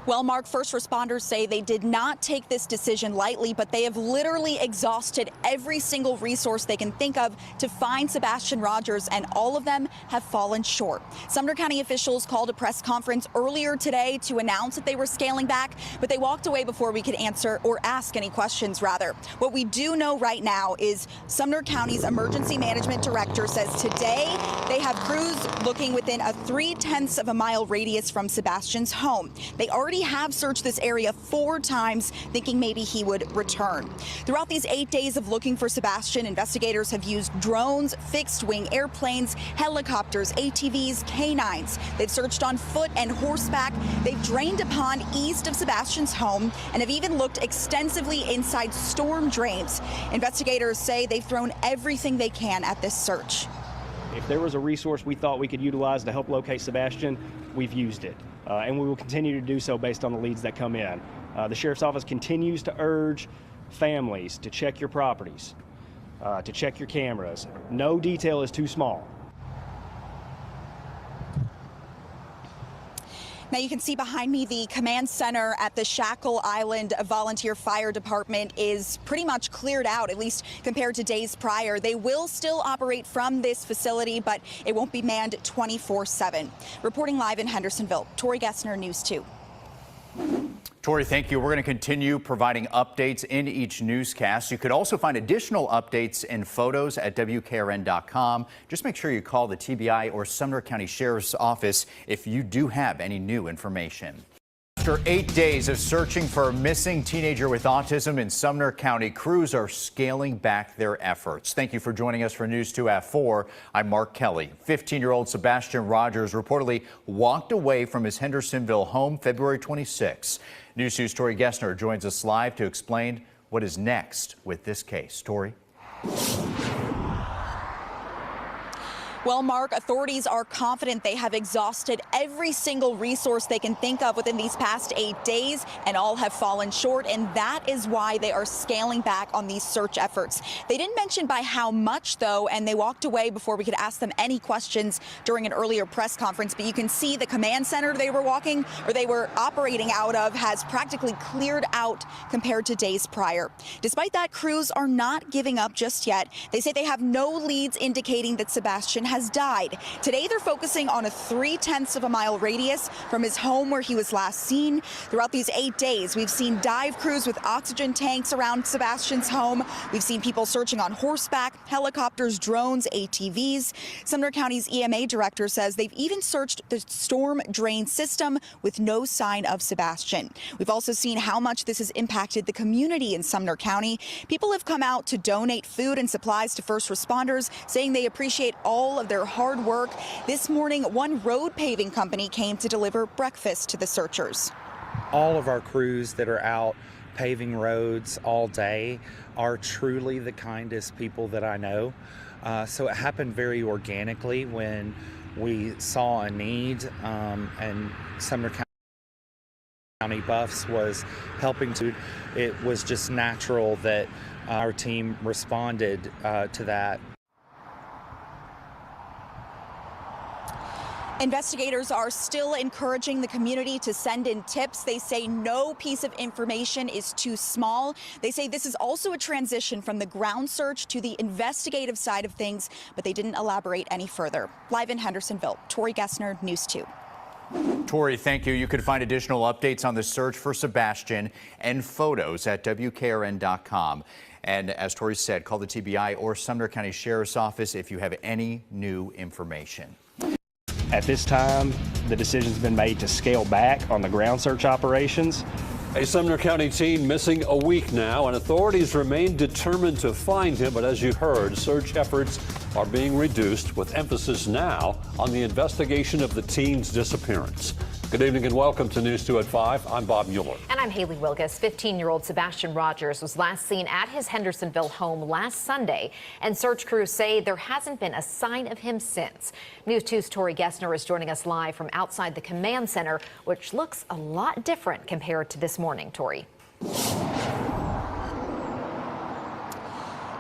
Well, Mark, first responders say they did not take this decision lightly, but they have literally exhausted every single resource they can think of to find Sebastian Rogers, and all of them have fallen short. Sumner County officials called a press conference earlier today to announce that they were scaling back, but they walked away before we could answer or ask any questions, rather. What we do know right now is Sumner County's emergency management director says today they have crews looking within a 0.3 of a mile radius from Sebastian's home. They already have searched this area 4 times, thinking maybe he would return. Throughout these 8 days of looking for Sebastian, investigators have used drones, fixed-wing airplanes, helicopters, ATVs, canines. They've searched on foot and horseback. They've drained a pond east of Sebastian's home and have even looked extensively inside storm drains. Investigators say they've thrown everything they can at this search. If there was a resource we thought we could utilize to help locate Sebastian, we've used it. And we will continue to do so based on the leads that come in. The Sheriff's Office continues to urge families to check your properties, to check your cameras. No detail is too small. Now you can see behind me the command center at the Shackle Island Volunteer Fire Department is pretty much cleared out, at least compared to days prior. They will still operate from this facility, but it won't be manned 24/7. Reporting live in Hendersonville, Tori Gessner, News 2. Tori, thank you. We're going to continue providing updates in each newscast. You could also find additional updates and photos at WKRN.com. Just make sure you call the TBI or Sumner County Sheriff's Office if you do have any new information. After 8 days of searching for a missing teenager with autism in Sumner County, crews are scaling back their efforts. Thank you for joining us for News 2 at 4. I'm Mark Kelly. 15-year-old Sebastian Rogers reportedly walked away from his Hendersonville home February 26. News 2's Tori Gessner joins us live to explain what is next with this case. Tori? Well, Mark, authorities are confident they have exhausted every single resource they can think of within these past 8 days, and all have fallen short, and that is why they are scaling back on these search efforts. They didn't mention by how much, though, and they walked away before we could ask them any questions during an earlier press conference. But you can see the command center they were operating out of has practically cleared out compared to days prior. Despite that, crews are not giving up just yet. They say they have no leads indicating that Sebastian has died. Today, they're focusing on a 0.3 of a mile radius from his home where he was last seen. Throughout these 8 days, we've seen dive crews with oxygen tanks around Sebastian's home. We've seen people searching on horseback, helicopters, drones, ATVs. Sumner County's EMA director says they've even searched the storm drain system with no sign of Sebastian. We've also seen how much this has impacted the community in Sumner County. People have come out to donate food and supplies to first responders, saying they appreciate all of their hard work. This morning, one road paving company came to deliver breakfast to the searchers. All of our crews that are out paving roads all day are truly the kindest people that I know. So it happened very organically when we saw a need, and Sumner County Buffs was helping to. It was just natural that our team responded to that. Investigators are still encouraging the community to send in tips. They say no piece of information is too small. They say this is also a transition from the ground search to the investigative side of things, but they didn't elaborate any further. Live in Hendersonville, Tori Gessner, News 2. Tori, thank you. You can find additional updates on the search for Sebastian and photos at WKRN.com. And as Tori said, call the TBI or Sumner County Sheriff's Office if you have any new information. At this time, the decision's been made to scale back on the ground search operations. A Sumner County teen missing a week now, and authorities remain determined to find him. But as you heard, search efforts are being reduced, with emphasis now on the investigation of the teen's disappearance. Good evening and welcome to News 2 at 5. I'm Bob Mueller. And I'm Haley Wilgus. 15-year-old Sebastian Rogers was last seen at his Hendersonville home last Sunday, and search crews say there hasn't been a sign of him since. News 2's Tori Gessner is joining us live from outside the command center, which looks a lot different compared to this morning. Tori.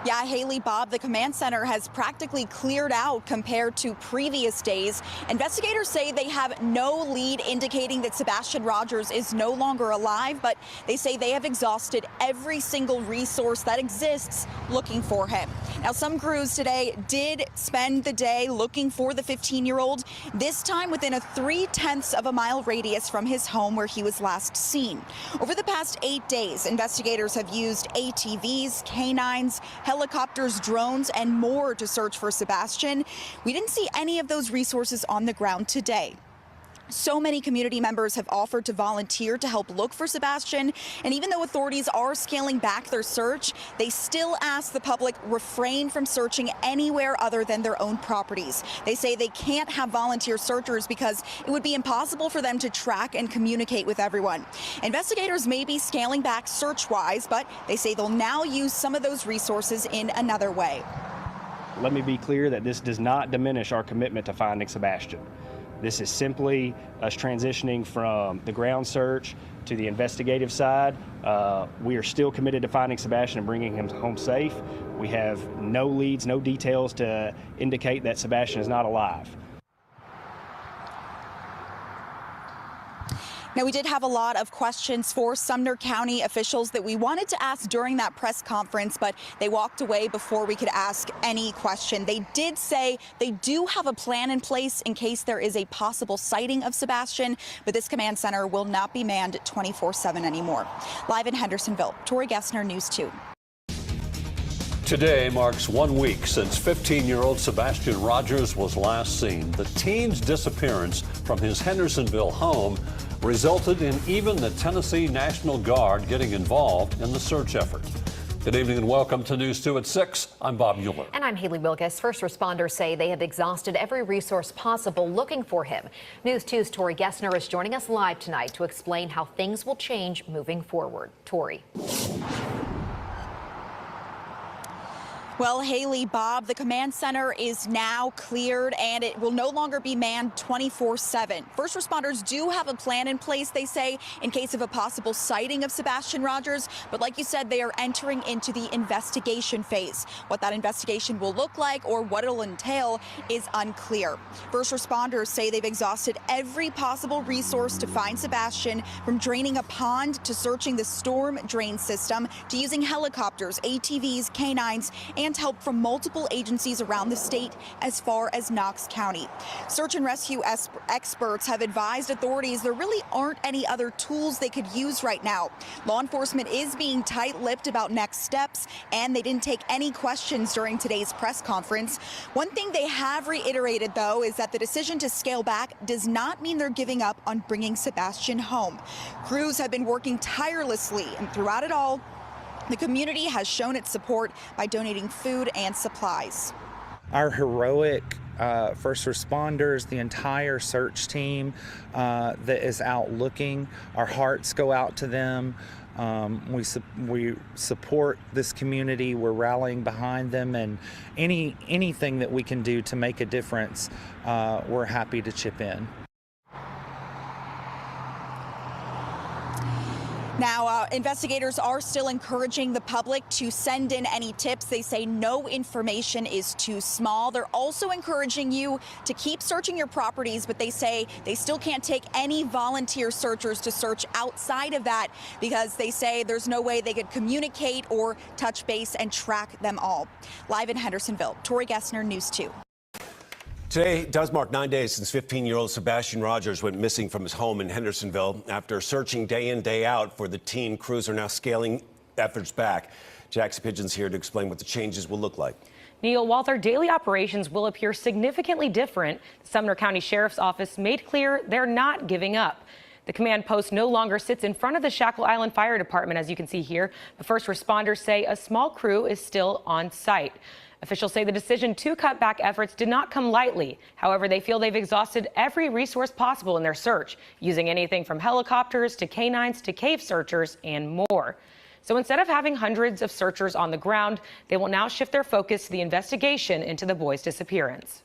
Yeah, Haley, Bob, the command center has practically cleared out compared to previous days. Investigators say they have no lead indicating that Sebastian Rogers is no longer alive, but they say they have exhausted every single resource that exists looking for him. Now, some crews today did spend the day looking for the 15-year-old, this time within a 0.3 of a mile radius from his home where he was last seen. Over the past 8 days, investigators have used ATVs, canines, helicopters, drones, and more to search for Sebastian. We didn't see any of those resources on the ground today. So many community members have offered to volunteer to help look for Sebastian, and even though authorities are scaling back their search, they still ask the public refrain from searching anywhere other than their own properties. They say they can't have volunteer searchers because it would be impossible for them to track and communicate with everyone. Investigators may be scaling back search-wise, but they say they'll now use some of those resources in another way. Let me be clear that this does not diminish our commitment to finding Sebastian. This is simply us transitioning from the ground search to the investigative side. We are still committed to finding Sebastian and bringing him home safe. We have no leads, no details to indicate that Sebastian is not alive. Now, we did have a lot of questions for Sumner County officials that we wanted to ask during that press conference, but they walked away before we could ask any question. They did say they do have a plan in place in case there is a possible sighting of Sebastian, but this command center will not be manned 24/7 anymore. Live in Hendersonville, Tori Gessner, News 2. Today marks 1 week since 15-year-old Sebastian Rogers was last seen. The teen's disappearance from his Hendersonville home resulted in even the Tennessee National Guard getting involved in the search effort. Good evening and welcome to News 2 at 6. I'm Bob Mueller. And I'm Haley Wilgus. First responders say they have exhausted every resource possible looking for him. News 2's Tori Gessner is joining us live tonight to explain how things will change moving forward. Tori. Well, Haley, Bob, the command center is now cleared and it will no longer be manned 24/7. First responders do have a plan in place, they say, in case of a possible sighting of Sebastian Rogers. But like you said, they are entering into the investigation phase. What that investigation will look like or what it'll entail is unclear. First responders say they've exhausted every possible resource to find Sebastian, from draining a pond to searching the storm drain system to using helicopters, ATVs, canines, and help from multiple agencies around the state as far as Knox County. Search and rescue experts have advised authorities there really aren't any other tools they could use right now. Law enforcement is being tight-lipped about next steps, and they didn't take any questions during today's press conference. One thing they have reiterated, though, is that the decision to scale back does not mean they're giving up on bringing Sebastian home. Crews have been working tirelessly, and throughout it all, the community has shown its support by donating food and supplies. Our heroic first responders, the entire search team that is out looking, our hearts go out to them. We support this community. We're rallying behind them, and anything that we can do to make a difference, we're happy to chip in. Now, investigators are still encouraging the public to send in any tips. They say no information is too small. They're also encouraging you to keep searching your properties, but they say they still can't take any volunteer searchers to search outside of that because they say there's no way they could communicate or touch base and track them all. Live in Hendersonville, Tori Gessner, News 2. Today does mark 9 days since 15-year-old Sebastian Rogers went missing from his home in Hendersonville. After searching day in, day out for the teen, crews are now scaling efforts back. Jackson Pigeon's here to explain what the changes will look like. Neil, while their daily operations will appear significantly different, the Sumner County Sheriff's Office made clear they're not giving up. The command post no longer sits in front of the Shackle Island Fire Department, as you can see here. The first responders say a small crew is still on site. Officials say the decision to cut back efforts did not come lightly. However, they feel they've exhausted every resource possible in their search, using anything from helicopters to canines to cave searchers and more. So instead of having hundreds of searchers on the ground, they will now shift their focus to the investigation into the boy's disappearance.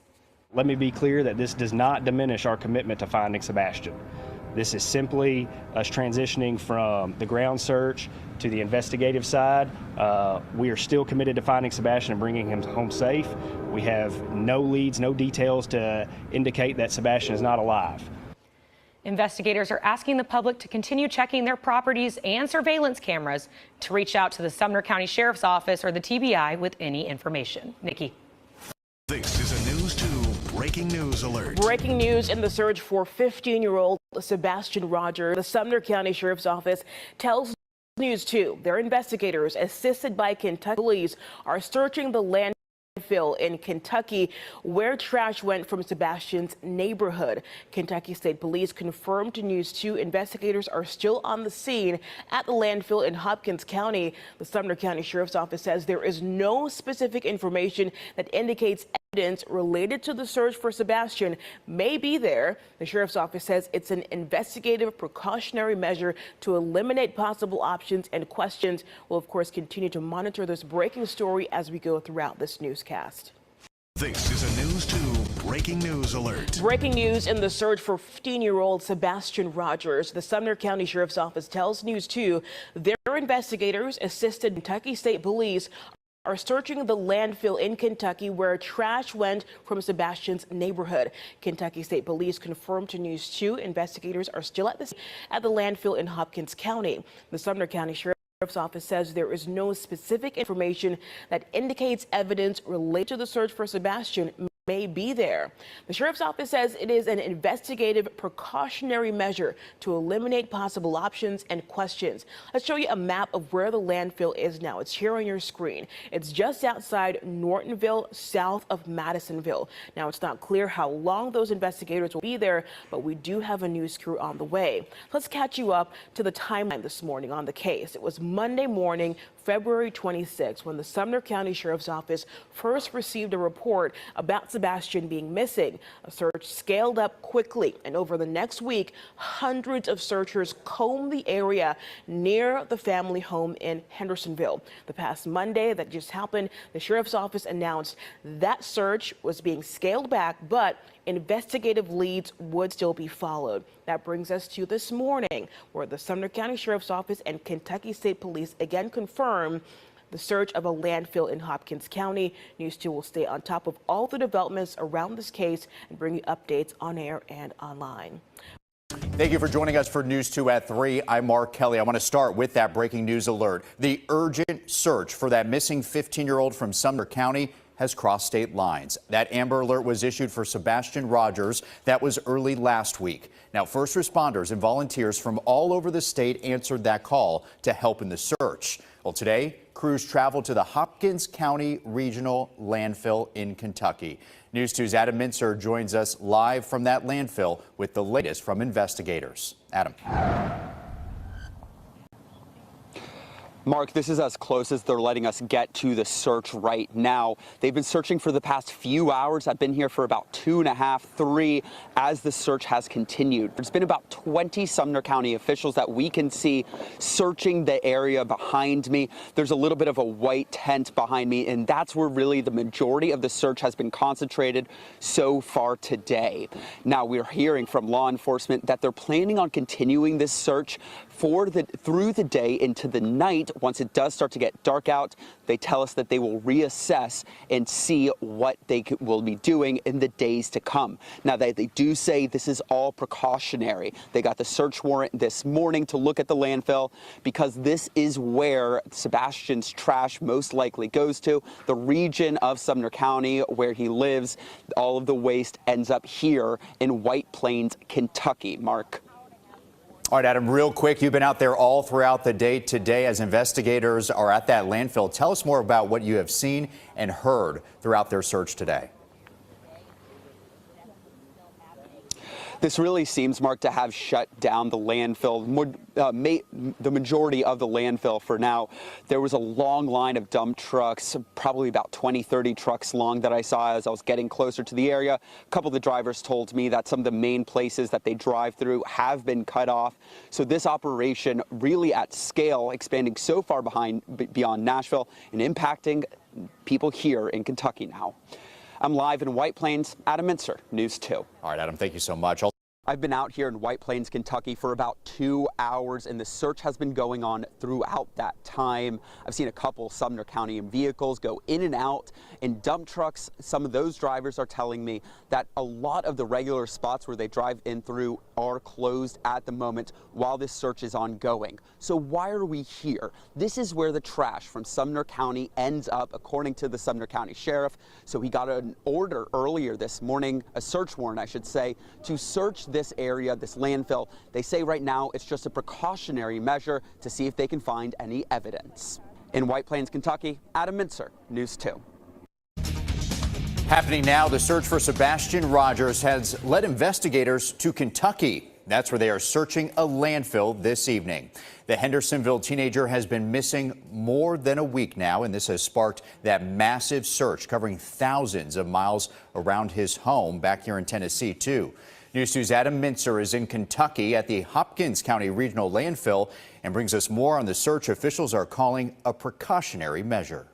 Let me be clear that this does not diminish our commitment to finding Sebastian. This is simply us transitioning from the ground search to the investigative side. We are still committed to finding Sebastian and bringing him home safe. We have no leads, no details to indicate that Sebastian is not alive. Investigators are asking the public to continue checking their properties and surveillance cameras to reach out to the Sumner County Sheriff's Office or the TBI with any information. Nikki. This is a News 2 breaking news alert. Breaking news in the search for 15-year-old Sebastian Rogers. The Sumner County Sheriff's Office tells News 2 their investigators, assisted by Kentucky police, are searching the landfill in Kentucky where trash went from Sebastian's neighborhood. Kentucky State Police confirmed to News 2 investigators are still on the scene at the landfill in Hopkins County. The Sumner County Sheriff's Office says there is no specific information that indicates evidence related to the search for Sebastian may be there. The Sheriff's Office says it's an investigative precautionary measure to eliminate possible options and questions. We'll, of course, continue to monitor this breaking story as we go throughout this newscast. This is a News 2 breaking news alert. Breaking news in the search for 15-year-old Sebastian Rogers. The Sumner County Sheriff's Office tells News 2 their investigators, assisted Kentucky State Police, are searching the landfill in Kentucky where trash went from Sebastian's neighborhood. Kentucky State Police confirmed to News 2 investigators are still at the landfill in Hopkins County. The Sumner County Sheriff's Office says there is no specific information that indicates evidence related to the search for Sebastian may be there. The Sheriff's Office says it is an investigative precautionary measure to eliminate possible options and questions. Let's show you a map of where the landfill is now. It's here on your screen. It's just outside Nortonville, south of Madisonville. Now, it's not clear how long those investigators will be there, but we do have a news crew on the way. Let's catch you up to the timeline this morning on the case. It was Monday morning, February 26, when the Sumner County Sheriff's Office first received a report about Sebastian being missing. A search scaled up quickly, and over the next week, hundreds of searchers combed the area near the family home in Hendersonville. The past Monday that just happened, the Sheriff's Office announced that search was being scaled back, but investigative leads would still be followed. That brings us to this morning, where the Sumner County Sheriff's Office and Kentucky State Police again confirmed the search of a landfill in Hopkins County. News 2 will stay on top of all the developments around this case and bring you updates on air and online. Thank you for joining us for News 2 at 3. I'm Mark Kelly. I want to start with that breaking news alert. The urgent search for that missing 15-year-old from Sumner County has crossed state lines. That Amber Alert was issued for Sebastian Rogers. That was early last week. Now, first responders and volunteers from all over the state answered that call to help in the search. Well, today, crews traveled to the Hopkins County Regional Landfill in Kentucky. News 2's Adam Mintzer joins us live from that landfill with the latest from investigators. Adam. Mark, this is as close as they're letting us get to the search right now. They've been searching for the past few hours. I've been here for about 2.5, 3 as the search has continued. There's been about 20 Sumner County officials that we can see searching the area behind me. There's a little bit of a white tent behind me, and that's where really the majority of the search has been concentrated so far today. Now, we're hearing from law enforcement that they're planning on continuing this search through the day into the night. Once it does start to get dark out, they tell us that they will reassess and see what they will be doing in the days to come. Now, they do say this is all precautionary. They got the search warrant this morning to look at the landfill because this is where Sebastian's trash most likely goes to, the region of Sumner County where he lives. All of the waste ends up here in White Plains, Kentucky. Mark. All right, Adam, real quick, you've been out there all throughout the day today as investigators are at that landfill. Tell us more about what you have seen and heard throughout their search today. This really seems, Mark, to have shut down the landfill, the majority of the landfill for now. There was a long line of dump trucks, probably about 20, 30 trucks long that I saw as I was getting closer to the area. A couple of the drivers told me that some of the main places that they drive through have been cut off. So this operation really at scale, expanding so far beyond Nashville and impacting people here in Kentucky now. I'm live in White Plains. Adam Mintzer, News 2. All right, Adam, thank you so much. I've been out here in White Plains, Kentucky for about 2 hours, and the search has been going on throughout that time. I've seen a couple Sumner County vehicles go in and out in dump trucks. Some of those drivers are telling me that a lot of the regular spots where they drive in through are closed at the moment while this search is ongoing. So why are we here? This is where the trash from Sumner County ends up, according to the Sumner County Sheriff. So he got an order earlier this morning, a search warrant, I should say, to search this area, this landfill. They say right now it's just a precautionary measure to see if they can find any evidence. In White Plains, Kentucky, Adam Mintzer, News 2. Happening now, the search for Sebastian Rogers has led investigators to Kentucky. That's where they are searching a landfill this evening. The Hendersonville teenager has been missing more than a week now, and this has sparked that massive search covering thousands of miles around his home back here in Tennessee, too. News 2's Adam Mintzer is in Kentucky at the Hopkins County Regional Landfill and brings us more on the search officials are calling a precautionary measure.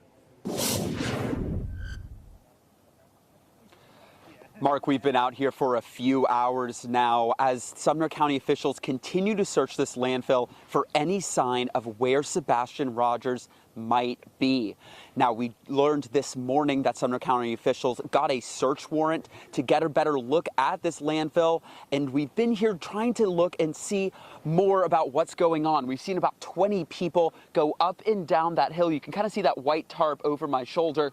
Mark, we've been out here for a few hours now as Sumner County officials continue to search this landfill for any sign of where Sebastian Rogers might be. Now, we learned this morning that Sumner County officials got a search warrant to get a better look at this landfill, and we've been here trying to look and see more about what's going on. We've seen about 20 people go up and down that hill. You can kind of see that white tarp over my shoulder.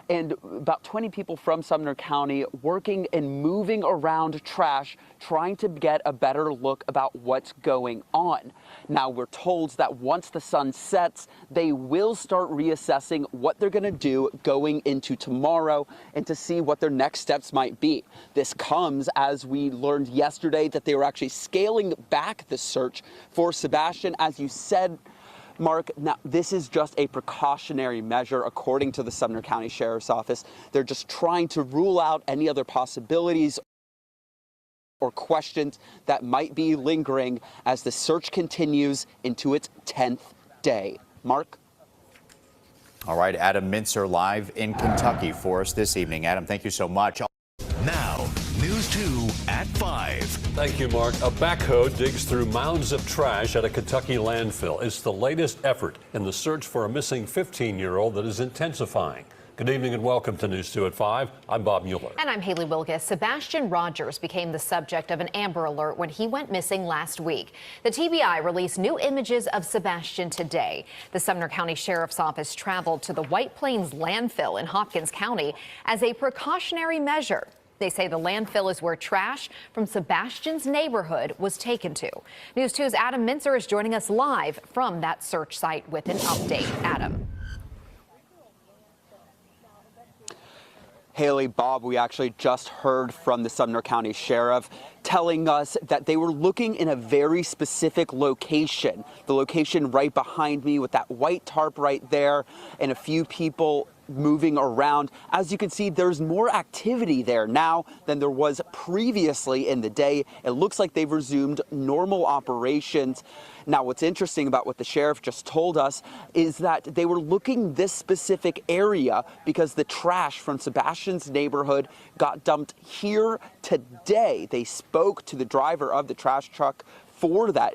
And about 20 people from Sumner County working and moving around trash, trying to get a better look about what's going on. Now, we're told that once the sun sets, they will start reassessing what they're going to do going into tomorrow and to see what their next steps might be. This comes as we learned yesterday that they were actually scaling back the search for Sebastian. As you said, Mark, now this is just a precautionary measure, according to the Sumner County Sheriff's Office. They're just trying to rule out any other possibilities or questions that might be lingering as the search continues into its 10th day. Mark? All right, Adam Mintzer live in Kentucky for us this evening. Adam, thank you so much. Now, News 2 at 5. Thank you, Mark. A backhoe digs through mounds of trash at a Kentucky landfill. It's the latest effort in the search for a missing 15-year-old that is intensifying. Good evening and welcome to News 2 at 5. I'm Bob Mueller. And I'm Haley Wilgus. Sebastian Rogers became the subject of an Amber Alert when he went missing last week. The TBI released new images of Sebastian today. The Sumner County Sheriff's Office traveled to the White Plains landfill in Hopkins County as a precautionary measure. They say the landfill is where trash from Sebastian's neighborhood was taken to. News 2's Adam Mintzer is joining us live from that search site with an update. Adam. Haley, Bob, we actually just heard from the Sumner County Sheriff telling us that they were looking in a very specific location. The location right behind me with that white tarp right there and a few people moving around. As you can see, there's more activity there now than there was previously in the day. It looks like they've resumed normal operations. Now, what's interesting about what the sheriff just told us is that they were looking this specific area because the trash from Sebastian's neighborhood got dumped here today. They spoke to the driver of the trash truck for that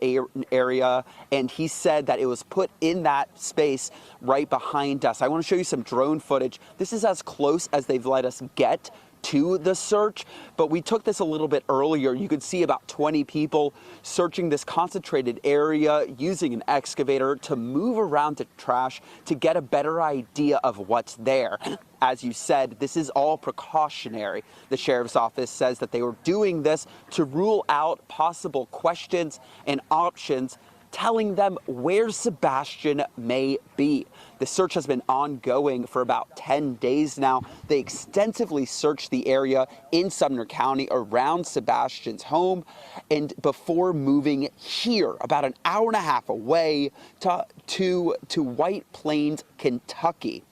area, and he said that it was put in that space right behind us. I want to show you some drone footage. This is as close as they've let us get to the search, but we took this a little bit earlier. You could see about 20 people searching this concentrated area using an excavator to move around the trash to get a better idea of what's there. As you said, this is all precautionary. The sheriff's office says that they were doing this to rule out possible questions and options, telling them where Sebastian may be. The search has been ongoing for about 10 days now. They extensively searched the area in Sumner County around Sebastian's home, and before moving here, about an hour and a half away to White Plains, Kentucky.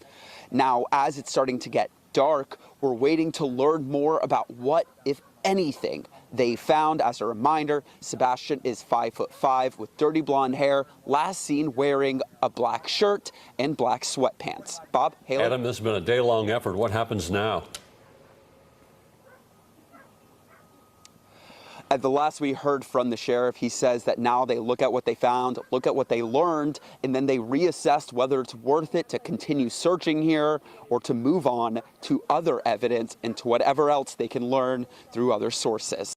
Now, as it's starting to get dark, we're waiting to learn more about what, if anything, they found. As a reminder, Sebastian is 5'5" with dirty blonde hair, last seen wearing a black shirt and black sweatpants. Bob, Haley? Adam, this has been a day-long effort. What happens now? At the last we heard from the sheriff, he says that now they look at what they found, look at what they learned, and then they reassess whether it's worth it to continue searching here or to move on to other evidence and to whatever else they can learn through other sources.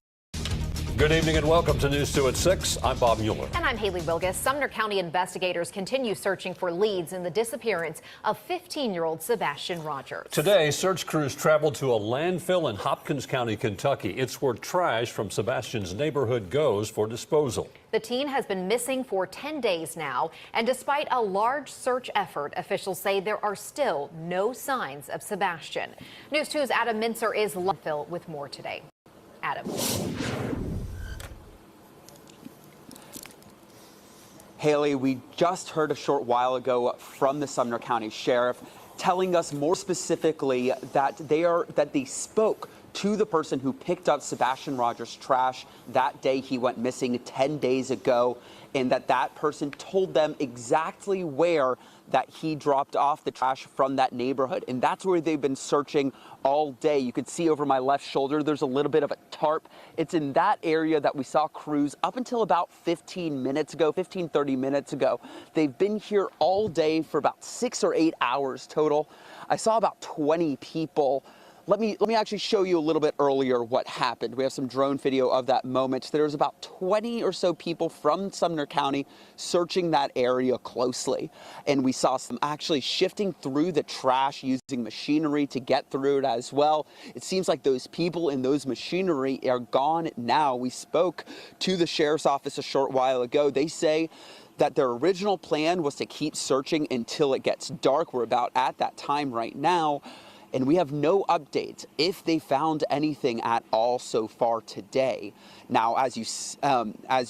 Good evening and welcome to News 2 at 6. I'm Bob Mueller. And I'm Haley Wilgus. Sumner County investigators continue searching for leads in the disappearance of 15-year-old Sebastian Rogers. Today, search crews traveled to a landfill in Hopkins County, Kentucky. It's where trash from Sebastian's neighborhood goes for disposal. The teen has been missing for 10 days now, and despite a large search effort, officials say there are still no signs of Sebastian. News 2's Adam Mintzer is live with more today. Adam. Haley, we just heard a short while ago from the Sumner County Sheriff telling us more specifically that they spoke to the person who picked up Sebastian Rogers' trash that day he went missing 10 days ago, and that person told them exactly where that he dropped off the trash from that neighborhood. And that's where they've been searching all day. You can see over my left shoulder, there's a little bit of a tarp. It's in that area that we saw crews up until about 30 minutes ago. They've been here all day for about 6 or 8 hours total. I saw about 20 people. Let me actually show you a little bit earlier what happened. We have some drone video of that moment. There was about 20 or so people from Sumner County searching that area closely. And we saw some actually shifting through the trash using machinery to get through it as well. It seems like those people in those machinery are gone now. We spoke to the sheriff's office a short while ago. They say that their original plan was to keep searching until it gets dark. We're about at that time right now. and we have no updates if they found anything at all so far today. Now, as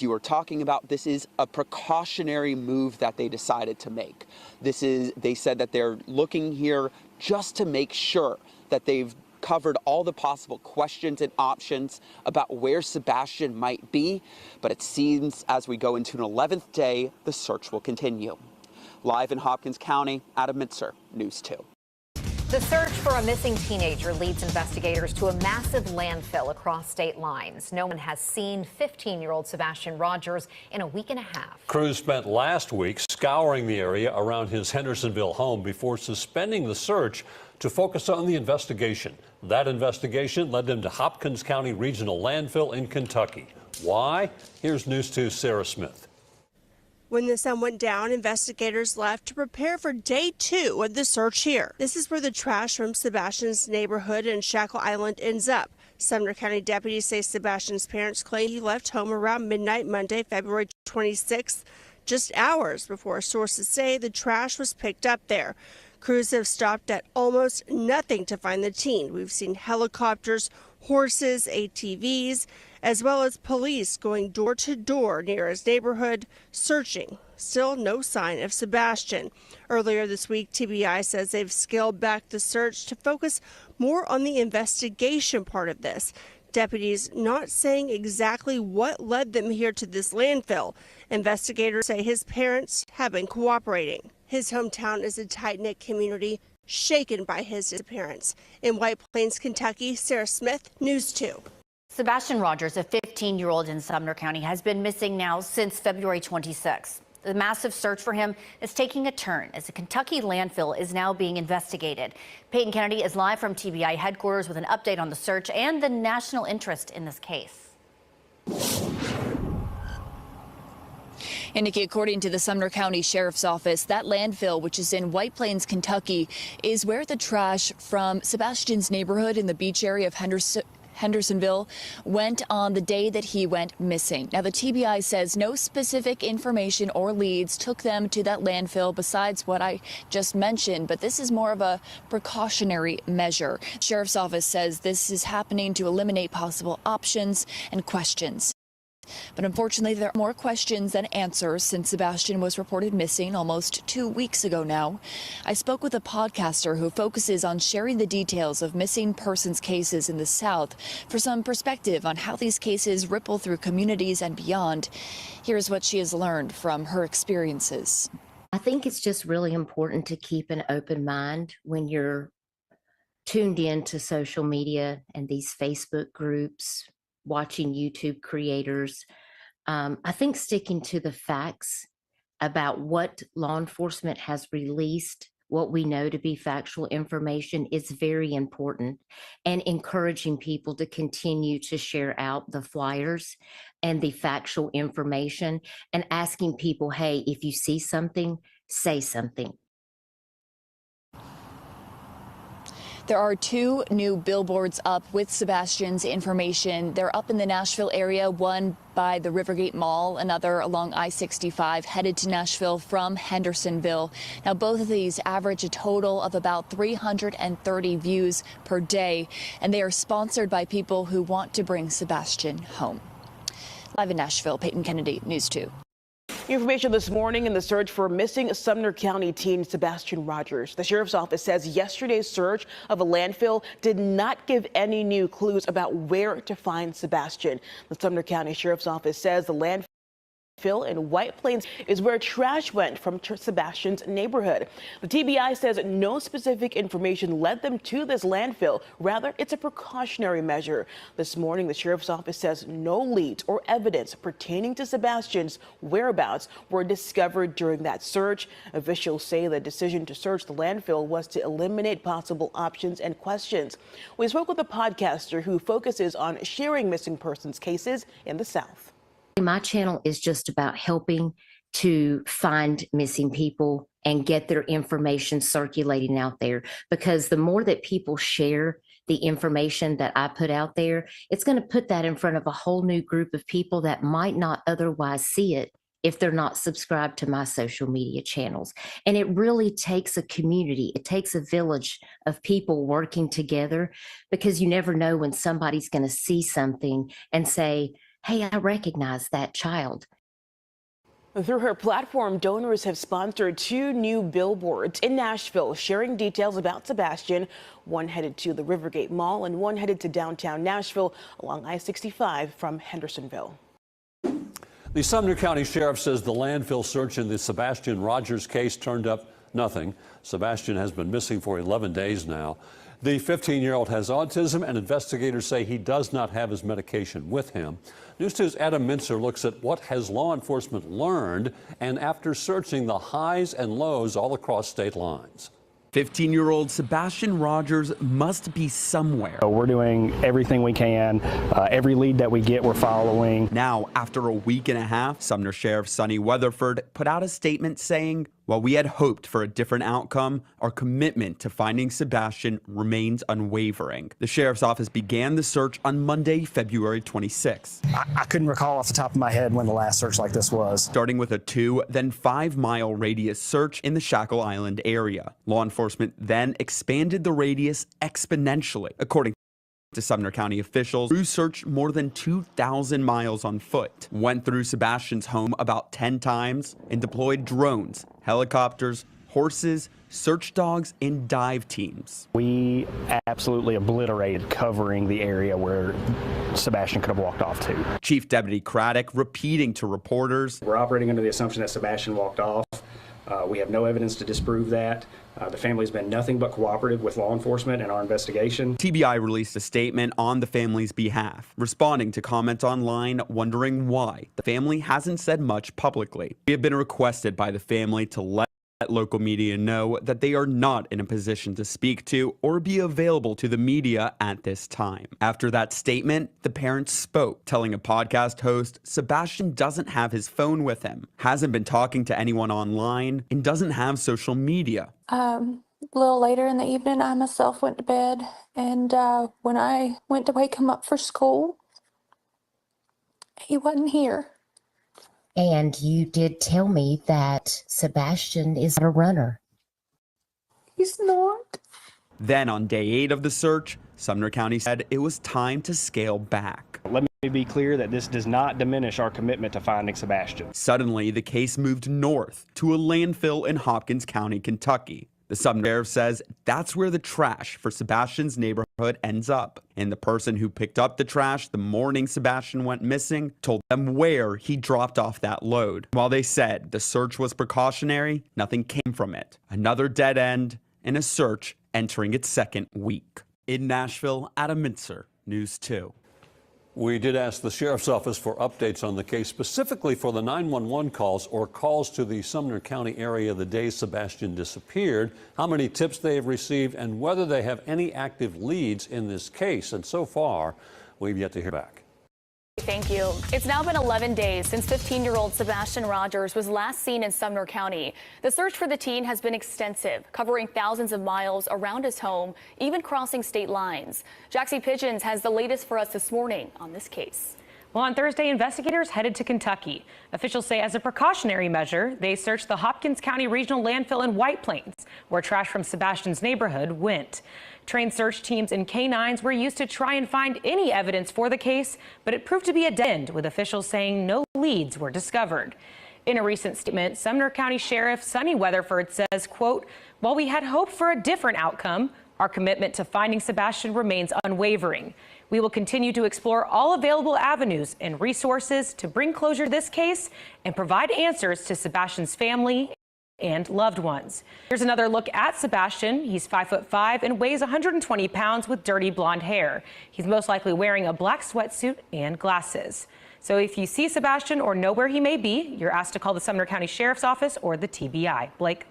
you were talking about, this is a precautionary move that they decided to make. They said that they're looking here just to make sure that they've covered all the possible questions and options about where Sebastian might be, but it seems as we go into an 11th day, the search will continue. Live in Hopkins County, Adam Mitzer, News 2. The search for a missing teenager leads investigators to a massive landfill across state lines. No one has seen 15-year-old Sebastian Rogers in a week and a half. Crews spent last week scouring the area around his Hendersonville home before suspending the search to focus on the investigation. That investigation led them to Hopkins County Regional Landfill in Kentucky. Why? Here's News 2's Sarah Smith. When the sun went down, investigators left to prepare for day 2 of the search here. This is where the trash from Sebastian's neighborhood in Shackle Island ends up. Sumner County deputies say Sebastian's parents claim he left home around midnight Monday, February 26th, just hours before sources say the trash was picked up there. Crews have stopped at almost nothing to find the teen. We've seen helicopters, horses, ATVs, as well as police going door to door near his neighborhood, searching. Still no sign of Sebastian. Earlier this week, TBI says they've scaled back the search to focus more on the investigation part of this. Deputies not saying exactly what led them here to this landfill. Investigators say his parents have been cooperating. His hometown is a tight-knit community shaken by his disappearance. In White Plains, Kentucky, Sarah Smith, News 2. Sebastian Rogers, a 15-year-old in Sumner County, has been missing now since February 26th. The massive search for him is taking a turn as the Kentucky landfill is now being investigated. Peyton Kennedy is live from TBI headquarters with an update on the search and the national interest in this case. And Nikki, according to the Sumner County Sheriff's Office, that landfill, which is in White Plains, Kentucky, is where the trash from Sebastian's neighborhood in the beach area of Hendersonville went on the day that he went missing. Now, the TBI says no specific information or leads took them to that landfill besides what I just mentioned, but this is more of a precautionary measure. Sheriff's Office says this is happening to eliminate possible options and questions. But unfortunately, there are more questions than answers since Sebastian was reported missing almost 2 weeks ago now. I spoke with a podcaster who focuses on sharing the details of missing persons cases in the South for some perspective on how these cases ripple through communities and beyond. Here's what she has learned from her experiences. I think it's just really important to keep an open mind when you're tuned in to social media and these Facebook groups, watching YouTube creators. I think sticking to the facts about what law enforcement has released, what we know to be factual information, is very important, and encouraging people to continue to share out the flyers and the factual information, and asking people, hey, if you see something, say something. There are 2 new billboards up with Sebastian's information. They're up in the Nashville area, one by the Rivergate Mall, another along I-65 headed to Nashville from Hendersonville. Now, both of these average a total of about 330 views per day, and they are sponsored by people who want to bring Sebastian home. Live in Nashville, Peyton Kennedy, News 2. Information this morning in the search for missing Sumner County teen Sebastian Rogers. The Sheriff's Office says yesterday's search of a landfill did not give any new clues about where to find Sebastian. The Sumner County Sheriff's Office says the landfill in White Plains is where trash went from Sebastian's neighborhood. The TBI says no specific information led them to this landfill. Rather, it's a precautionary measure. This morning, the Sheriff's Office says no leads or evidence pertaining to Sebastian's whereabouts were discovered during that search. Officials say the decision to search the landfill was to eliminate possible options and questions. We spoke with a podcaster who focuses on sharing missing persons cases in the South. My channel is just about helping to find missing people and get their information circulating out there, because the more that people share the information that I put out there, it's going to put that in front of a whole new group of people that might not otherwise see it if they're not subscribed to my social media channels. And it really takes a community. It takes a village of people working together, because you never know when somebody's going to see something and say, hey, I recognize that child. Through her platform, donors have sponsored 2 new billboards in Nashville sharing details about Sebastian, one headed to the Rivergate Mall and one headed to downtown Nashville along I-65 from Hendersonville. The Sumner County Sheriff says the landfill search in the Sebastian Rogers case turned up nothing. Sebastian has been missing for 11 days now. The 15-year-old has autism, and investigators say he does not have his medication with him. News 2's Adam Mintzer looks at what has law enforcement learned, and after searching the highs and lows all across state lines. 15-year-old Sebastian Rogers must be somewhere. We're doing everything we can. Every lead that we get, we're following. Now, after a week and a half, Sumner Sheriff Sonny Weatherford put out a statement saying, while we had hoped for a different outcome, our commitment to finding Sebastian remains unwavering. The sheriff's office began the search on Monday, February 26. I couldn't recall off the top of my head when the last search like this was. Starting with a 2, then 5-mile radius search in the Shackle Island area. Law enforcement then expanded the radius exponentially. According to Sumner County officials, crews searched more than 2,000 miles on foot, went through Sebastian's home about 10 times, and deployed drones, helicopters, horses, search dogs, and dive teams. We absolutely obliterated covering the area where Sebastian could have walked off to. Chief Deputy Craddock repeating to reporters, we're operating under the assumption that Sebastian walked off. We have no evidence to disprove that. The family's been nothing but cooperative with law enforcement and our investigation. TBI released a statement on the family's behalf, responding to comments online wondering why the family hasn't said much publicly. We have been requested by the family to let local media know that they are not in a position to speak to or be available to the media at this time. After that statement, the parents spoke, telling a podcast host Sebastian doesn't have his phone with him, hasn't been talking to anyone online, and doesn't have social media. A little later in the evening, I myself went to bed, and when I went to wake him up for school, he wasn't here. And you did tell me that Sebastian is not a runner. He's not. Then on day 8 of the search, Sumner County said it was time to scale back. Let me be clear that this does not diminish our commitment to finding Sebastian. Suddenly, the case moved north to a landfill in Hopkins County, Kentucky. The Sumner Sheriff says that's where the trash for Sebastian's neighborhood ends up. And the person who picked up the trash the morning Sebastian went missing told them where he dropped off that load. While they said the search was precautionary, nothing came from it. Another dead end and a search entering its second week. In Nashville, Adam Mintzer, News 2. We did ask the sheriff's office for updates on the case, specifically for the 911 calls or calls to the Sumner County area the day Sebastian disappeared, how many tips they have received, and whether they have any active leads in this case. And so far, we've yet to hear back. Thank you. It's now been 11 days since 15-year-old Sebastian Rogers was last seen in Sumner County. The search for the teen has been extensive, covering thousands of miles around his home, even crossing state lines. Jaxie Pigeons has the latest for us this morning on this case. Well, on Thursday, investigators headed to Kentucky. Officials say as a precautionary measure, they searched the Hopkins County Regional Landfill in White Plains, where trash from Sebastian's neighborhood went. Trained search teams and canines were used to try and find any evidence for the case, but it proved to be a dead end, with officials saying no leads were discovered. In a recent statement, Sumner County Sheriff Sonny Weatherford says, quote, while we had hoped for a different outcome, our commitment to finding Sebastian remains unwavering. We will continue to explore all available avenues and resources to bring closure to this case and provide answers to Sebastian's family and loved ones. Here's another look at Sebastian. He's 5'5" and weighs 120 pounds with dirty blonde hair. He's most likely wearing a black sweatsuit and glasses. So if you see Sebastian or know where he may be, you're asked to call the Sumner County Sheriff's Office or the TBI. Blake.